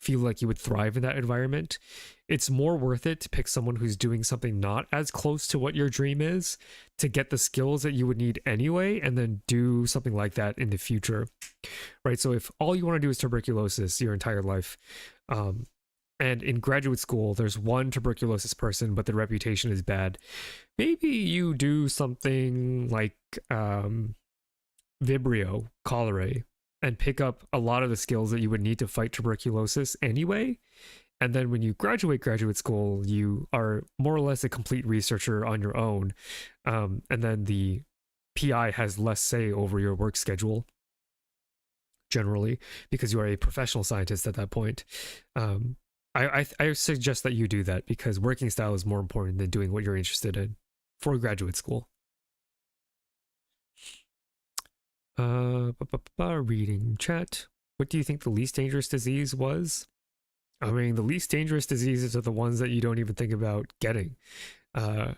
feel like you would thrive in that environment. It's more worth it to pick someone who's doing something not as close to what your dream is, to get the skills that you would need anyway, and then do something like that in the future, right? So if all you want to do is tuberculosis your entire life, and in graduate school, there's one tuberculosis person, but the reputation is bad, maybe you do something like Vibrio cholerae and pick up a lot of the skills that you would need to fight tuberculosis anyway. And then when you graduate graduate school, you are more or less a complete researcher on your own. And then the PI has less say over your work schedule, generally, because you are a professional scientist at that point. I suggest that you do that because working style is more important than doing what you're interested in, for graduate school. Reading chat. What do you think the least dangerous disease was? I mean, the least dangerous diseases are the ones that you don't even think about getting. And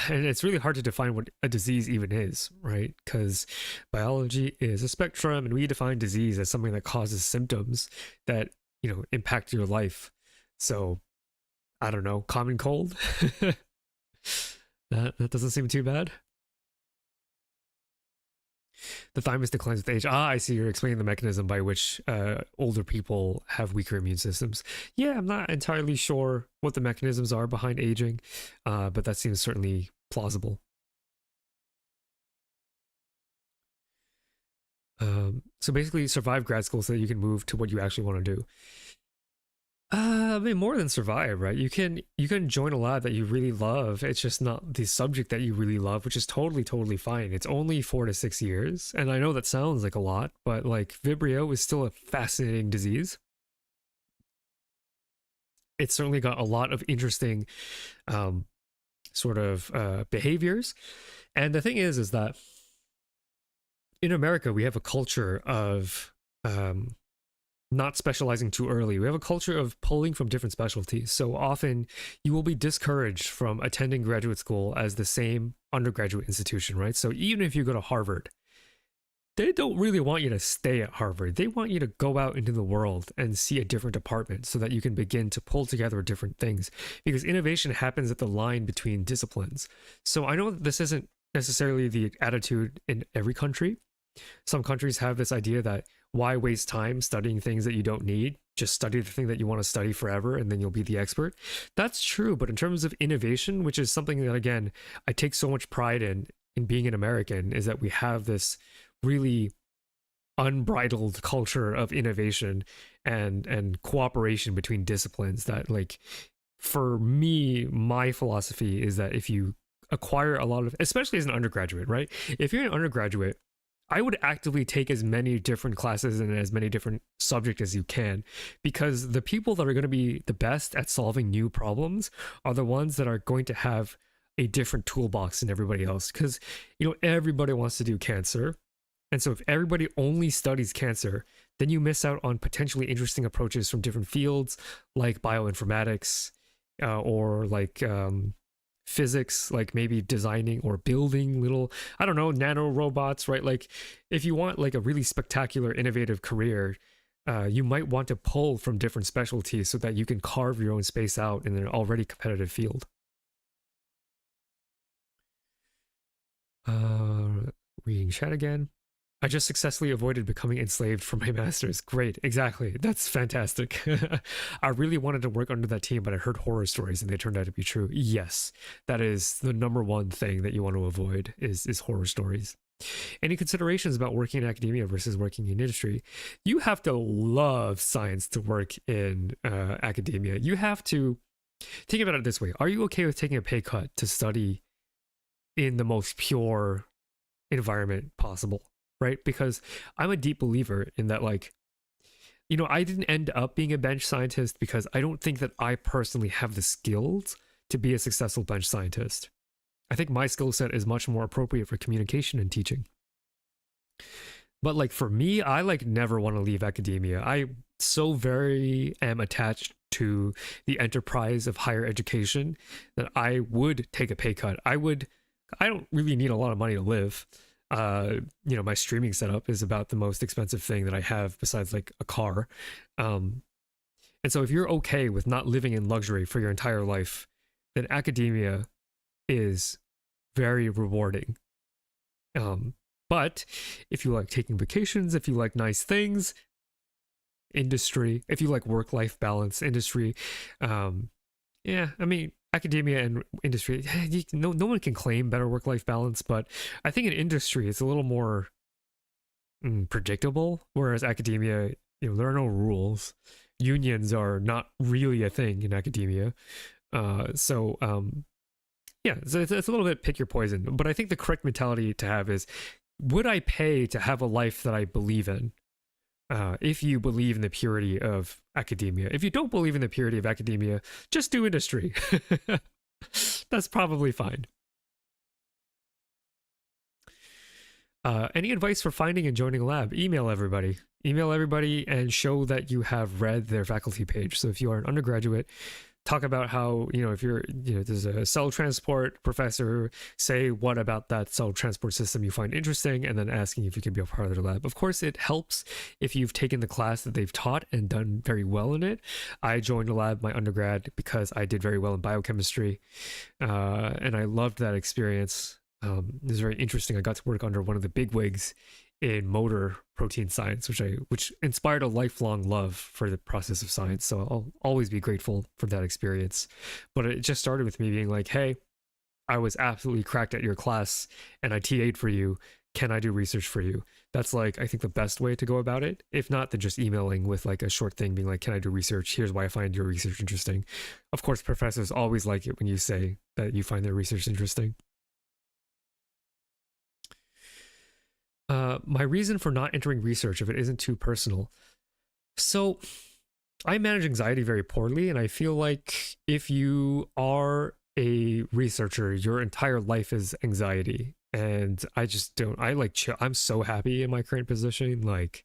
it's really hard to define what a disease even is, right? Because biology is a spectrum, and we define disease as something that causes symptoms that, you know, impact your life. So, I don't know, common cold? That doesn't seem too bad. The thymus declines with age. Ah, I see. You're explaining the mechanism by which older people have weaker immune systems. Yeah, I'm not entirely sure what the mechanisms are behind aging, but that seems certainly plausible. So basically, survive grad school so that you can move to what you actually want to do. I mean, more than survive, right? You can join a lab that you really love. It's just not the subject that you really love, which is totally fine. It's only 4 to 6 years, and I know that sounds like a lot, but like Vibrio is still a fascinating disease. It's certainly got a lot of interesting sort of behaviors, and the thing is that in America we have a culture of not specializing too early. We have a culture of pulling from different specialties. So often you will be discouraged from attending graduate school as the same undergraduate institution, right? So even if you go to Harvard, they don't really want you to stay at Harvard. They want you to go out into the world and see a different department so that you can begin to pull together different things, because innovation happens at the line between disciplines. So I know that this isn't necessarily the attitude in every country. Some countries have this idea that why waste time studying things that you don't need? Just study the thing that you want to study forever and then you'll be the expert. That's true, but in terms of innovation, which is something that, again, I take so much pride in being an American, is that we have this really unbridled culture of innovation and cooperation between disciplines that, like, for me, my philosophy is that if you acquire a lot of, especially as an undergraduate, right? If you're an undergraduate, I would actively take as many different classes and as many different subjects as you can, because the people that are going to be the best at solving new problems are the ones that are going to have a different toolbox than everybody else. Because, you know, everybody wants to do cancer. And so if everybody only studies cancer, then you miss out on potentially interesting approaches from different fields like bioinformatics or like physics, like maybe designing or building little, I don't know, nano robots, right? Like if you want like a really spectacular, innovative career, you might want to pull from different specialties so that you can carve your own space out in an already competitive field. Reading chat again. I just successfully avoided becoming enslaved for my master's. Great, exactly. That's fantastic. I really wanted to work under that team, but I heard horror stories and they turned out to be true. Yes, that is the number one thing that you want to avoid is horror stories. Any considerations about working in academia versus working in industry? You have to love science to work in academia. You have to think about it this way. Are you okay with taking a pay cut to study in the most pure environment possible? Right? Because I'm a deep believer in that, like, you know, I didn't end up being a bench scientist because I don't think that I personally have the skills to be a successful bench scientist. I think my skill set is much more appropriate for communication and teaching. But like for me, I like never want to leave academia. I so very am attached to the enterprise of higher education that I would take a pay cut. I don't really need a lot of money to live. You know, my streaming setup is about the most expensive thing that I have besides like a car. And so if you're okay with not living in luxury for your entire life, then academia is very rewarding. But if you like taking vacations, if you like nice things, industry, if you like work-life balance, industry, yeah, I mean, academia and industry, no one can claim better work-life balance, but I think in industry it's a little more predictable, whereas academia, you know, there are no rules. Unions are not really a thing in academia. Yeah, so it's a little bit pick your poison, but I think the correct mentality to have is, would I pay to have a life that I believe in? If you believe in the purity of academia. If you don't believe in the purity of academia, just do industry. That's probably fine. Any advice for finding and joining a lab? Email everybody. Email everybody and show that you have read their faculty page. So if you are an undergraduate, talk about how, if you're, there's a cell transport professor, say what about that cell transport system you find interesting, and then asking if you can be a part of their lab. Of course, it helps if you've taken the class that they've taught and done very well in it. I joined a lab my undergrad because I did very well in biochemistry, and I loved that experience. It was very interesting. I got to work under one of the bigwigs in motor protein science, which inspired a lifelong love for the process of science. So I'll always be grateful for that experience. But it just started with me being like, hey, I was absolutely cracked at your class and I TA'd for you. Can I do research for you? That's like, I think the best way to go about it. If not, then just emailing with like a short thing being like, can I do research? Here's why I find your research interesting. Of course, professors always like it when you say that you find their research interesting. My reason for not entering research, if it isn't too personal. So I manage anxiety very poorly, and I feel like if you are a researcher, your entire life is anxiety. And I just don't, I like chill. I'm so happy in my current position. Like,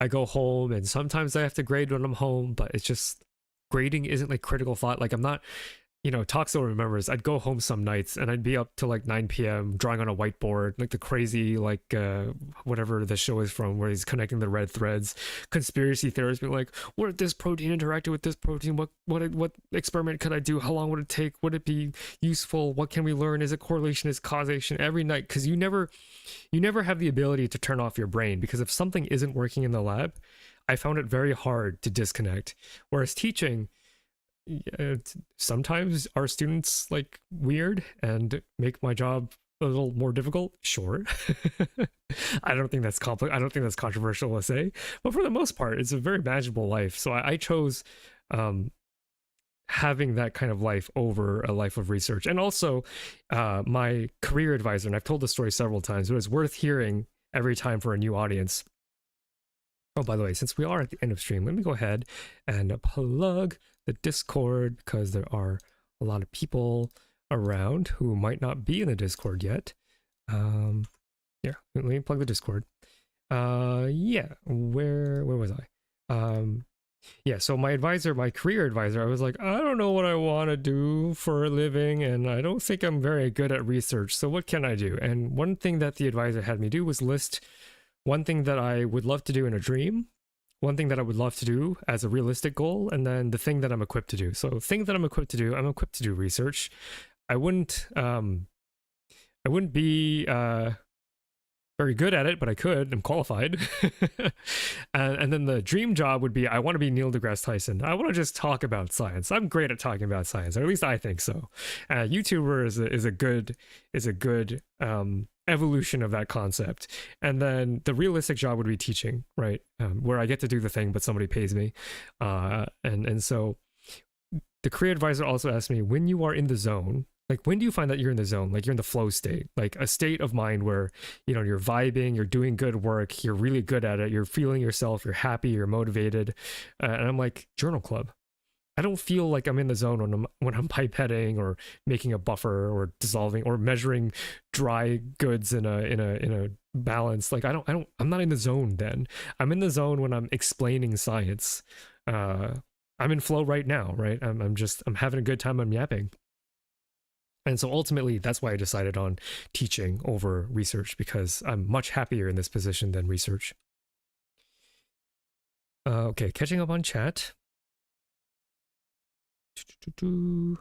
I go home and sometimes I have to grade when I'm home, but it's just, grading isn't like critical thought. Like, I'm not, Toxo remembers I'd go home some nights and I'd be up till like 9 p.m. drawing on a whiteboard, like the crazy, whatever the show is from, where he's connecting the red threads. Conspiracy theorists be like, what if this protein interacted with this protein? What experiment could I do? How long would it take? Would it be useful? What can we learn? Is it correlation? Is causation? Every night, because you never have the ability to turn off your brain, because if something isn't working in the lab, I found it very hard to disconnect. Whereas teaching, sometimes our students like weird and make my job a little more difficult. Sure. I don't think that's controversial to say, but for the most part, it's a very manageable life. So I chose having that kind of life over a life of research. And also my career advisor, and I've told this story several times, but it's worth hearing every time for a new audience. Oh, by the way, since we are at the end of stream, let me go ahead and plug the Discord, because there are a lot of people around who might not be in the Discord yet. Yeah, let me plug the Discord. Yeah, where was I? Yeah, so my career advisor, I was like, I don't know what I want to do for a living, and I don't think I'm very good at research, so what can I do? And one thing that the advisor had me do was list one thing that I would love to do in a dream, one thing that I would love to do as a realistic goal, and then the thing that I'm equipped to do. So thing that I'm equipped to do research. I wouldn't be very good at it, but I could. I'm qualified. And then the dream job would be, I want to be Neil deGrasse Tyson. I want to just talk about science. I'm great at talking about science, or at least I think so. YouTuber is a good evolution of that concept. And then the realistic job would be teaching, right? Where I get to do the thing, but somebody pays me. And so the career advisor also asked me, when you are in the zone, like, when do you find that you're in the zone? Like, you're in the flow state, like a state of mind where, you're vibing, you're doing good work, you're really good at it, you're feeling yourself, you're happy, you're motivated. And I'm like, journal club. I don't feel like I'm in the zone when I'm pipetting or making a buffer or dissolving or measuring dry goods in a balance. Like, I'm not in the zone then. I'm in the zone when I'm explaining science. I'm in flow right now, right? I'm having a good time. I'm yapping. And so ultimately, that's why I decided on teaching over research, because I'm much happier in this position than research. Okay, catching up on chat. In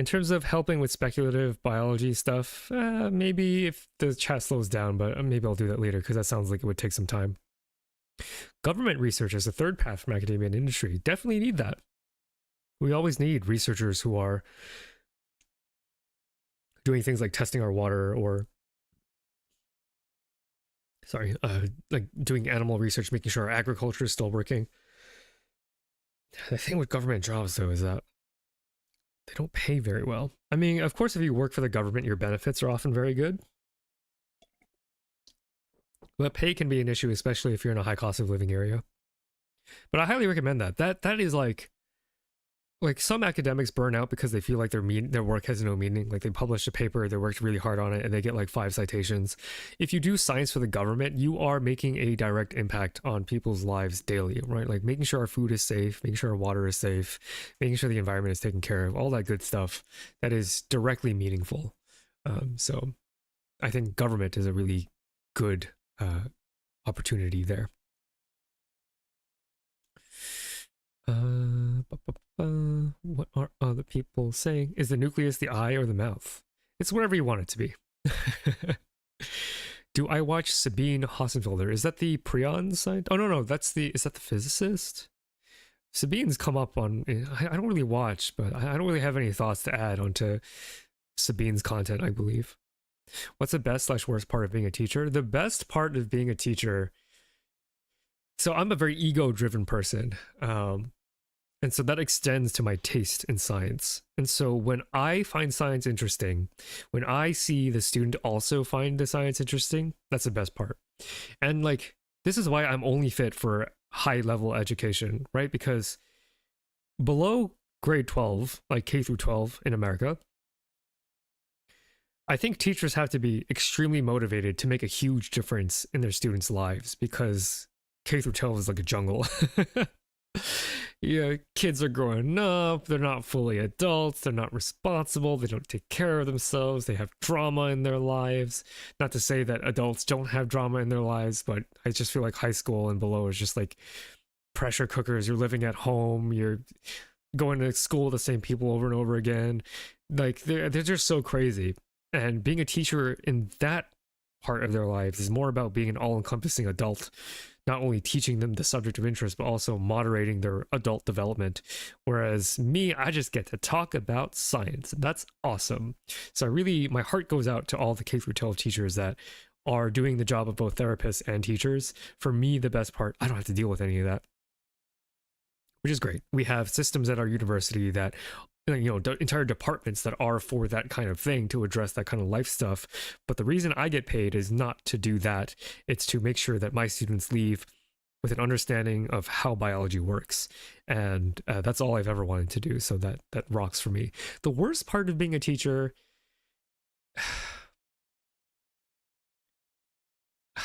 terms of helping with speculative biology stuff, maybe if the chat slows down, but maybe I'll do that later, because that sounds like it would take some time. Government research is a third path from academia and industry. Definitely need that. We always need researchers who are doing things like testing our water, or like doing animal research, making sure our agriculture is still working. The thing with government jobs, though, is that they don't pay very well. I mean, of course, if you work for the government, your benefits are often very good. But pay can be an issue, especially if you're in a high cost of living area. But I highly recommend that. That is like like some academics burn out because they feel like their work has no meaning. Like they publish a paper, they worked really hard on it, and they get like 5 citations. If you do science for the government, you are making a direct impact on people's lives daily, right? Like making sure our food is safe, making sure our water is safe, making sure the environment is taken care of, all that good stuff that is directly meaningful. So I think government is a really good opportunity there. What are other people saying? Is the nucleus the eye or the mouth? It's whatever you want it to be. Do I watch Sabine Hossenfelder? Is that the Prion side? Oh no, is that the physicist? Sabine's come up on. I don't really watch, but I don't really have any thoughts to add onto Sabine's content, I believe. What's the best / worst part of being a teacher? The best part of being a teacher. So I'm a very ego-driven person. And so that extends to my taste in science. And so when I find science interesting, when I see the student also find the science interesting, that's the best part. And like, this is why I'm only fit for high level education, right? Because below grade 12, like K through 12 in America, I think teachers have to be extremely motivated to make a huge difference in their students' lives, because K through 12 is like a jungle. Yeah, kids are growing up, they're not fully adults, they're not responsible, they don't take care of themselves, they have drama in their lives. Not to say that adults don't have drama in their lives, but I just feel like high school and below is just like pressure cookers. You're living at home, you're going to school with the same people over and over again. Like they're just so crazy. And being a teacher in that part of their lives is more about being an all-encompassing adult, not only teaching them the subject of interest, but also moderating their adult development. Whereas me, I just get to talk about science. That's awesome. So my heart goes out to all the K through 12 teachers that are doing the job of both therapists and teachers. For me, the best part, I don't have to deal with any of that, which is great. We have systems at our university that, entire departments that are for that kind of thing, to address that kind of life stuff. But the reason I get paid is not to do that. It's to make sure that my students leave with an understanding of how biology works. And that's all I've ever wanted to do. So that rocks for me. The worst part of being a teacher,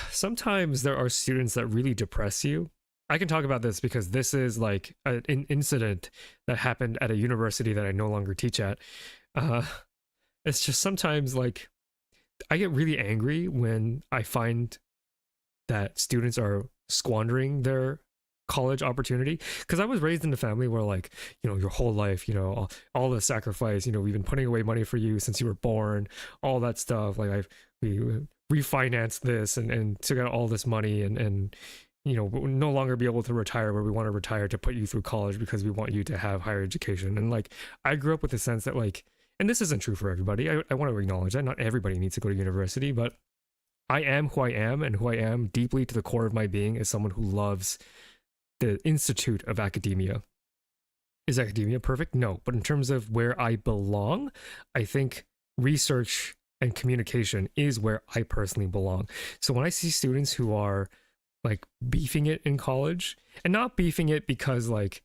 sometimes there are students that really depress you. I can talk about this because this is like an incident that happened at a university that I no longer teach at. It's just sometimes like I get really angry when I find that students are squandering their college opportunity, because I was raised in a family where, like, your whole life, all the sacrifice, we've been putting away money for you since you were born, all that stuff. Like we refinanced this and took out all this money and we'll no longer be able to retire where we want to retire to put you through college because we want you to have higher education. And like, I grew up with the sense that, like, and this isn't true for everybody. I want to acknowledge that not everybody needs to go to university, but I am who I am, and who I am deeply to the core of my being is someone who loves the institute of academia. Is academia perfect? No. But in terms of where I belong, I think research and communication is where I personally belong. So when I see students who are like beefing it in college, and not beefing it because like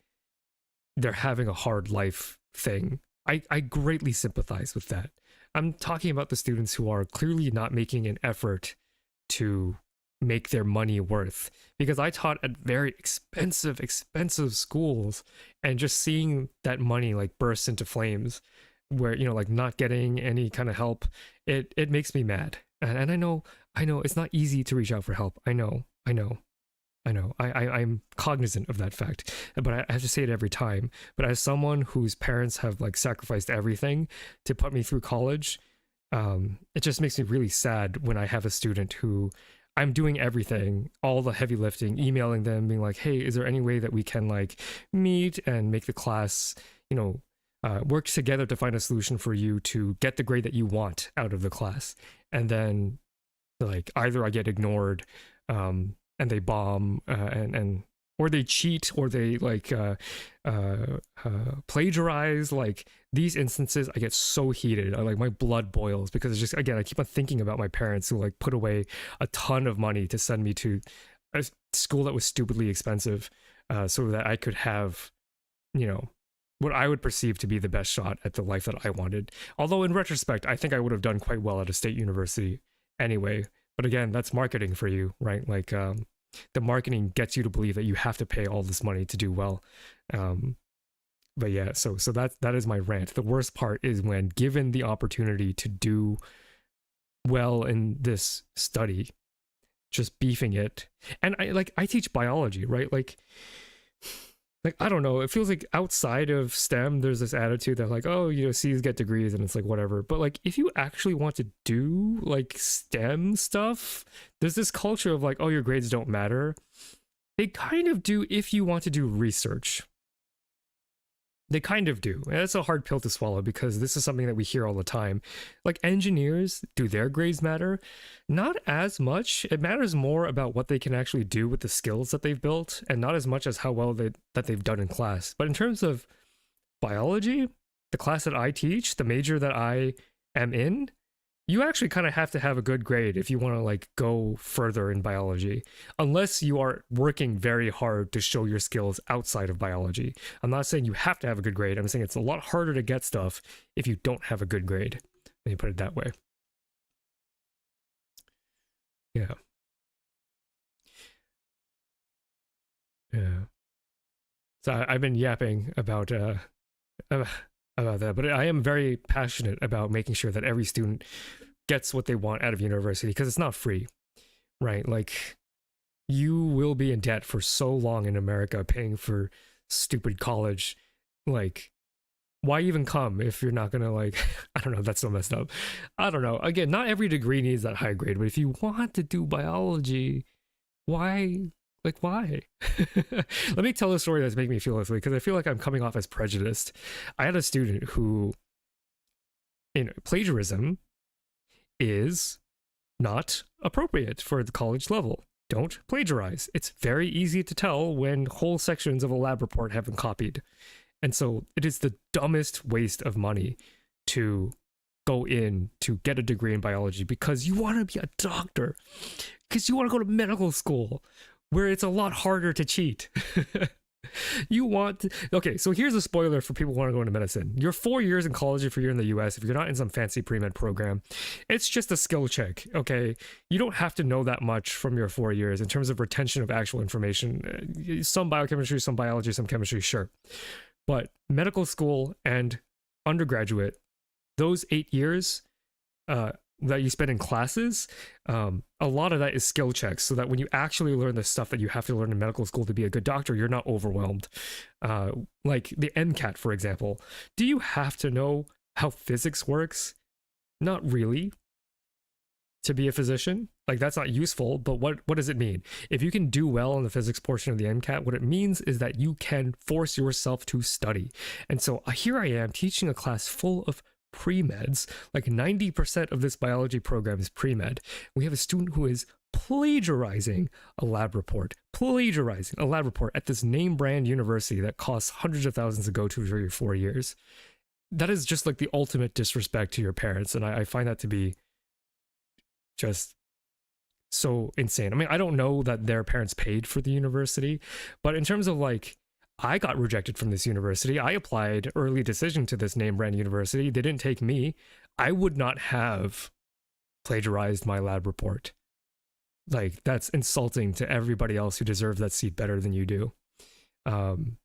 they're having a hard life thing, I greatly sympathize with that. I'm talking about the students who are clearly not making an effort to make their money worth, because I taught at very expensive schools, and just seeing that money like burst into flames where, like not getting any kind of help, it makes me mad. And I know it's not easy to reach out for help. I know. I'm cognizant of that fact, but I have to say it every time. But as someone whose parents have like sacrificed everything to put me through college, it just makes me really sad when I have a student who I'm doing everything, all the heavy lifting, emailing them, being like, hey, is there any way that we can like meet and make the class, work together to find a solution for you to get the grade that you want out of the class? And then like either I get ignored, and they bomb, and or they cheat, or they like plagiarize. Like these instances, I get so heated. My blood boils, because it's just, again, I keep on thinking about my parents who like put away a ton of money to send me to a school that was stupidly expensive, so that I could have, what I would perceive to be the best shot at the life that I wanted. Although in retrospect, I think I would have done quite well at a state university anyway. But again, that's marketing for you, right? Like the marketing gets you to believe that you have to pay all this money to do well. But yeah, so that is my rant. The worst part is when given the opportunity to do well in this study, just beefing it. And I teach biology, right? Like I don't know, it feels like outside of STEM there's this attitude that like, oh, you know, C's get degrees and it's like whatever. But like if you actually want to do like STEM stuff, there's this culture of like, oh, your grades don't matter. They kind of do if you want to do research. They kind of do. And it's a hard pill to swallow because this is something that we hear all the time. Like engineers, do their grades matter? Not as much. It matters more about what they can actually do with the skills that they've built and not as much as how well that they've done in class. But in terms of biology, the class that I teach, the major that I am in, you actually kind of have to have a good grade if you want to like go further in biology, unless you are working very hard to show your skills outside of biology. I'm not saying you have to have a good grade. I'm saying it's a lot harder to get stuff if you don't have a good grade. Let me put it that way. Yeah. Yeah. So I've been yapping about that, but I am very passionate about making sure that every student gets what they want out of university because it's not free, right? Like you will be in debt for so long in America paying for stupid college. Like why even come if you're not gonna like, I don't know, that's so messed up. I don't know. Again, not every degree needs that high grade, but if you want to do biology, why? Like, why? Let me tell a story that's making me feel this way because I feel like I'm coming off as prejudiced. I had a student who, plagiarism is not appropriate for the college level. Don't plagiarize. It's very easy to tell when whole sections of a lab report have been copied. And so it is the dumbest waste of money to go in to get a degree in biology because you want to be a doctor, because you want to go to medical school, where it's a lot harder to cheat. Okay, so here's a spoiler for people who want to go into medicine. You're 4 years in college if you're in the US, if you're not in some fancy pre-med program. It's just a skill check, okay? You don't have to know that much from your 4 years in terms of retention of actual information. Some biochemistry, some biology, some chemistry, sure. But medical school and undergraduate, those 8 years, that you spend in classes, a lot of that is skill checks so that when you actually learn the stuff that you have to learn in medical school to be a good doctor, you're not overwhelmed. Like the MCAT, for example. Do you have to know how physics works? Not really. To be a physician, like that's not useful, but what does it mean? If you can do well in the physics portion of the MCAT, what it means is that you can force yourself to study. And so here I am teaching a class full of pre-meds, like 90% of this biology program is pre-med. We have a student who is plagiarizing a lab report at this name brand university that costs hundreds of thousands to go to for your 4 years. That is just like the ultimate disrespect to your parents, and I find that to be just so insane. I mean, I don't know that their parents paid for the university, but in terms of like, I got rejected from this university. I applied early decision to this name brand university. They didn't take me. I would not have plagiarized my lab report. Like, that's insulting to everybody else who deserves that seat better than you do. And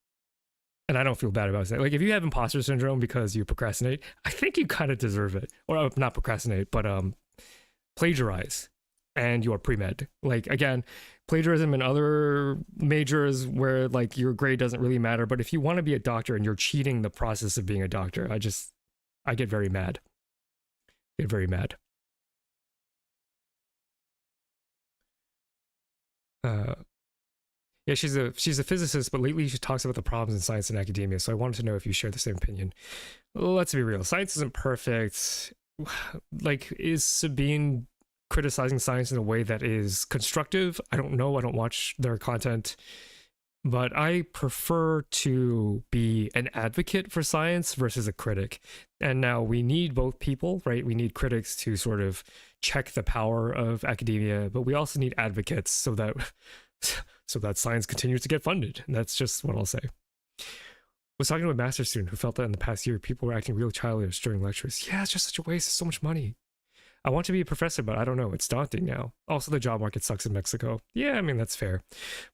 I don't feel bad about it. Like, if you have imposter syndrome because you procrastinate, I think you kind of deserve it. Or not procrastinate, but plagiarize. And you are pre-med. Like, again, plagiarism and other majors where like your grade doesn't really matter, but if you want to be a doctor and you're cheating the process of being a doctor, I get very mad. Get very mad. Yeah, she's a physicist, but lately she talks about the problems in science and academia, so I wanted to know if you share the same opinion. Let's be real, science isn't perfect. Like, is Sabine criticizing science in a way that is constructive? I don't know. I don't watch their content, but I prefer to be an advocate for science versus a critic. And now we need both people, right? We need critics to sort of check the power of academia, but we also need advocates so that science continues to get funded. And that's just what I'll say. Was talking to a master's student who felt that in the past year, people were acting real childish during lectures. Yeah, it's just such a waste. It's so much money. I want to be a professor, but I don't know. It's daunting now. Also, the job market sucks in Mexico. Yeah, I mean, that's fair.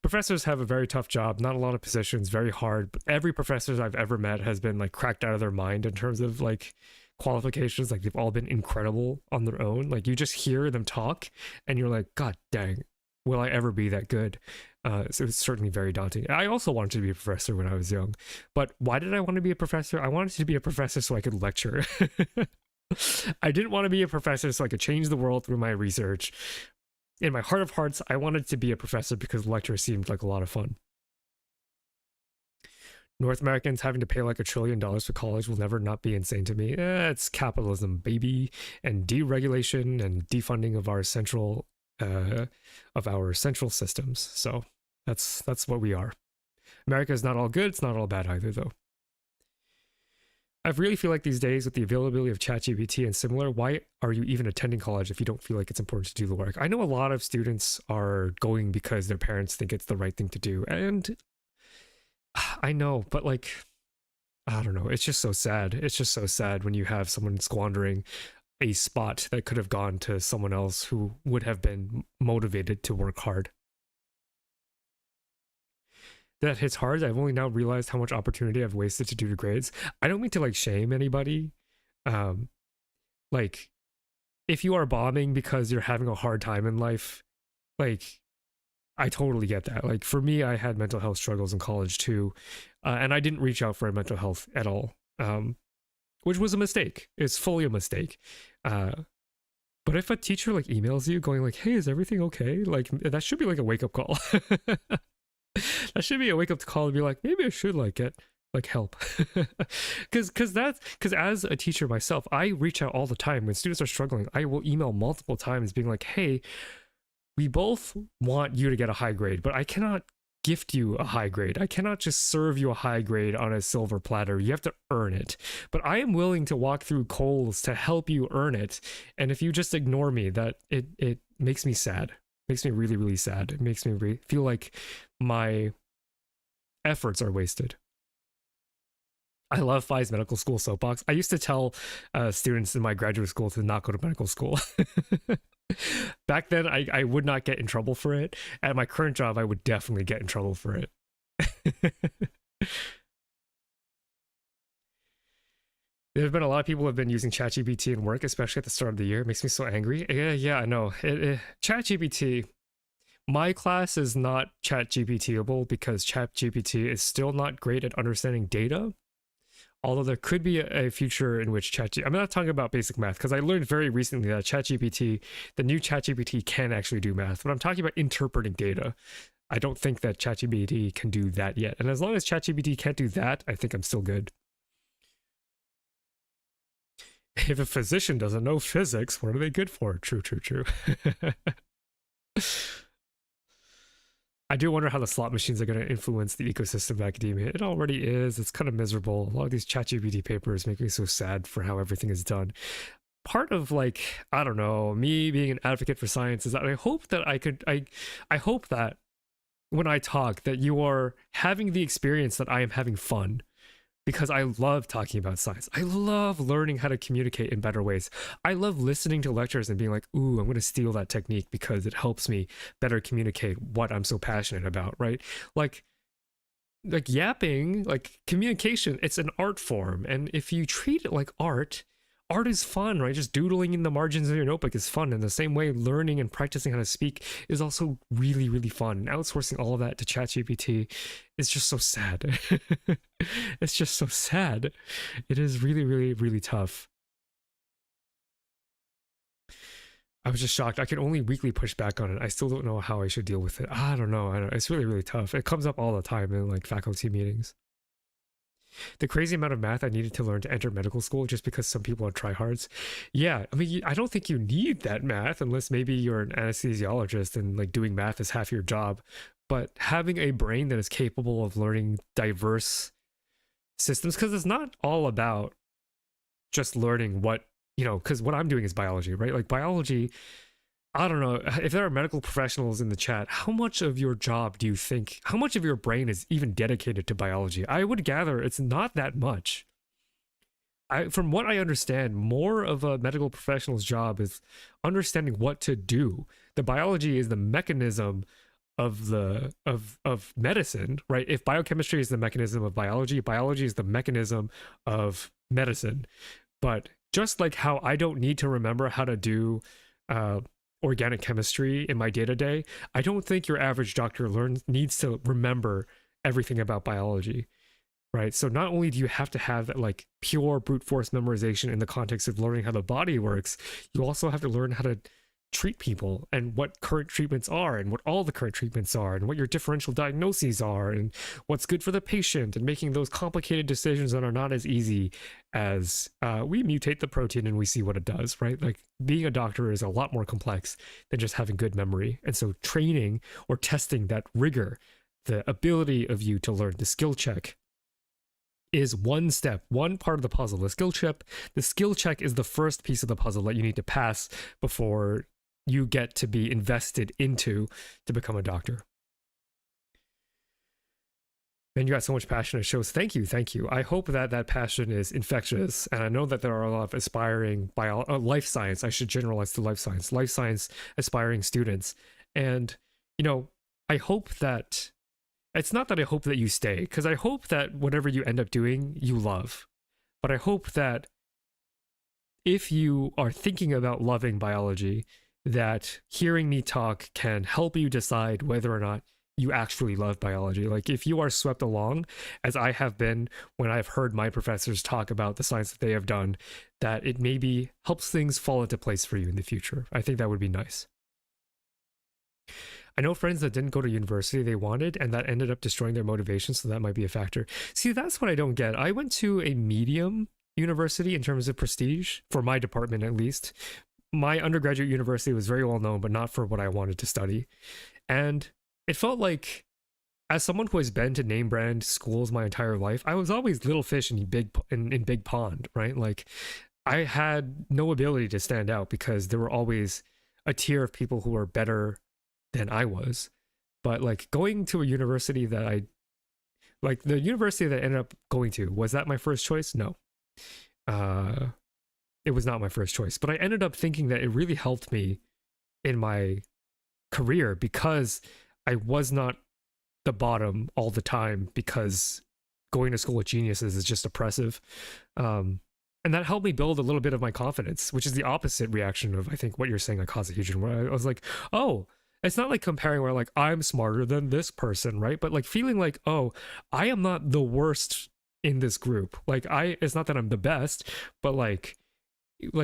Professors have a very tough job. Not a lot of positions, very hard. But every professor I've ever met has been like cracked out of their mind in terms of like qualifications. Like they've all been incredible on their own. Like you just hear them talk and you're like, God dang, will I ever be that good? So it's certainly very daunting. I also wanted to be a professor when I was young. But why did I want to be a professor? I wanted to be a professor so I could lecture. I didn't want to be a professor so I could change the world through my research. In my heart of hearts, I wanted to be a professor because lecture seemed like a lot of fun. North Americans having to pay like $1 trillion for college will never not be insane to me. It's capitalism, baby, and deregulation and defunding of our central systems. So that's what we are. America is not all good. It's not all bad either, though. I really feel like these days with the availability of ChatGPT and similar, why are you even attending college if you don't feel like it's important to do the work? I know a lot of students are going because their parents think it's the right thing to do. And I know, but like, I don't know. It's just so sad. It's just so sad when you have someone squandering a spot that could have gone to someone else who would have been motivated to work hard. That hits hard. I've only now realized how much opportunity I've wasted to do grades. I don't mean to like shame anybody. Like if you are bombing because you're having a hard time in life, like I totally get that. Like for me, I had mental health struggles in college too. And I didn't reach out for mental health at all. Which was a mistake. It's fully a mistake. But if a teacher like emails you going like, hey, is everything okay? Like that should be like a wake-up call. That should be a wake-up call to be like, maybe I should like get like help. Because as a teacher myself, I reach out all the time when students are struggling. I will email multiple times being like, hey, we both want you to get a high grade, but I cannot gift you a high grade. I cannot just serve you a high grade on a silver platter. You have to earn it. But I am willing to walk through coals to help you earn it. And if you just ignore me, that it makes me sad. Makes me really, really sad. It makes me feel like my efforts are wasted. I love Phi's medical school soapbox. I used to tell students in my graduate school to not go to medical school. Back then, I would not get in trouble for it. At my current job, I would definitely get in trouble for it. There have been a lot of people who have been using ChatGPT in work, especially at the start of the year. It makes me so angry. Yeah, I know. ChatGPT, my class is not ChatGPT-able because ChatGPT is still not great at understanding data. Although there could be a future in which I'm not talking about basic math because I learned very recently that ChatGPT, the new ChatGPT can actually do math, but I'm talking about interpreting data. I don't think that ChatGPT can do that yet. And as long as ChatGPT can't do that, I think I'm still good. If a physician doesn't know physics, what are they good for? True. I do wonder how the slot machines are going to influence the ecosystem of academia. It already is. It's kind of miserable. A lot of these ChatGPT papers make me so sad for how everything is done. Part of like, I don't know, me being an advocate for science is that I hope that I hope that when I talk that you are having the experience that I am having fun. Because I love talking about science. I love learning how to communicate in better ways. I love listening to lectures and being like, ooh, I'm going to steal that technique because it helps me better communicate what I'm so passionate about, right? Like yapping, like communication, it's an art form. And if you treat it like art is fun, right? Just doodling in the margins of your notebook is fun. In the same way, learning and practicing how to speak is also really, really fun. And outsourcing all of that to ChatGPT is just so sad. It's just so sad. It is really, really, really tough. I was just shocked. I can only weekly push back on it. I still don't know how I should deal with it. I don't know. It's really, really tough. It comes up all the time in like faculty meetings. The crazy amount of math I needed to learn to enter medical school just because some people are tryhards. Yeah, I mean, I don't think you need that math unless maybe you're an anesthesiologist and like doing math is half your job. But having a brain that is capable of learning diverse systems, because it's not all about just learning what, you know, because what I'm doing is biology, right? Like biology, I don't know if there are medical professionals in the chat. How much of your job do you think, how much of your brain is even dedicated to biology? I would gather it's not that much. From what I understand, more of a medical professional's job is understanding what to do. The biology is the mechanism of medicine, right? If biochemistry is the mechanism of biology, biology is the mechanism of medicine. But just like how I don't need to remember how to do organic chemistry in my day-to-day, I don't think your average doctor needs to remember everything about biology. Right. So not only do you have to have that like pure brute force memorization in the context of learning how the body works, you also have to learn how to treat people and what current treatments are and what all the current treatments are and what your differential diagnoses are and what's good for the patient, and making those complicated decisions that are not as easy as we mutate the protein and we see what it does, right? Like being a doctor is a lot more complex than just having good memory. And so training or testing that rigor, the ability of you to learn the skill check, is one step, one part of the puzzle. The skill check is the first piece of the puzzle that you need to pass before you get to be invested into to become a doctor. And you got so much passion. It shows. Thank you. I hope that that passion is infectious. And I know that there are a lot of aspiring life science. I should generalize to life science aspiring students. And, you know, I hope that it's not that I hope that you stay, because I hope that whatever you end up doing, you love. But I hope that if you are thinking about loving biology, that hearing me talk can help you decide whether or not you actually love biology. Like if you are swept along, as I have been when I've heard my professors talk about the science that they have done, that it maybe helps things fall into place for you in the future. I think that would be nice. I know friends that didn't go to university they wanted, and that ended up destroying their motivation, so that might be a factor. See, that's what I don't get. I went to a medium university in terms of prestige, for my department at least. My undergraduate university was very well known, but not for what I wanted to study. And it felt like, as someone who has been to name brand schools my entire life, I was always little fish in big pond, right? Like, I had no ability to stand out because there were always a tier of people who were better than I was. But like going to a university that the university that I ended up going to, was that my first choice? No. It was not my first choice, but I ended up thinking that it really helped me in my career because I was not the bottom all the time, because going to school with geniuses is just oppressive. And that helped me build a little bit of my confidence, which is the opposite reaction of, I think, what you're saying, like KasA Hyujin, where I was like, oh, it's not like comparing where like I'm smarter than this person, right? But like feeling like, oh, I am not the worst in this group. Like it's not that I'm the best, but like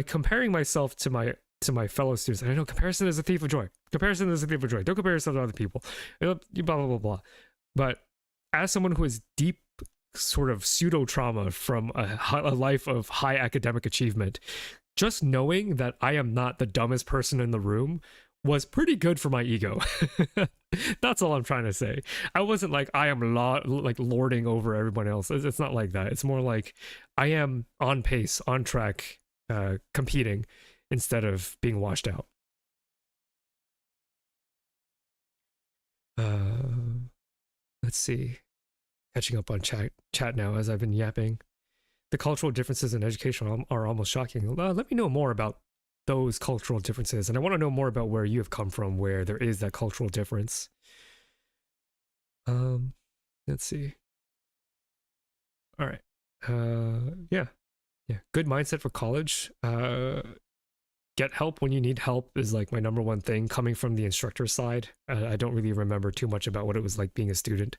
comparing myself to my fellow students. And I know comparison is a thief of joy. Comparison is a thief of joy. Don't compare yourself to other people. Blah, blah, blah, blah. But as someone who has deep sort of pseudo trauma from a life of high academic achievement, just knowing that I am not the dumbest person in the room was pretty good for my ego. That's all I'm trying to say. I wasn't like I am lording over everyone else. It's not like that. It's more like I am on pace, on track, competing instead of being washed out. Let's see. Catching up on chat now as I've been yapping. The cultural differences in education are almost shocking. Let me know more about those cultural differences, and I want to know more about where you have come from, where there is that cultural difference. Let's see. All right. Yeah. Good mindset for college. Get help when you need help is like my number one thing, coming from the instructor side. I don't really remember too much about what it was like being a student.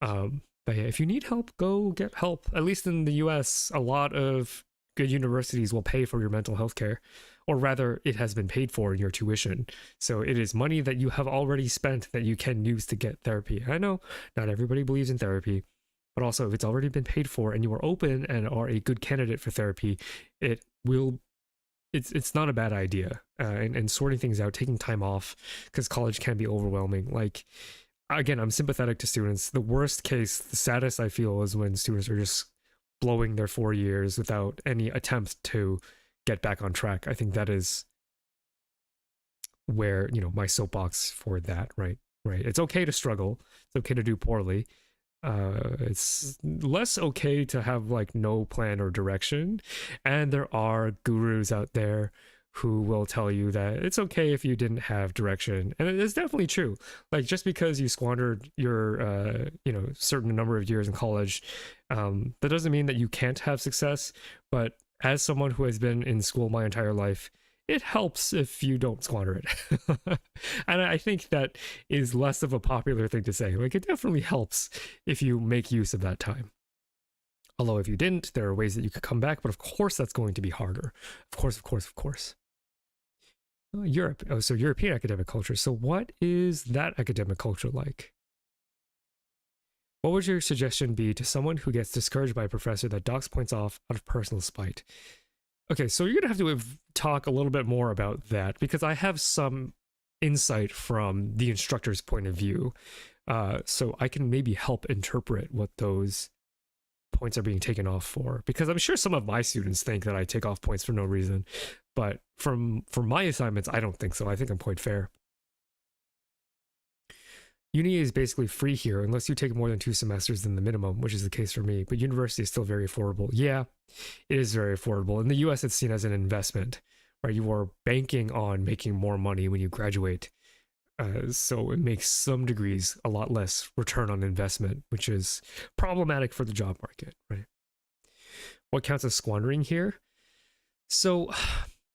But yeah, if you need help, go get help. At least in the US, a lot of good universities will pay for your mental health care, or rather it has been paid for in your tuition. So it is money that you have already spent that you can use to get therapy. I know not everybody believes in therapy, but also if it's already been paid for and you are open and are a good candidate for therapy, it's not a bad idea. And sorting things out, taking time off, because college can be overwhelming. Like, again, I'm sympathetic to students. The worst case, the saddest I feel is when students are just blowing their 4 years without any attempt to get back on track. I think that is where, you know, my soapbox for that, right? It's okay to struggle. It's okay to do poorly. It's less okay to have like no plan or direction. And there are gurus out there who will tell you that it's okay if you didn't have direction. And it is definitely true. Like, just because you squandered your, you know, certain number of years in college, that doesn't mean that you can't have success. But as someone who has been in school my entire life, it helps if you don't squander it. And I think that is less of a popular thing to say. Like, it definitely helps if you make use of that time. Although if you didn't, there are ways that you could come back, but of course that's going to be harder. Of course. Europe. Oh, so European academic culture. So what is that academic culture like? What would your suggestion be to someone who gets discouraged by a professor that docks points off out of personal spite? Okay, so you're going to have to talk a little bit more about that, because I have some insight from the instructor's point of view. So I can maybe help interpret what those points are being taken off for, because I'm sure some of my students think that I take off points for no reason, but for my assignments, I don't think so. I think I'm quite fair. Uni is basically free here unless you take more than 2 semesters than the minimum, which is the case for me, but university is still very affordable. Yeah, it is very affordable. In the US, it's seen as an investment, right? You are banking on making more money when you graduate. So it makes some degrees a lot less return on investment, which is problematic for the job market, right? What counts as squandering here? So,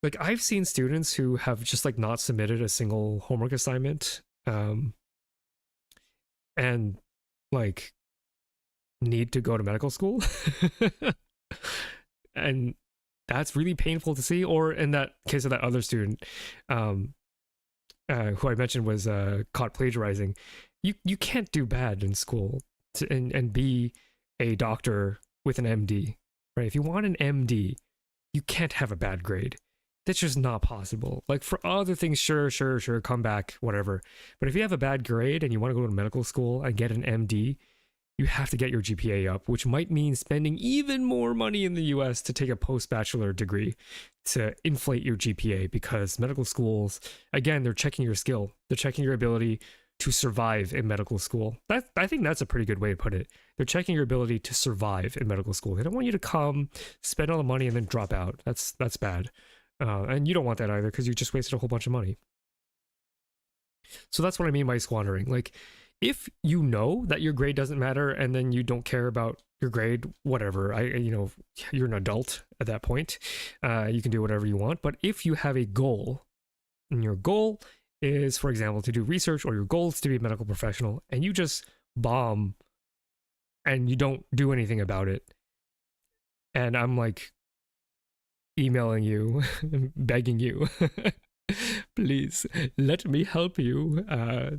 like, I've seen students who have just like not submitted a single homework assignment, and like need to go to medical school. And that's really painful to see. Or in that case of that other student, who I mentioned was caught plagiarizing. You can't do bad in school and be a doctor with an MD, right? If you want an MD, you can't have a bad grade. That's just not possible. Like, for other things, sure, come back, whatever. But if you have a bad grade and you want to go to medical school and get an MD, you have to get your GPA up, which might mean spending even more money in the US to take a post-bachelor degree to inflate your GPA, because medical schools, again, they're checking your skill. They're checking your ability to survive in medical school. I think that's a pretty good way to put it. They're checking your ability to survive in medical school. They don't want you to come, spend all the money, and then drop out. That's bad. And you don't want that either, because you just wasted a whole bunch of money. So that's what I mean by squandering. Like, if you know that your grade doesn't matter and then you don't care about your grade, whatever, you know, you're an adult at that point. You can do whatever you want. But if you have a goal, and your goal is, for example, to do research, or your goal is to be a medical professional, and you just bomb and you don't do anything about it, and I'm like emailing you, begging you, please let me help you,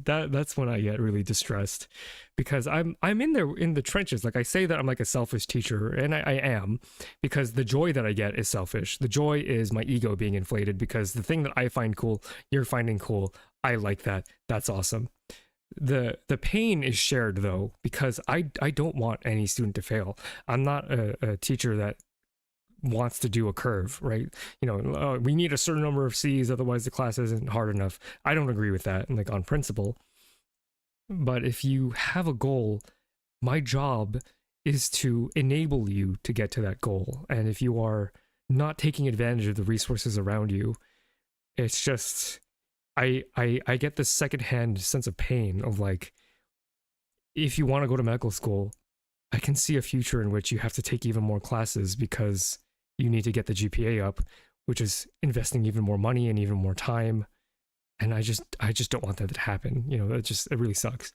that's when I get really distressed, because I'm in there in the trenches. Like, I say that I'm like a selfish teacher, and I am, because the joy that I get is selfish. The joy is my ego being inflated, because the thing that I find cool, you're finding cool. I like that. That's awesome. The pain is shared, though, because I don't want any student to fail. I'm not a teacher that wants to do a curve, right? You know, we need a certain number of C's, otherwise the class isn't hard enough. I don't agree with that, like, on principle. But if you have a goal, my job is to enable you to get to that goal. And if you are not taking advantage of the resources around you, it's just, I get this secondhand sense of pain of, like, if you want to go to medical school, I can see a future in which you have to take even more classes because you need to get the GPA up, which is investing even more money and even more time. And I just don't want that to happen. You know, it really sucks.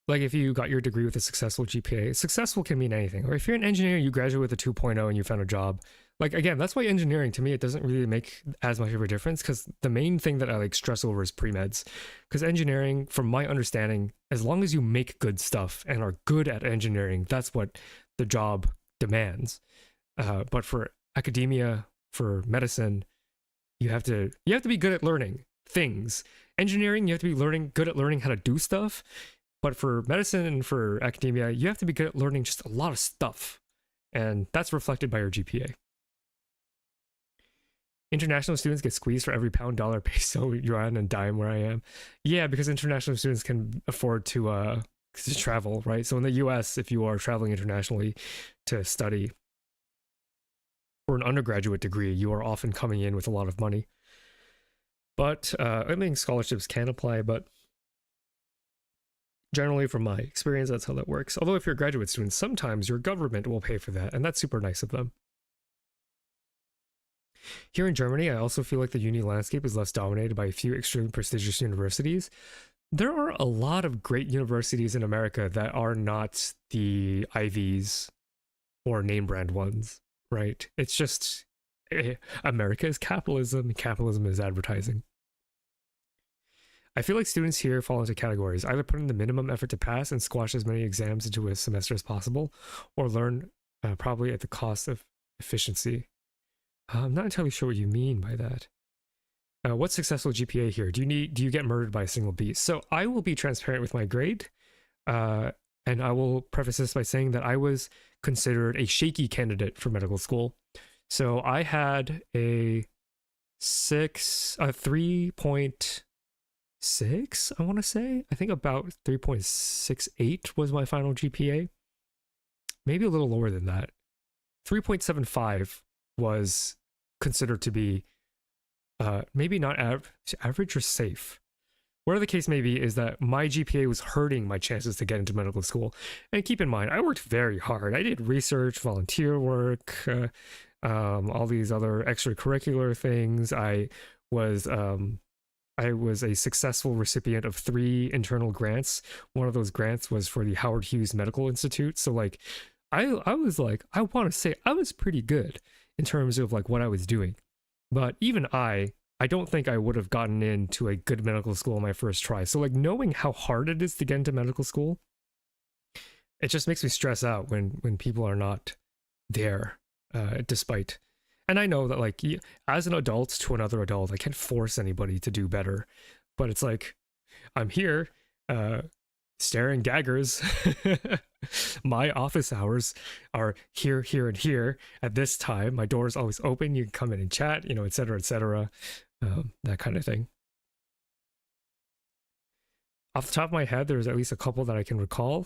Like, if you got your degree with a successful GPA, successful can mean anything. Or if you're an engineer, you graduate with a 2.0 and you found a job. Like, again, that's why engineering, to me, it doesn't really make as much of a difference, because the main thing that I like stress over is pre-meds. Because engineering, from my understanding, as long as you make good stuff and are good at engineering, that's what the job demands. But for academia, for medicine, you have to be good at learning things. Engineering, you have to be good at learning how to do stuff. But for medicine and for academia, you have to be good at learning just a lot of stuff. And that's reflected by your GPA. International students get squeezed for every pound, dollar, peso, yuan, and dime where I am. Yeah, because international students can afford to travel, right? So in the US, if you are traveling internationally to study for an undergraduate degree, you are often coming in with a lot of money. But I think scholarships can apply, but generally from my experience, that's how that works. Although if you're a graduate student, sometimes your government will pay for that, and that's super nice of them. Here in Germany, I also feel like the uni landscape is less dominated by a few extremely prestigious universities. There are a lot of great universities in America that are not the Ivies or name brand ones, right? It's just America is capitalism, capitalism is advertising. I feel like students here fall into categories, either put in the minimum effort to pass and squash as many exams into a semester as possible, or learn probably at the cost of efficiency. I'm not entirely sure what you mean by that. What's successful GPA here? Do you get murdered by a single beast? So I will be transparent with my grade, and I will preface this by saying that I was considered a shaky candidate for medical school. So I had a 3.6, I want to say. I think about 3.68 was my final GPA. Maybe a little lower than that. 3.75 was considered to be maybe not average or safe. Whatever the case may be, is that my GPA was hurting my chances to get into medical school. And keep in mind, I worked very hard. I did research, volunteer work, all these other extracurricular things. I was a successful recipient of 3 internal grants. One of those grants was for the Howard Hughes Medical Institute. So like, I was like, I want to say I was pretty good in terms of like what I was doing. But even I don't think I would have gotten into a good medical school on my first try. So like knowing how hard it is to get into medical school, it just makes me stress out when people are not there, despite. And I know that like as an adult to another adult, I can't force anybody to do better. But it's like, I'm here, staring gaggers. My office hours are here, here, and here at this time. My door is always open. You can come in and chat, you know, et cetera, that kind of thing. Off the top of my head, there's at least a couple that I can recall.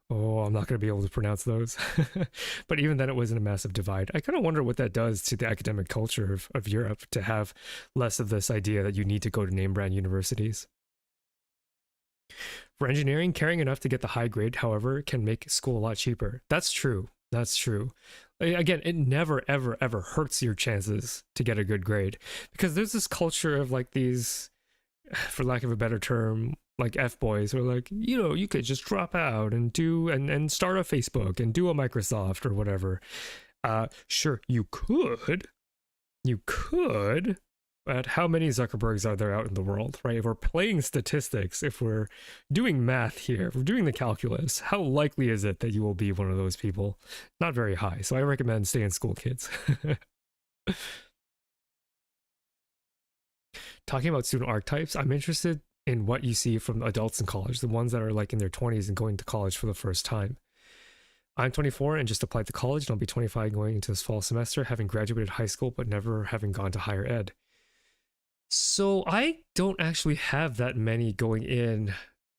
Oh, I'm not going to be able to pronounce those. But even then, it wasn't a massive divide. I kind of wonder what that does to the academic culture of Europe, to have less of this idea that you need to go to name brand universities. For engineering, caring enough to get the high grade, however, can make school a lot cheaper. That's true. That's true. Again, it never, ever, ever hurts your chances to get a good grade, because there's this culture of like these, for lack of a better term, like F-boys who are like, you know, you could just drop out and do and start a Facebook and do a Microsoft or whatever. Sure, you could, but how many Zuckerbergs are there out in the world, right? If we're playing statistics, if we're doing math here, if we're doing the calculus, how likely is it that you will be one of those people? Not very high. So I recommend stay in school, kids. Talking about student archetypes, I'm interested in what you see from adults in college, the ones that are like in their 20s and going to college for the first time. I'm 24 and just applied to college, and I'll be 25 going into this fall semester, having graduated high school but never having gone to higher ed. So I don't actually have that many going in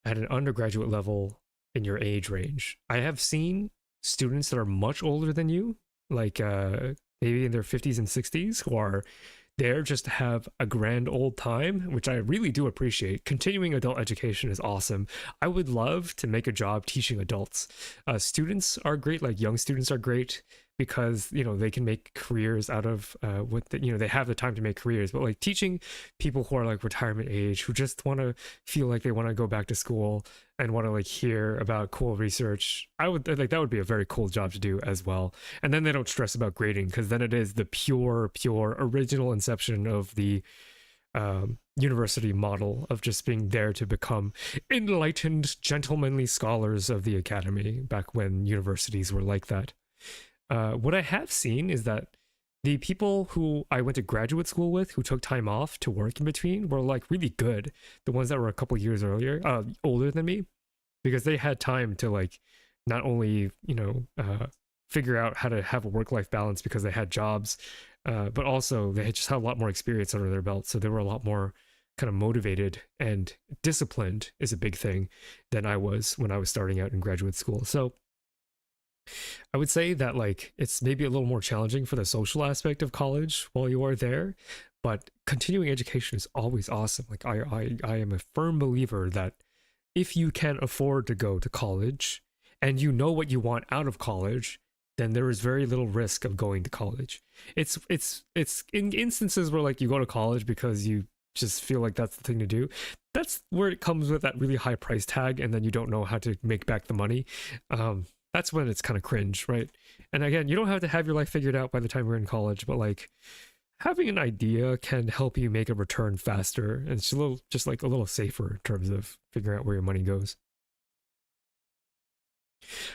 at an undergraduate level in your age range. I have seen students that are much older than you, like maybe in their 50s and 60s, who are there just to have a grand old time, which I really do appreciate. Continuing adult education is awesome. I would love to make a job teaching adults. Students are great, like young students are great, because, you know, they can make careers out of they have the time to make careers. But like teaching people who are like retirement age, who just want to feel like they want to go back to school and want to like hear about cool research, I would like that would be a very cool job to do as well. And then they don't stress about grading, because then it is the pure original inception of the university model of just being there to become enlightened, gentlemanly scholars of the academy, back when universities were like that. What I have seen is that the people who I went to graduate school with, who took time off to work in between, were like really good. The ones that were a couple years older than me, because they had time to like not only, figure out how to have a work-life balance because they had jobs, but also they had just had a lot more experience under their belt, so they were a lot more kind of motivated, and disciplined is a big thing than I was when I was starting out in graduate school. So I would say that like it's maybe a little more challenging for the social aspect of college while you are there, but continuing education is always awesome. Like I am a firm believer that if you can afford to go to college and you know what you want out of college, then there is very little risk of going to college. It's in instances where like you go to college because you just feel like that's the thing to do. That's where it comes with that really high price tag, and then you don't know how to make back the money. That's when it's kind of cringe, right? And again, you don't have to have your life figured out by the time you're in college, but like having an idea can help you make a return faster, and it's a little, just like a little safer in terms of figuring out where your money goes.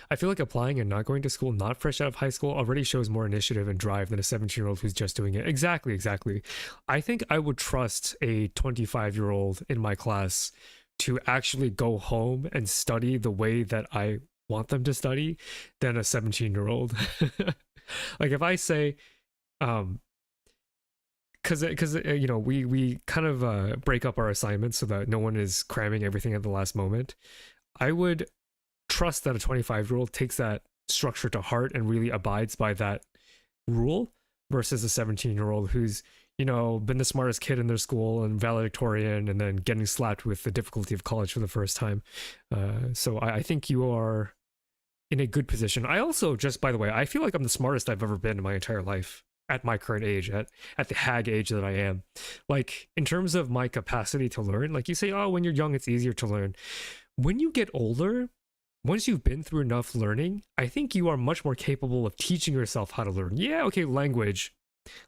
I feel like applying and not going to school not fresh out of high school already shows more initiative and drive than a 17-year-old who's just doing it. Exactly, exactly. I think I would trust a 25-year-old in my class to actually go home and study the way that I want them to study than a 17-year-old. Like if I say, because you know, we kind of break up our assignments so that no one is cramming everything at the last moment. I would trust that a 25-year-old takes that structure to heart and really abides by that rule versus a 17-year-old who's, you know, been the smartest kid in their school and valedictorian and then getting slapped with the difficulty of college for the first time. So I think you are in a good position. I also, just by the way, I feel like I'm the smartest I've ever been in my entire life at my current age, at the hag age that I am. Like in terms of my capacity to learn, like you say, oh, when you're young, it's easier to learn. When you get older, once you've been through enough learning, I think you are much more capable of teaching yourself how to learn. Yeah, okay, language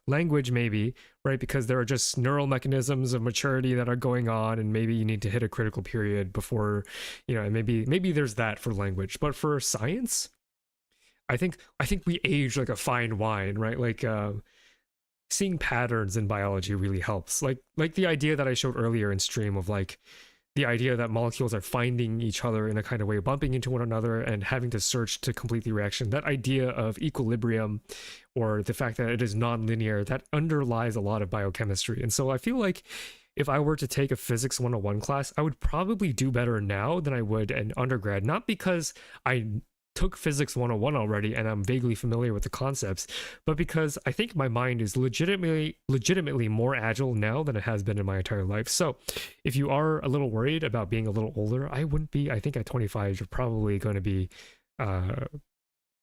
maybe, right? Because there are just neural mechanisms of maturity that are going on, and maybe you need to hit a critical period before, you know, and maybe there's that for language. But for science, I think we age like a fine wine, right? Like seeing patterns in biology really helps. Like the idea that I showed earlier in stream of like the idea that molecules are finding each other in a kind of way, bumping into one another and having to search to complete the reaction. That idea of equilibrium, or the fact that it is nonlinear, that underlies a lot of biochemistry. And so I feel like if I were to take a physics 101 class, I would probably do better now than I would in undergrad, not because I took physics 101 already and I'm vaguely familiar with the concepts, but because I think my mind is legitimately more agile now than it has been in my entire life. So if you are a little worried about being a little older, I wouldn't be. I think at 25 you're probably going to be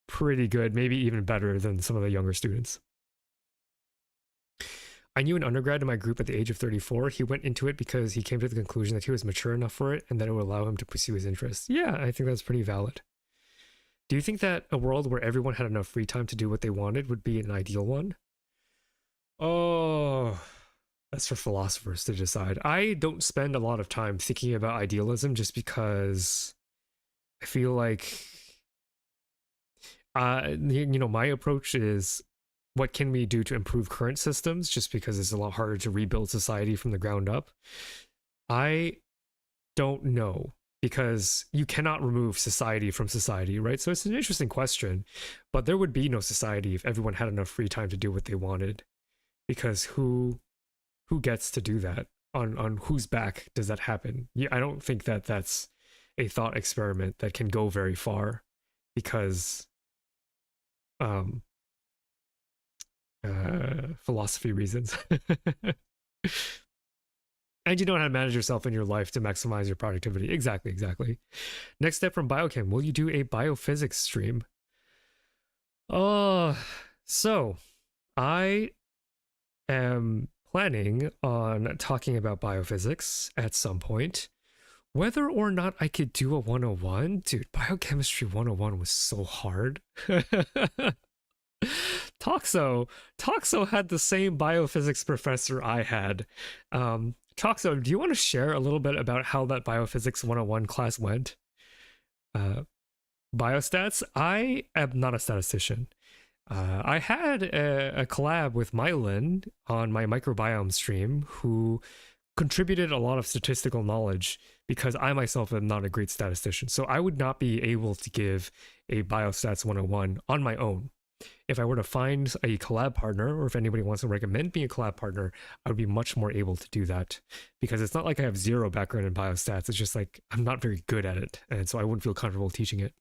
pretty good, maybe even better than some of the younger students. I knew an undergrad in my group at the age of 34. He went into it because he came to the conclusion that he was mature enough for it and that it would allow him to pursue his interests. Yeah, I think that's pretty valid. Do you think that a world where everyone had enough free time to do what they wanted would be an ideal one? Oh, that's for philosophers to decide. I don't spend a lot of time thinking about idealism just because I feel like, you know, my approach is what can we do to improve current systems, just because it's a lot harder to rebuild society from the ground up. I don't know, because you cannot remove society from society, right? So it's an interesting question, but there would be no society if everyone had enough free time to do what they wanted, because who gets to do that? On whose back does that happen? Yeah, I don't think that that's a thought experiment that can go very far, because philosophy reasons. And you know how to manage yourself in your life to maximize your productivity. Exactly. Next step from Biochem. Will you do a biophysics stream? So I am planning on talking about biophysics at some point. Whether or not I could do a 101, dude, Biochemistry 101 was so hard. Toxo had the same biophysics professor I had. Toxo, do you want to share a little bit about how that Biophysics 101 class went? Biostats? I am not a statistician. I had a collab with Mylan on my microbiome stream who contributed a lot of statistical knowledge, because I myself am not a great statistician. So I would not be able to give a Biostats 101 on my own. if I were to find a collab partner, or if anybody wants to recommend me a collab partner, I would be much more able to do that, because it's not like I have zero background in biostats. It's just like I'm not very good at it, and so I wouldn't feel comfortable teaching it.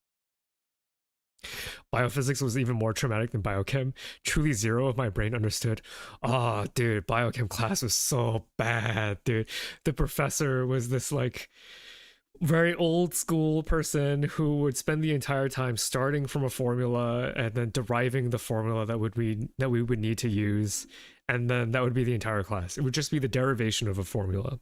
Biophysics was even more traumatic than biochem. Truly zero of my brain understood. Oh, dude, biochem class was so bad, dude. The professor was this like very old school person who would spend the entire time starting from a formula and then deriving the formula that we would need to use, and then that would be the entire class. It would just be the derivation of a formula.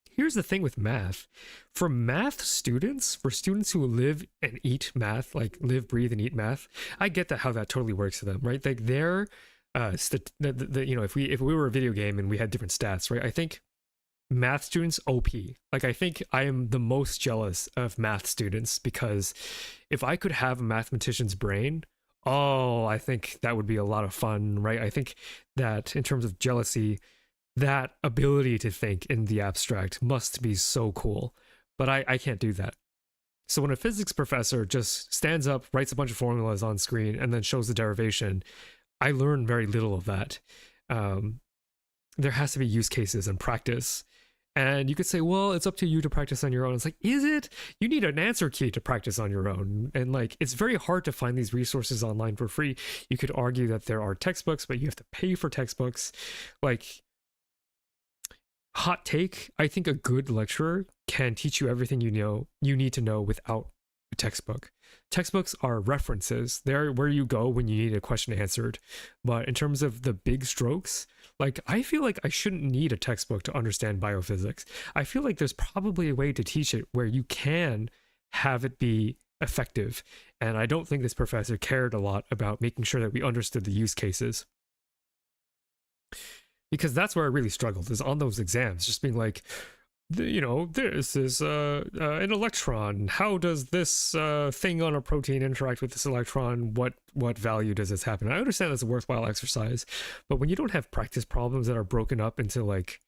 Here's the thing with math. For math students, for students who live and eat math, like live, breathe, and eat math, I get that, how that totally works for them, right? Like they're, you know, if we were a video game and we had different stats, right? I think math students OP. Like I think I am the most jealous of math students, because if I could have a mathematician's brain, oh, I think that would be a lot of fun, right? I think that in terms of jealousy, that ability to think in the abstract must be so cool, but I can't do that. So when a physics professor just stands up, writes a bunch of formulas on screen, and then shows the derivation, I learn very little of that. There has to be use cases and practice. And you could say, well, it's up to you to practice on your own. It's like, is it? You need an answer key to practice on your own. And like, it's very hard to find these resources online for free. You could argue that there are textbooks, but you have to pay for textbooks. Like, hot take, I think a good lecturer can teach you everything you need to know without a textbook. Textbooks are references. They're where you go when you need a question answered. But in terms of the big strokes, like I feel like I shouldn't need a textbook to understand biophysics. I feel like there's probably a way to teach it where you can have it be effective. And I don't think this professor cared a lot about making sure that we understood the use cases. Because that's where I really struggled, is on those exams, just being like, you know, this is an electron. How does this thing on a protein interact with this electron? What value does this happen? I understand that's a worthwhile exercise, but when you don't have practice problems that are broken up into like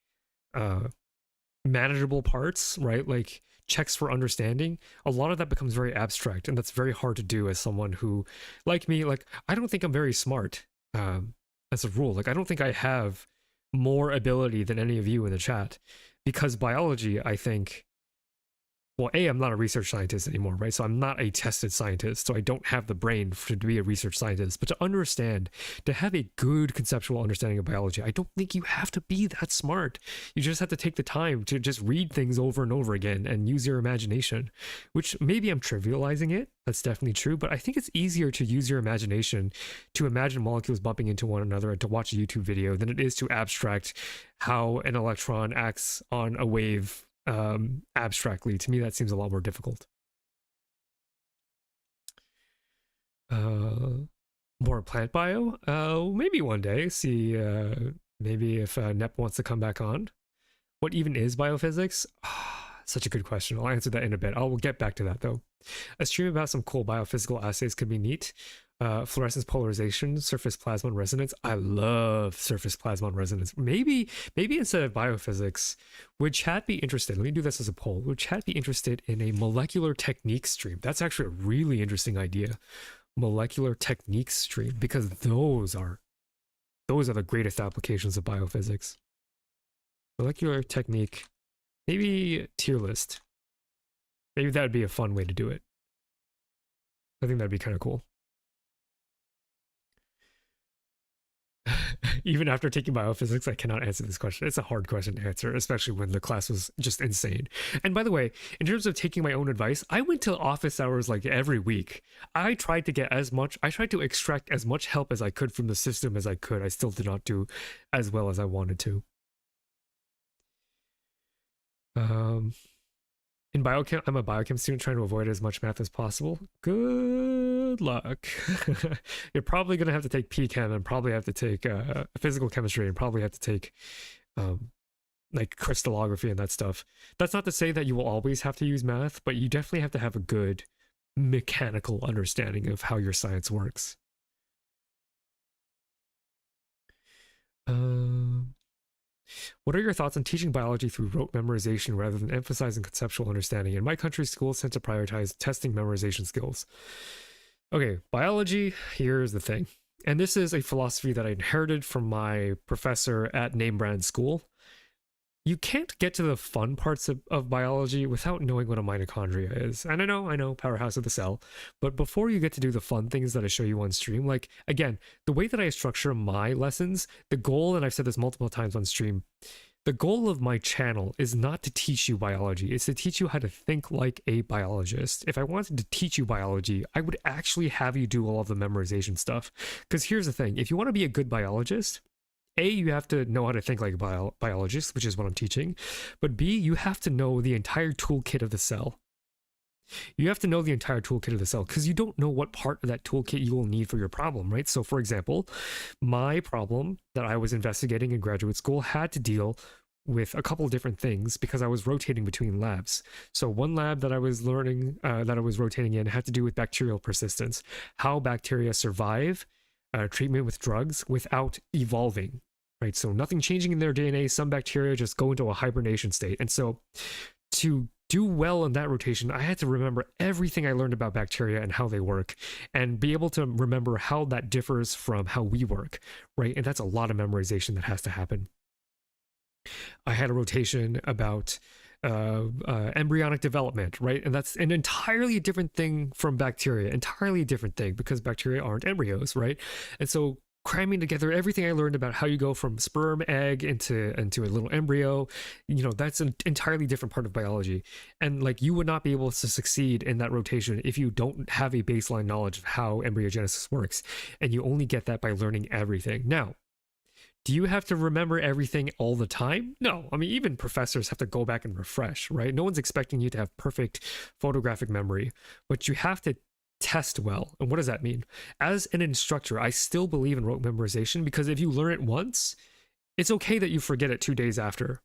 manageable parts, right? Like checks for understanding, a lot of that becomes very abstract, and that's very hard to do as someone who, like me, like I don't think I'm very smart as a rule. Like I don't think I have more ability than any of you in the chat, because biology, I think, well, I'm not a research scientist anymore, right? So I'm not a tested scientist, so I don't have the brain to be a research scientist. But to understand, to have a good conceptual understanding of biology, I don't think you have to be that smart. You just have to take the time to just read things over and over again and use your imagination, which maybe I'm trivializing it. That's definitely true, but I think it's easier to use your imagination to imagine molecules bumping into one another and to watch a YouTube video than it is to abstract how an electron acts on a wave abstractly. To me, that seems a lot more difficult. More plant bio? Maybe one day. See, maybe if Nep wants to come back on. What even is biophysics? Such a good question. I'll answer that in a bit. I will get back to that though. A stream about some cool biophysical assays could be neat. Fluorescence polarization, surface plasmon resonance. I love surface plasmon resonance. Maybe instead of biophysics, would chat be interested? Let me do this as a poll. Would chat be interested in a molecular techniques stream? That's actually a really interesting idea. Molecular techniques stream, because those are the greatest applications of biophysics. Molecular technique, maybe tier list. Maybe that would be a fun way to do it. I think that'd be kind of cool. Even after taking biophysics, I cannot answer this question. It's a hard question to answer, especially when the class was just insane. And by the way, in terms of taking my own advice, I went to office hours like every week. I tried to extract as much help as I could from the system as I could. I still did not do as well as I wanted to. In biochem, I'm a biochem student trying to avoid as much math as possible. Good luck. You're probably going to have to take PChem and probably have to take physical chemistry and probably have to take like crystallography and that stuff. That's not to say that you will always have to use math, but you definitely have to have a good mechanical understanding of how your science works. What are your thoughts on teaching biology through rote memorization rather than emphasizing conceptual understanding? In my country, schools tend to prioritize testing memorization skills. Okay, biology, here's the thing. And this is a philosophy that I inherited from my professor at name brand school. You can't get to the fun parts of biology without knowing what a mitochondria is. And I know, powerhouse of the cell. But before you get to do the fun things that I show you on stream, like, again, the way that I structure my lessons, the goal, and I've said this multiple times on stream, the goal of my channel is not to teach you biology, it's to teach you how to think like a biologist. If I wanted to teach you biology, I would actually have you do all of the memorization stuff. Because here's the thing, if you want to be a good biologist, A, you have to know how to think like a biologist, which is what I'm teaching. But B, you have to know the entire toolkit of the cell. You have to know the entire toolkit of the cell because you don't know what part of that toolkit you will need for your problem, right? So for example, my problem that I was investigating in graduate school had to deal with a couple of different things because I was rotating between labs. So one lab that I was learning, that I was rotating in had to do with bacterial persistence, how bacteria survive treatment with drugs without evolving, right? So nothing changing in their DNA, some bacteria just go into a hibernation state. And so to do well in that rotation, I had to remember everything I learned about bacteria and how they work and be able to remember how that differs from how we work, right? And that's a lot of memorization that has to happen. I had a rotation about embryonic development, right? And that's an entirely different thing from bacteria, entirely different thing because bacteria aren't embryos, right? And so cramming together everything I learned about how you go from sperm, egg into a little embryo, you know, that's an entirely different part of biology. And like you would not be able to succeed in that rotation if you don't have a baseline knowledge of how embryogenesis works. And you only get that by learning everything. Now, do you have to remember everything all the time? No. I mean, even professors have to go back and refresh, right? No one's expecting you to have perfect photographic memory, but you have to test well. And what does that mean? As an instructor, I still believe in rote memorization because if you learn it once, it's okay that you forget it 2 days after.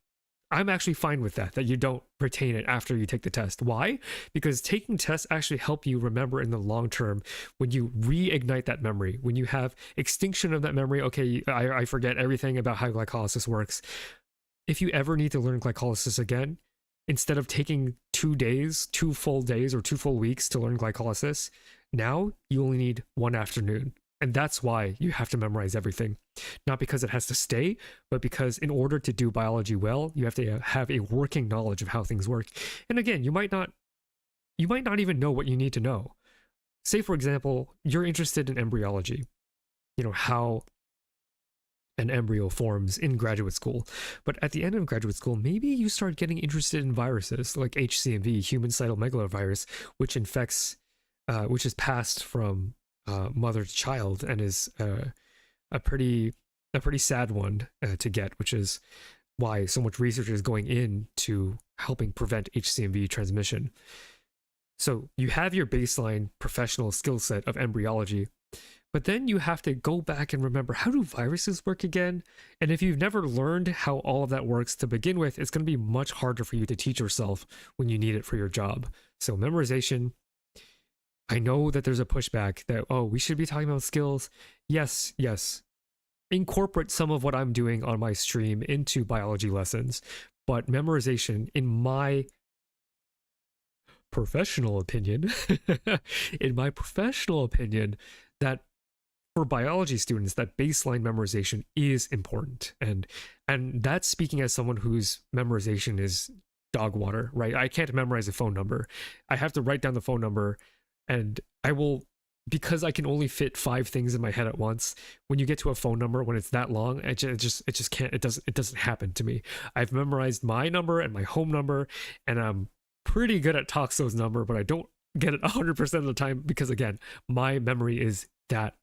I'm actually fine with that you don't retain it after you take the test. Why? Because taking tests actually help you remember in the long term when you reignite that memory. When you have extinction of that memory, okay, I forget everything about how glycolysis works. If you ever need to learn glycolysis again, instead of taking 2 days, 2 full days or 2 full weeks to learn glycolysis, now you only need 1 afternoon. And that's why you have to memorize everything. Not because it has to stay, but because in order to do biology well, you have to have a working knowledge of how things work. And again, you might not even know what you need to know. Say, for example, you're interested in embryology, you know, how an embryo forms in graduate school. But at the end of graduate school, maybe you start getting interested in viruses like HCMV, human cytomegalovirus, which infects, which is passed from mother to child and is a pretty sad one to get, which is why so much research is going into helping prevent HCMV transmission. So you have your baseline professional skill set of embryology, but then you have to go back and remember, how do viruses work again? And if you've never learned how all of that works to begin with, it's going to be much harder for you to teach yourself when you need it for your job. So memorization, I know that there's a pushback that, oh, we should be talking about skills. Yes. Incorporate some of what I'm doing on my stream into biology lessons. But memorization, in my professional opinion, that for biology students, that baseline memorization is important. And that's speaking as someone whose memorization is dog water, right? I can't memorize a phone number. I have to write down the phone number, and I will, because I can only fit 5 things in my head at once. When you get to a phone number, when it's that long, it just can't, it doesn't happen to me. I've memorized my number and my home number, and I'm pretty good at Toxo's number, but I don't get it 100% of the time because, again, my memory is that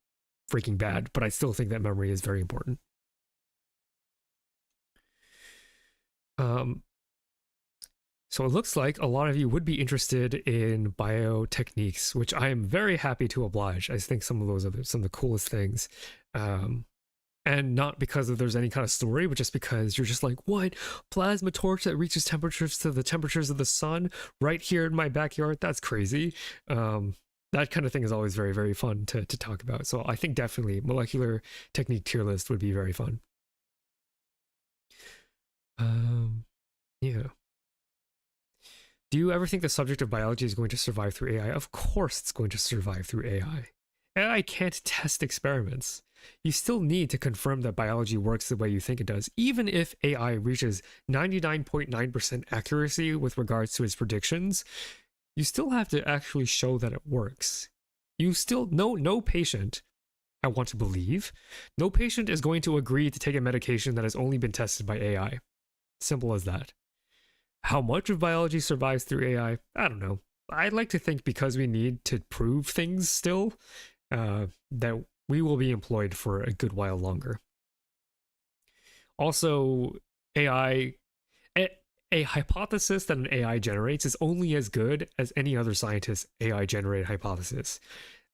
freaking bad, but I still think that memory is very important. So it looks like a lot of you would be interested in biotechniques, which I am very happy to oblige. I think some of those are some of the coolest things. And not because there's any kind of story, but just because you're just like, what? Plasma torch that reaches temperatures to the temperatures of the sun right here in my backyard? That's crazy. That kind of thing is always very, very fun to talk about. So I think definitely molecular technique tier list would be very fun. Yeah. Do you ever think the subject of biology is going to survive through AI? Of course it's going to survive through AI. AI can't test experiments. You still need to confirm that biology works the way you think it does. Even if AI reaches 99.9% accuracy with regards to its predictions, you still have to actually show that it works. You still, no patient, I want to believe, no patient is going to agree to take a medication that has only been tested by AI. Simple as that. How much of biology survives through AI? I don't know. I'd like to think because we need to prove things still, that we will be employed for a good while longer. Also, AI, a hypothesis that an AI generates is only as good as any other scientist's AI-generated hypothesis.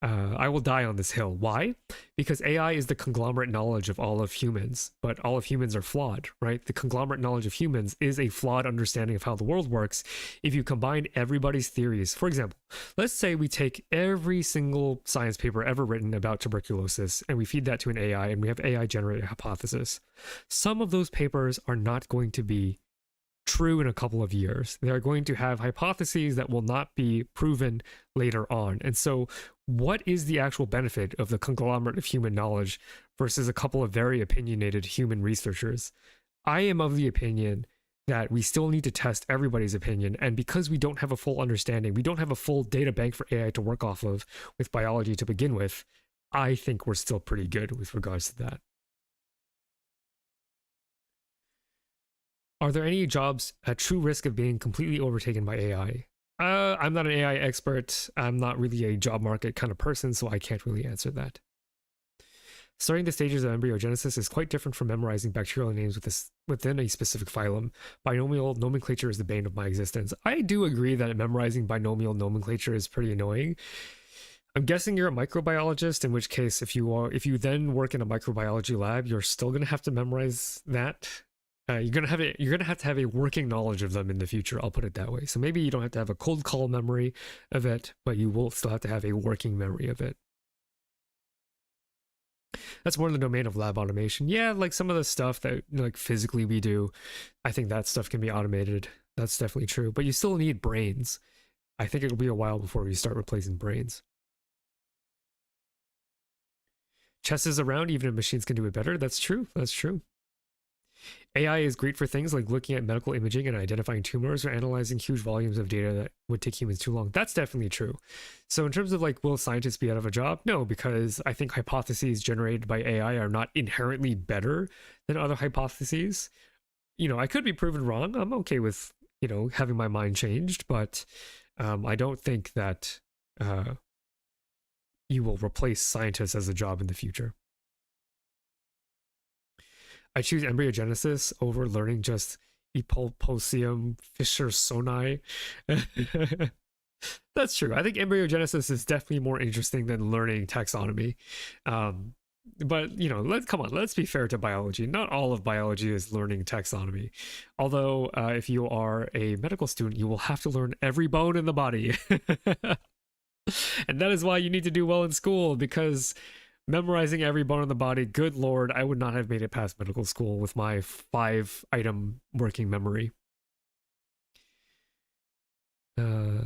I will die on this hill. Why? Because AI is the conglomerate knowledge of all of humans, but all of humans are flawed, right? The conglomerate knowledge of humans is a flawed understanding of how the world works. If you combine everybody's theories, for example, let's say we take every single science paper ever written about tuberculosis and we feed that to an AI and we have AI generate a hypothesis. Some of those papers are not going to be true in a couple of years. They're going to have hypotheses that will not be proven later on. And so what is the actual benefit of the conglomerate of human knowledge versus a couple of very opinionated human researchers? I am of the opinion that we still need to test everybody's opinion. And because we don't have a full understanding, we don't have a full data bank for AI to work off of with biology to begin with, I think we're still pretty good with regards to that. Are there any jobs at true risk of being completely overtaken by AI? I'm not an AI expert. I'm not really a job market kind of person, so I can't really answer that. Studying the stages of embryogenesis is quite different from memorizing bacterial names within a specific phylum. Binomial nomenclature is the bane of my existence. I do agree that memorizing binomial nomenclature is pretty annoying. I'm guessing you're a microbiologist, in which case if you then work in a microbiology lab, you're still going to have to memorize that. You're gonna have to have a working knowledge of them in the future. I'll put it that way. So maybe you don't have to have a cold call memory of it, but you will still have to have a working memory of it. That's more in the domain of lab automation. Yeah, like some of the stuff that like physically we do, I think that stuff can be automated. That's definitely true. But you still need brains. I think it'll be a while before we start replacing brains. Chess is around, even if machines can do it better. That's true. That's true. AI is great for things like looking at medical imaging and identifying tumors or analyzing huge volumes of data that would take humans too long. That's definitely true. So in terms of like, will scientists be out of a job? No, because I think hypotheses generated by AI are not inherently better than other hypotheses. I could be proven wrong. I'm okay with, having my mind changed, but I don't think that you will replace scientists as a job in the future. I choose embryogenesis over learning just Epulposium Fishersoni. That's true. I think embryogenesis is definitely more interesting than learning taxonomy. But let's be fair to biology. Not all of biology is learning taxonomy. Although if you are a medical student, you will have to learn every bone in the body. And that is why you need to do well in school, because memorizing every bone in the body, good lord, I would not have made it past medical school with my 5-item working memory. Yeah,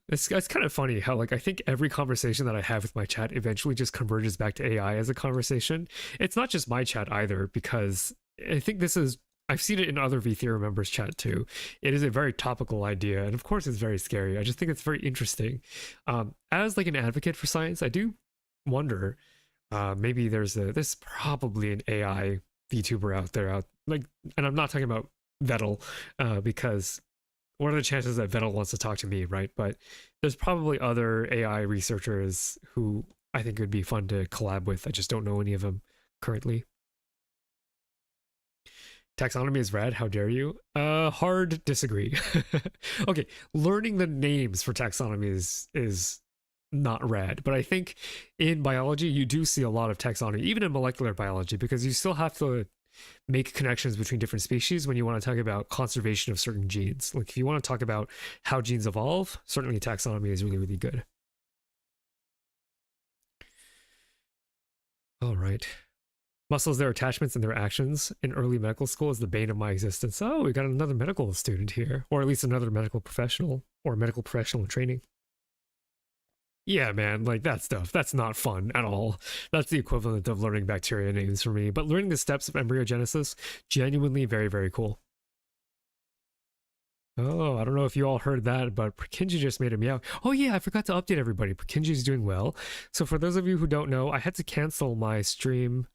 it's kind of funny how I think every conversation that I have with my chat eventually just converges back to AI as a conversation. It's not just my chat either, because I think I've seen it in other V-Theory members' chat too. It is a very topical idea, and of course it's very scary. I just think it's very interesting. As an advocate for science, I do wonder, maybe there's probably an AI VTuber out there, and I'm not talking about Vettel, because what are the chances that Vettel wants to talk to me, right? But there's probably other AI researchers who I think would be fun to collab with. I just don't know any of them currently. Taxonomy is rad, how dare you? Hard disagree. Okay, learning the names for taxonomy is not rad, but I think in biology you do see a lot of taxonomy, even in molecular biology, because you still have to make connections between different species when you want to talk about conservation of certain genes. Like if you want to talk about how genes evolve, certainly taxonomy is really, really good. All right. Muscles, their attachments, and their actions in early medical school is the bane of my existence. Oh, we got another medical student here, or at least another medical professional, or medical professional in training. Yeah, man, like that stuff, that's not fun at all. That's the equivalent of learning bacteria names for me. But learning the steps of embryogenesis, genuinely very, very cool. Oh, I don't know if you all heard that, but Purkinje just made a meow. Oh yeah, I forgot to update everybody. Purkinje's doing well. So for those of you who don't know, I had to cancel my stream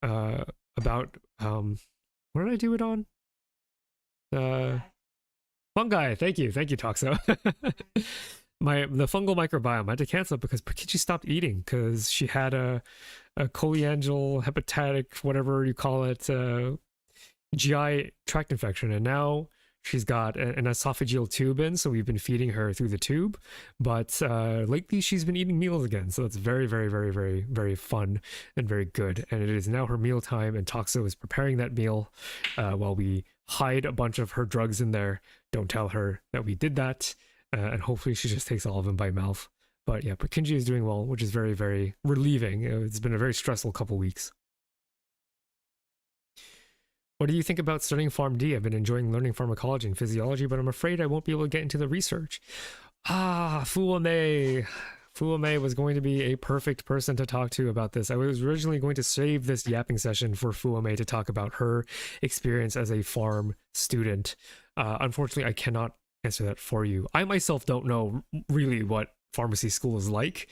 about what did I do it on? Fungi. Thank you, Toxo. The fungal microbiome I had to cancel it because Purkinje stopped eating because she had a choleangial hepatic, whatever you call it, GI tract infection, and now she's got an esophageal tube in, so we've been feeding her through the tube. But lately she's been eating meals again, so that's very, very, very, very, very fun and very good. And it is now her meal time, and Toxo is preparing that meal while we hide a bunch of her drugs in there. Don't tell her that we did that, and hopefully she just takes all of them by mouth. But yeah, Purkinje is doing well, which is very, very relieving. It's been a very stressful couple weeks. What do you think about studying PharmD? I've been enjoying learning pharmacology and physiology, but I'm afraid I won't be able to get into the research. Fuame. Fuame was going to be a perfect person to talk to about this. I was originally going to save this yapping session for Fuame to talk about her experience as a pharm student. Unfortunately, I cannot answer that for you. I myself don't know really what pharmacy school is like.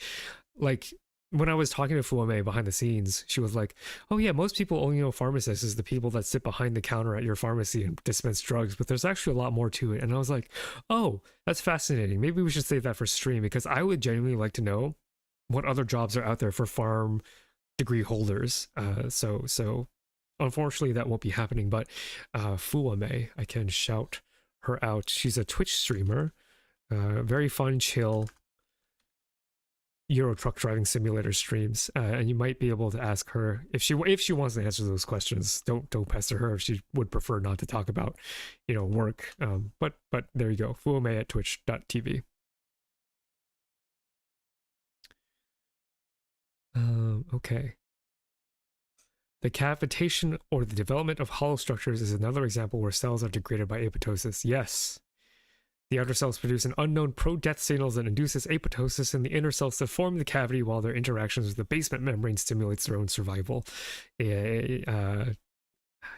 Like, when I was talking to Fuame behind the scenes, she was like, oh yeah, most people only know pharmacists as the people that sit behind the counter at your pharmacy and dispense drugs, but there's actually a lot more to it. And I was like, oh, that's fascinating. Maybe we should save that for stream, because I would genuinely like to know what other jobs are out there for pharm degree holders. So unfortunately that won't be happening, but Fuame, I can shout her out. She's a Twitch streamer, very fun, chill Euro truck driving simulator streams, and you might be able to ask her if she wants to answer those questions. Don't pester her if she would prefer not to talk about, work. But there you go, Fuame at twitch.tv. Okay. The cavitation or the development of hollow structures is another example where cells are degraded by apoptosis. Yes. The outer cells produce an unknown pro-death signals that induces apoptosis in the inner cells to form the cavity, while their interactions with the basement membrane stimulates their own survival.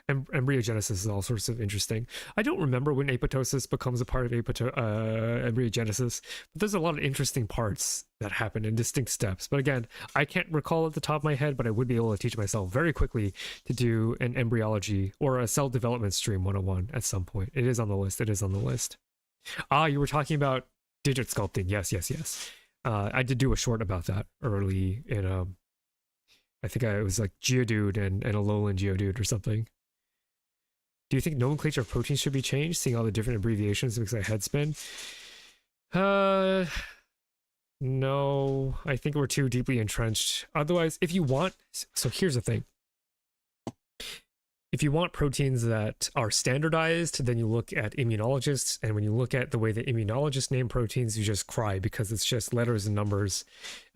Embryogenesis is all sorts of interesting. I don't remember when apoptosis becomes a part of embryogenesis, but there's a lot of interesting parts that happen in distinct steps. But again, I can't recall at the top of my head, but I would be able to teach myself very quickly to do an embryology or a cell development stream 101 at some point. It is on the list. It is on the list. You were talking about digit sculpting. Yes. I did do a short about that early in I think it was like Geodude and a lowland Geodude or something. Do you think nomenclature of proteins should be changed, seeing all the different abbreviations makes my head spin? No, I think we're too deeply entrenched. Otherwise, if you want, so here's the thing. If you want proteins that are standardized, then you look at immunologists, and when you look at the way the immunologists name proteins, you just cry, because it's just letters and numbers,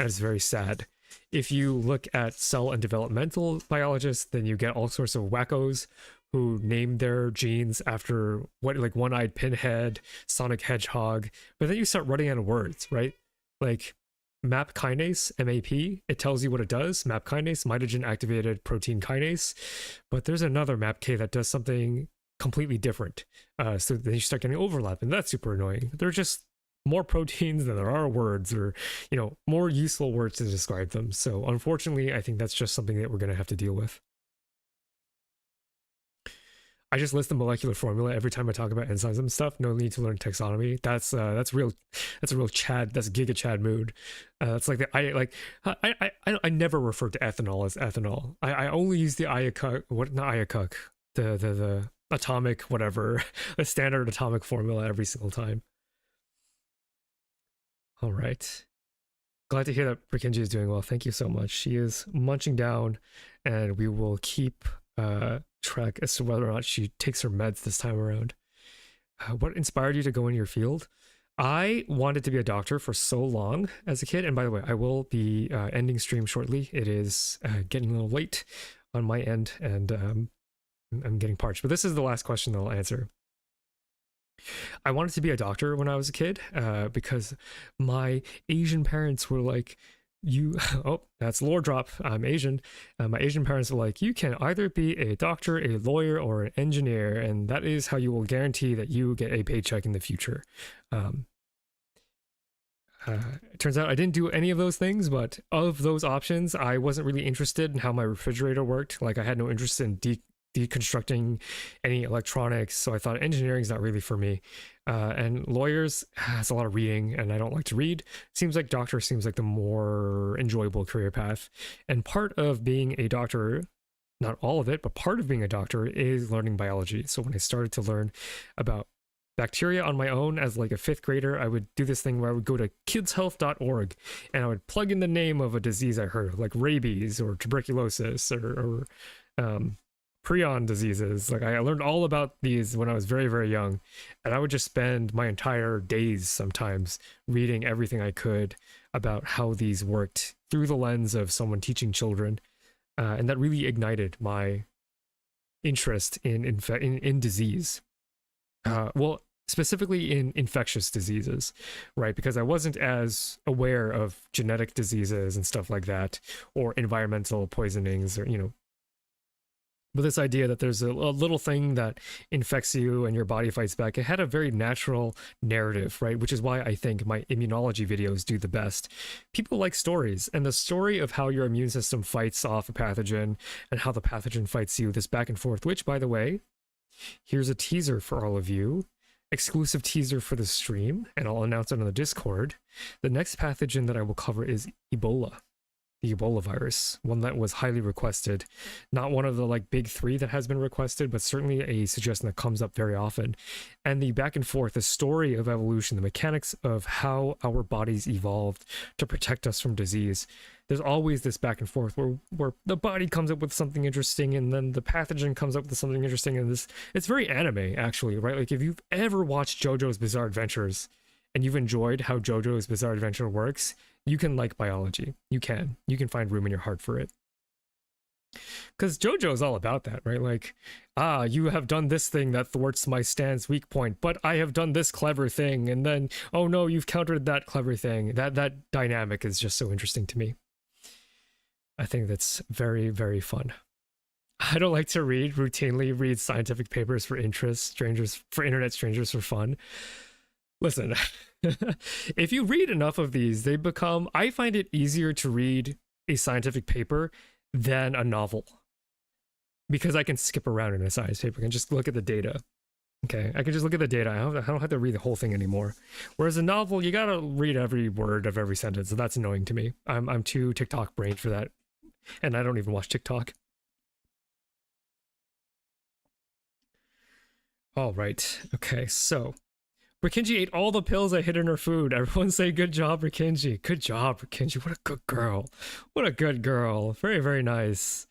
and it's very sad. If you look at cell and developmental biologists, then you get all sorts of wackos who name their genes after like one-eyed pinhead, Sonic Hedgehog, but then you start running out of words, right? Like MAP kinase, MAP, it tells you what it does. MAP kinase, mitogen activated protein kinase. But there's another MAPK that does something completely different. So then you start getting overlap, and that's super annoying. They're just more proteins than there are words, or, more useful words to describe them. So unfortunately, I think that's just something that we're going to have to deal with. I just list the molecular formula every time I talk about enzymes and stuff. No need to learn taxonomy. That's a real Chad. That's Giga Chad mood. It's like I never refer to ethanol as ethanol. I only use the IACUC, the atomic whatever, the standard atomic formula every single time. All right. Glad to hear that Purkinje is doing well. Thank you so much. She is munching down, and we will keep track as to whether or not she takes her meds this time around. What inspired you to go in your field? I wanted to be a doctor for so long as a kid, and by the way, I will be ending stream shortly. It is getting a little late. on my end, and I'm getting parched. But this is the last question that I'll answer. I wanted to be a doctor when I was a kid because my Asian parents were like, you, oh, that's lore drop. I'm Asian. My Asian parents were like, you can either be a doctor, a lawyer, or an engineer, and that is how you will guarantee that you get a paycheck in the future. It turns out I didn't do any of those things, but of those options, I wasn't really interested in how my refrigerator worked. Like, I had no interest in deconstructing any electronics, so I thought engineering is not really for me. And lawyers, it's a lot of reading, and I don't like to read. Seems like doctor seems like the more enjoyable career path. And part of being a doctor, not all of it, but part of being a doctor is learning biology. So when I started to learn about bacteria on my own as like a 5th grader, I would do this thing where I would go to kidshealth.org and I would plug in the name of a disease I heard, like rabies or tuberculosis or prion diseases. Like, I learned all about these when I was very, very young, and I would just spend my entire days sometimes reading everything I could about how these worked through the lens of someone teaching children, and that really ignited my interest in disease. Well, specifically in infectious diseases, right? Because I wasn't as aware of genetic diseases and stuff like that, or environmental poisonings, or, you know, but this idea that there's a little thing that infects you and your body fights back, it had a very natural narrative, right? Which is why I think my immunology videos do the best. People like stories, and the story of how your immune system fights off a pathogen and how the pathogen fights you, this back and forth, which, by the way, here's a teaser for all of you, exclusive teaser for the stream, and I'll announce it on the Discord. The next pathogen that I will cover is Ebola. The Ebola virus, one that was highly requested, not one of the like big 3 that has been requested, but certainly a suggestion that comes up very often. And the back and forth, the story of evolution, the mechanics of how our bodies evolved to protect us from disease. There's always this back and forth where the body comes up with something interesting, and then the pathogen comes up with something interesting, and this, it's very anime, actually, right? Like, if you've ever watched JoJo's Bizarre Adventures and you've enjoyed how JoJo's Bizarre Adventure works, you can like biology. You can find room in your heart for it. Because JoJo is all about that, right? Like, you have done this thing that thwarts my stance weak point, but I have done this clever thing, and then, oh no, you've countered that clever thing. That dynamic is just so interesting to me. I think that's very, very fun. I don't like to routinely read scientific papers for internet strangers for fun. Listen, if you read enough of these, they become, I find it easier to read a scientific paper than a novel, because I can skip around in a science paper and just look at the data. Okay, I can just look at the data. I don't have to read the whole thing anymore. Whereas a novel, you gotta read every word of every sentence, and that's annoying to me. I'm too TikTok brained for that, and I don't even watch TikTok. All right, okay, so Rikinji ate all the pills I hid in her food. Everyone say good job, Rikinji. Good job, Rikinji. What a good girl. What a good girl. Very, very nice.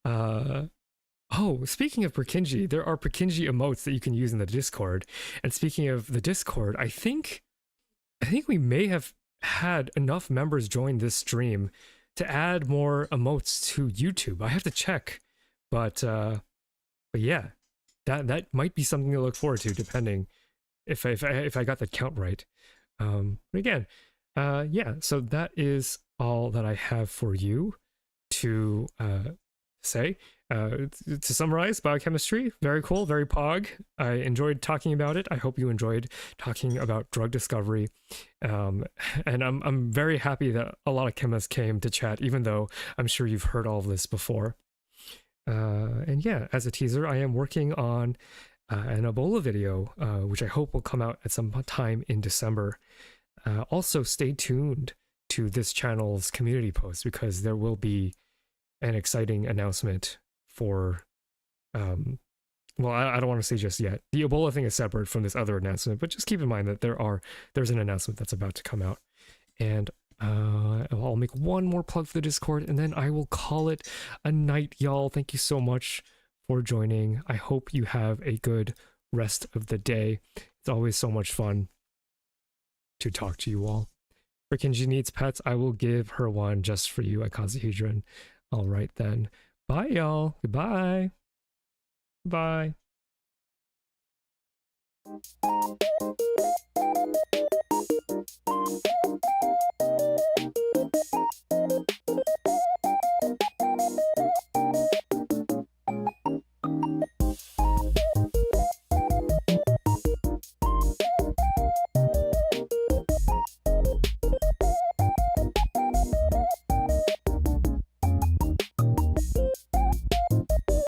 Oh, speaking of Rikinji, there are Rikinji emotes that you can use in the Discord. And speaking of the Discord, I think we may have had enough members join this stream to add more emotes to YouTube. I have to check. But yeah, that might be something to look forward to, depending if I got that count right. But again, yeah, so that is all that I have for you to say. To summarize, biochemistry, very cool, very pog. I enjoyed talking about it. I hope you enjoyed talking about drug discovery. And I'm very happy that a lot of chemists came to chat, even though I'm sure you've heard all of this before. And yeah, as a teaser, I am working on an Ebola video, which I hope will come out at some time in December. Also, stay tuned to this channel's community post, because there will be an exciting announcement for, well, I don't want to say just yet. The Ebola thing is separate from this other announcement, but just keep in mind that there's an announcement that's about to come out. And I'll make one more plug for the Discord, and then I will call it a night, y'all. Thank you so much for joining. I hope you have a good rest of the day. It's always so much fun to talk to you all. Rikinji needs pets. I will give her one just for you at KasA. All right then. Bye, y'all. Goodbye. Bye.